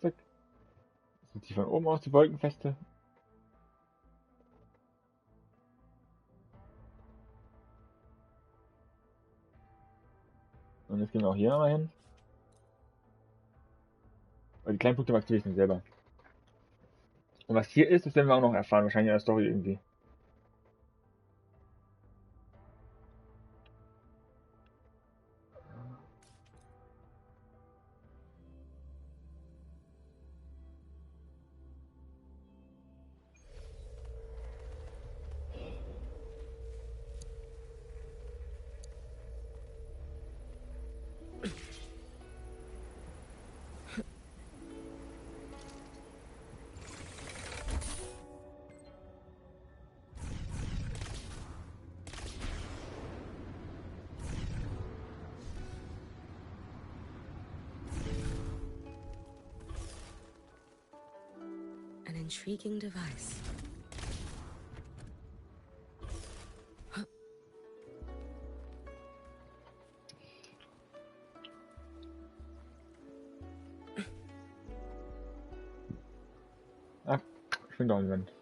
Zack. Das sieht die von oben aus, die Wolkenfeste. Und jetzt gehen wir auch hier nochmal hin. Aber die kleinen Punkte aktiviere ich dann selber. Und was hier ist, das werden wir auch noch erfahren, wahrscheinlich in der Story irgendwie. An intriguing device. Ach, ich bin da an der Wand.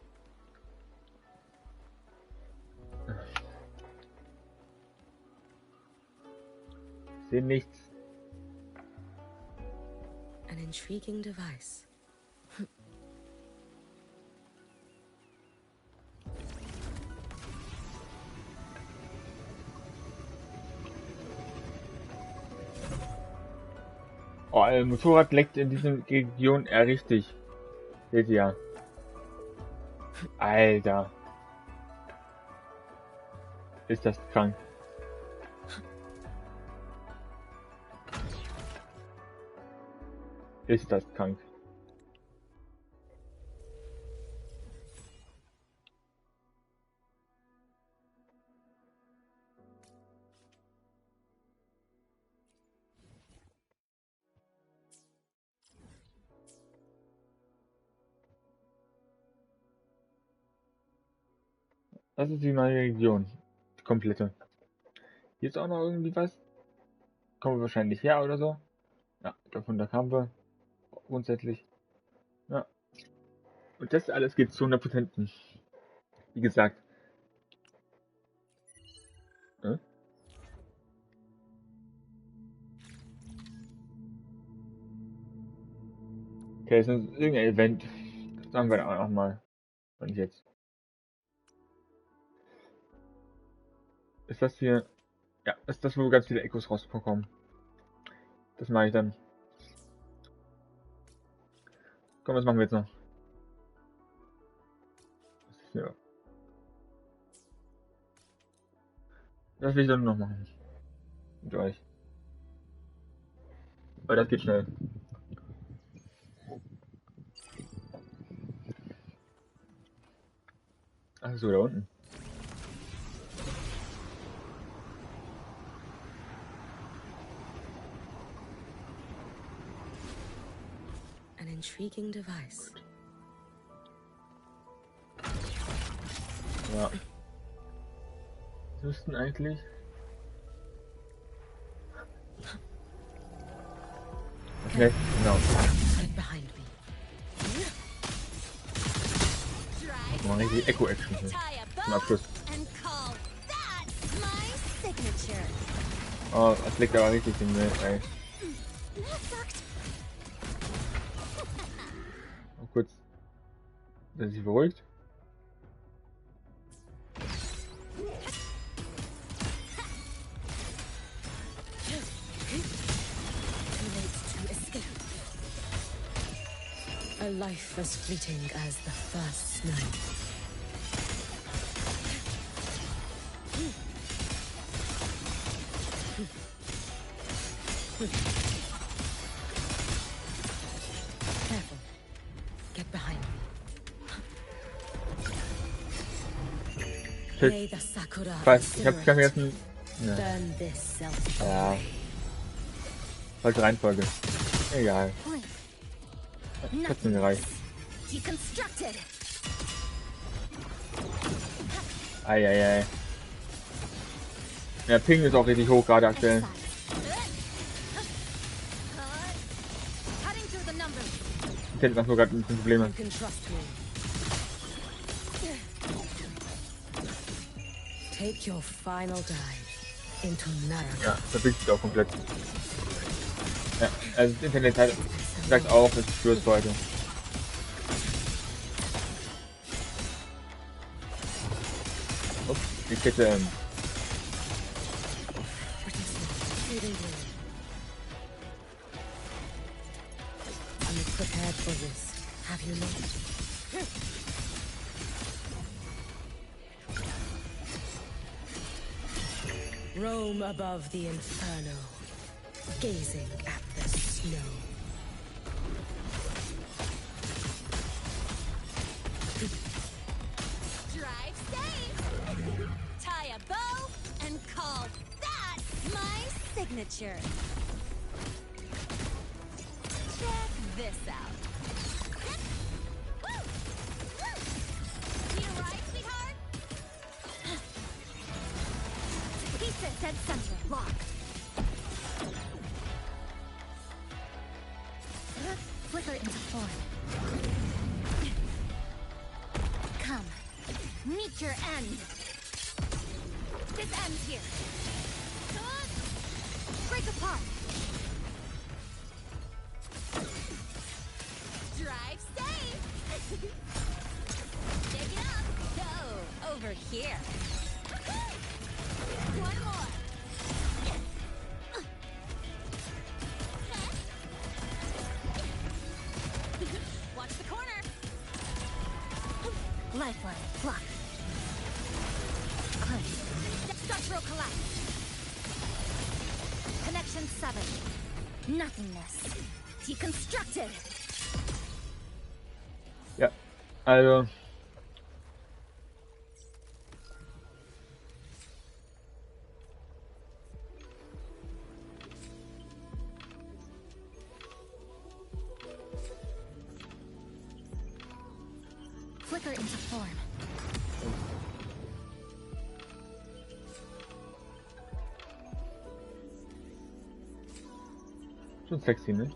Ich sehe nichts. An intriguing device. Oh, ein Motorrad leckt in dieser Region eher richtig. Seht ihr? Alter. Ist das krank. Ist das krank. Das ist die neue Region. Die komplette. Hier ist auch noch irgendwie was. Kommen wir wahrscheinlich her oder so. Ja, davon da kamen wir. Grundsätzlich. Ja. Und das alles geht zu 100%. Wie gesagt. Okay, das ist irgendein Event. Das sagen wir auch noch mal. Und jetzt. Ist das hier. Ja, ist das, wo ganz viele Echos rauskommen. Das mache ich dann. Komm, was machen wir jetzt noch? Ja. Das will ich dann noch machen. Mit euch. Weil das geht schnell. Ach so, da unten. An intriguing device. Ja. Müssten eigentlich. Okay, genau. Get behind me. Mal richtig Echo-Action hier. Zum Abschluss. Oh, das liegt aber richtig im Müll, ey. Oh, kurz. Dass sich beruhigt. A life as fleeting as the first snow. Careful. Get behind me. May the Sakura Ich hab's vergessen. Ja. burn this self. Ja. Falsche Reihenfolge. Egal. Hat mir gereicht. Eieiei. Der Ping ist auch richtig hoch gerade aktuell. Ich hätte noch sogar ein bisschen Probleme. Take your final dive into Naraka. Ja, da bin ich auch komplett. Ja, also das Internet sagt auch, es ist Schluss für heute. Ups, die Kette. I'm prepared for this. Have you not? Roam above the inferno, gazing at the snow. Drive safe! Tie a bow and call that my signature. Check this out. Need a ride, sweetheart? Pieces dead center. Locked. Flicker into form. Come. Meet your end. This ends here. Break apart. Drive safe. Take it up. Go over here. One more. Watch the corner. Lifeline. Block. Close. Structural collapse. Connection 7. Nothingness. deconstructed. Ja, also. Flicker into form. Schon sexy, ne?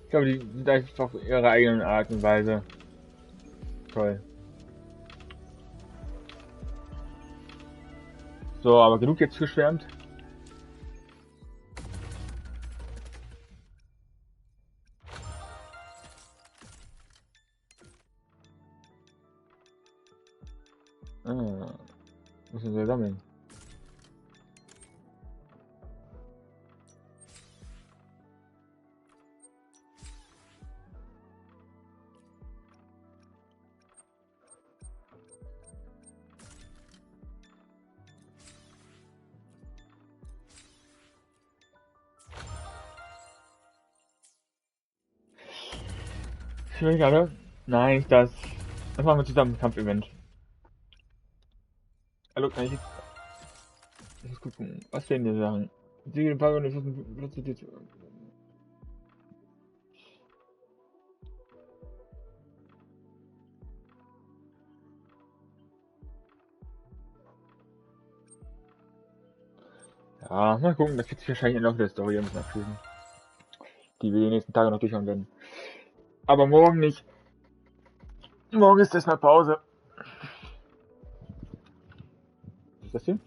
Ich glaube, die sind einfach auf ihre eigene Art und Weise toll. So, aber genug jetzt geschwärmt. Müssen wir sammeln. Ich will gerade. Nein, nicht das. Das machen wir zusammen ein Kampfevent. Hallo, kann ich jetzt gucken. Was fehlen dir Sachen? Siege den Fall und ich benutze die. Ja, mal gucken, das wird sich wahrscheinlich im Laufe der Story ein bisschen abschließen. Die wir die nächsten Tage noch durchhauen werden. Aber morgen nicht. Morgen ist erstmal Pause. Was ist das hier?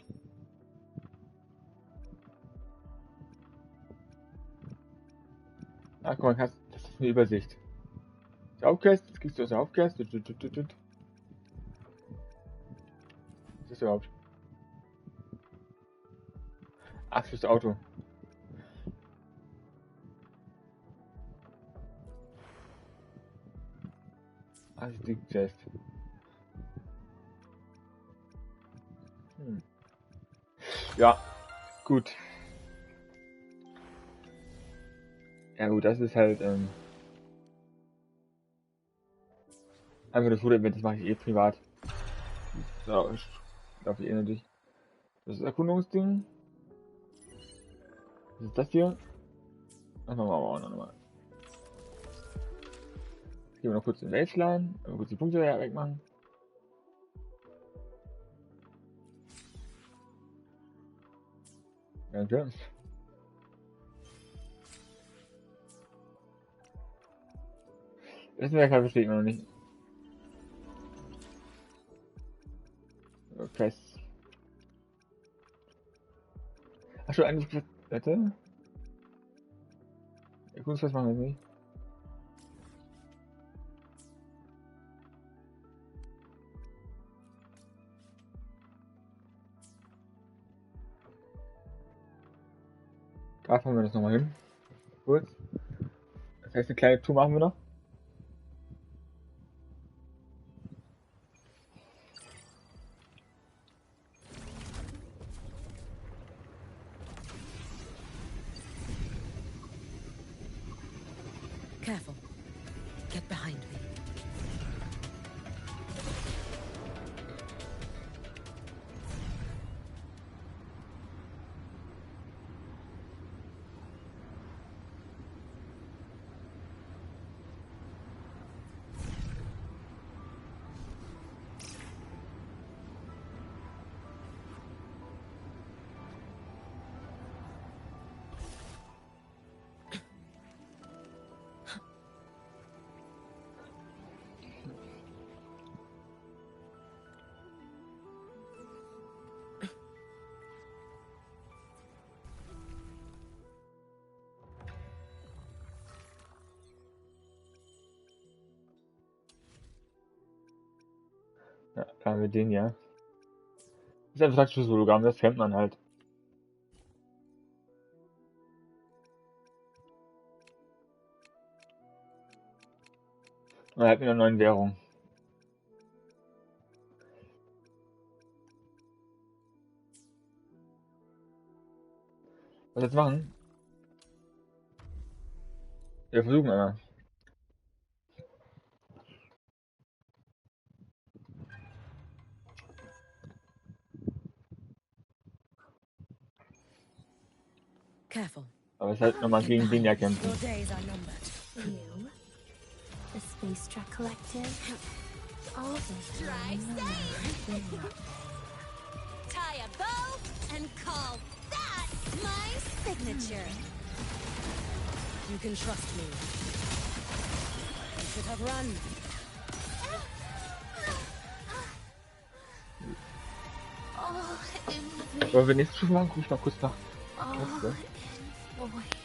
Ach, guck mal, das ist eine Übersicht. Das Aufcast, jetzt kriegst du das Aufcast. Was ist das überhaupt? Ach, fürs Auto. Also die Chest. Ja, gut. Ja gut, das ist halt einfach das Wurde-Event, das mache ich eh privat. So, ich laufe eh durch. Das ist Erkundungsding. Was ist das hier? Das machen wir aber auch nochmal. Gehen wir noch kurz in den Welt schlagen, kurz die Punkte wegmachen. Danke. Das verstehe ich noch nicht. Okay. Ach schon, eigentlich. Warte. Kunstfest machen wir nicht. Da fahren wir das nochmal hin. Kurz. Das heißt, eine kleine Tour machen wir noch. Careful. Get behind me. Ja, haben wir den, ja. Das ist ein abstraktes Hologramm, das kennt man halt. Und halt mit einer neuen Währung. Was jetzt machen? Wir versuchen einmal. Careful. Aber es ist halt nochmal gegen den ja kämpfen. Your days are numbered. You, the Space Truck Collective, all this Drive safe. Tie a bow and call that my signature. You can trust me. You should have run. Wollen wir nächstes Stufe machen? Guck ich mal kurz nach. void.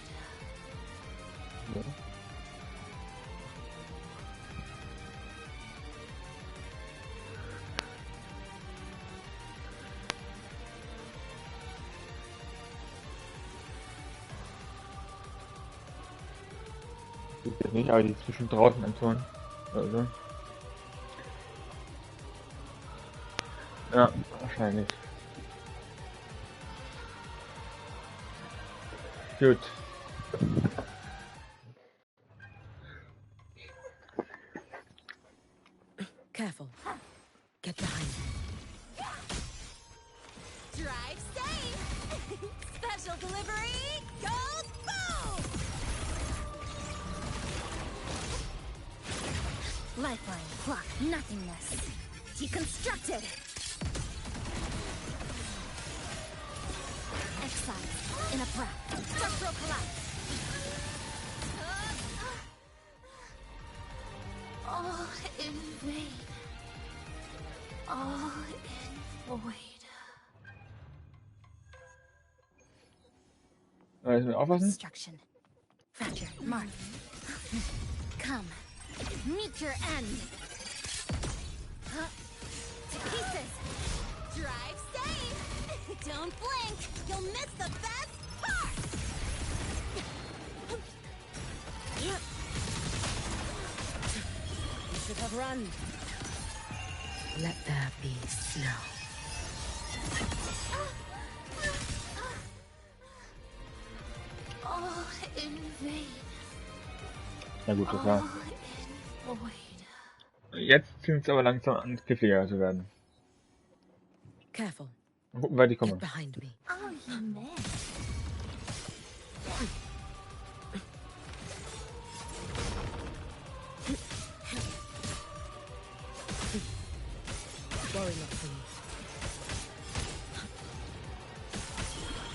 Ja. Gibt jetzt nicht, aber die ist bestimmt draußen am Tor. Also. Ja, wahrscheinlich. Gut. Careful. Get behind me. Drive safe. Special delivery goes boom. Lifeline, clock, nothingness. Deconstructed. Exile, in a breath. Structural collapse. All in vain. All in void. Müssen wir aufpassen? Destruction. Fracture, mark. Come. Meet your end. To pieces. Drive safe. Don't blink. You'll miss the best part. You should have run. Let there be snow. All in vain. Na gut, das war. All in void. Jetzt fängt es aber langsam an, kniffliger zu werden. Careful. Mal gucken, wer die kommen. Get behind me. Oh, you missed. Worry not for me.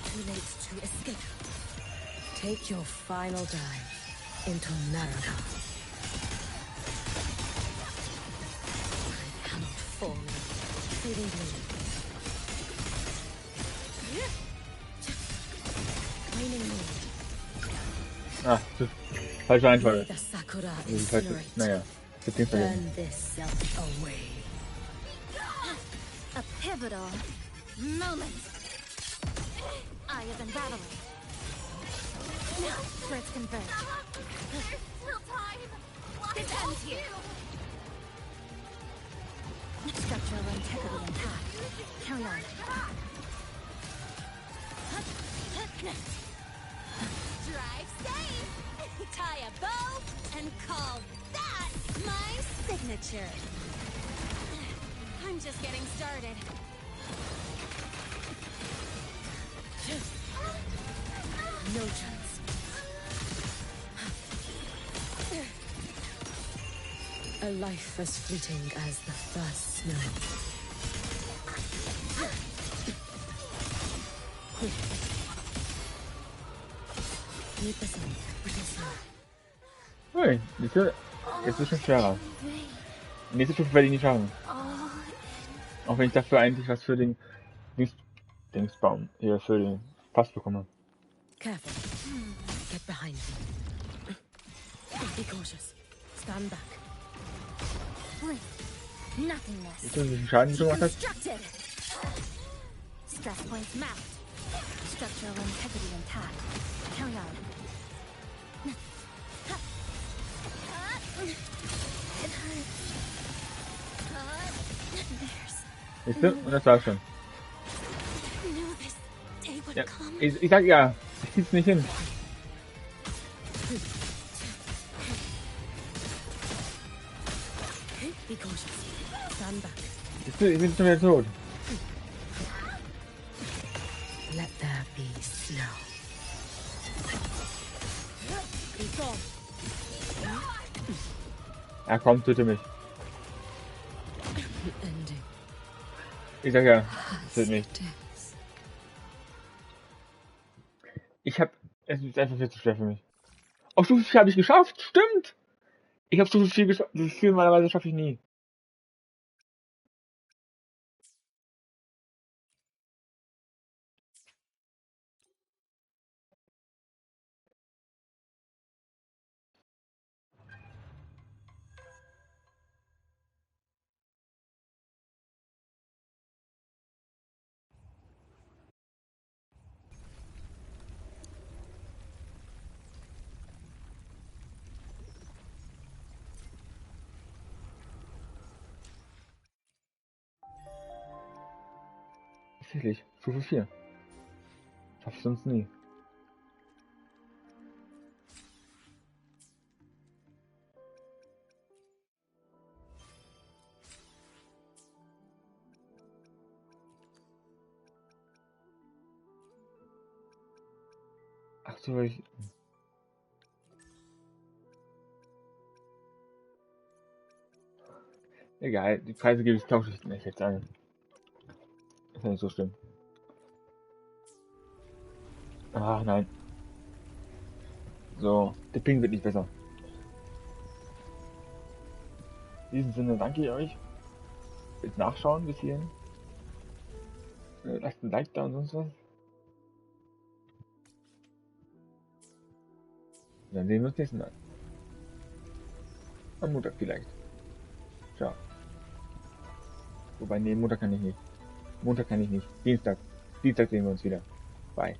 Too late to escape. Take your final dive into Naraka. I cannot fall. Fading blue. Waning moon. Ah, falsche Reihenfolge. May the Sakura Falsche, naja, Beziehungsweise vergessen. burn this self away. A pivotal moment. Eye of unraveling. Now, threads converge. There's still time. This ends here. Structural integrity intact. Carry on. Drive safe. Tie a bow and call that my signature. I'm just getting started. No chance. A life as fleeting as the first snow. Meet the sun with a snow. Ui, diese, jetzt ist schon schwerer. Die nächste Stufe werde ich nicht schaffen. Auch wenn ich dafür eigentlich was für den Dingsbaum hier für den Pass bekomme. Careful. Get behind me. Be cautious. Stand back. Blink. Nothingness. Wisst ihr, wie viel Schaden du gemacht hast? Deconstructed. Stress points mapped. Structural integrity intact. Carry on. It hurts. Wisst ihr? Und das war's schon. I knew this day would Ja, come. ich sag ja, Ich krieg's nicht hin. Be cautious. Stand back. Ich bin schon wieder tot. Let there be snow. Be gone. Ja, komm, töte mich. The ending. Ich sag ja, töte mich. Es ist einfach viel zu schwer für mich. Auf Stufe 4 habe ich geschafft, stimmt! Ich habe Stufe 4 geschafft, Stufe 4 normalerweise schaffe ich nie. Tatsächlich, Stufe 4. Schaffe ich sonst nie. Ach so, egal, die Preise tausche ich nicht jetzt an. Ist ja nicht so schlimm. Ach nein. So, der Ping wird nicht besser. In diesem Sinne danke ich euch fürs Nachschauen bis hierhin. Lasst ein Like da und sonst was. Dann sehen wir uns nächsten Mal. Am Montag vielleicht. Ciao. Wobei, nee, Montag kann ich nicht. Montag kann ich nicht. Dienstag. Dienstag sehen wir uns wieder. Bye.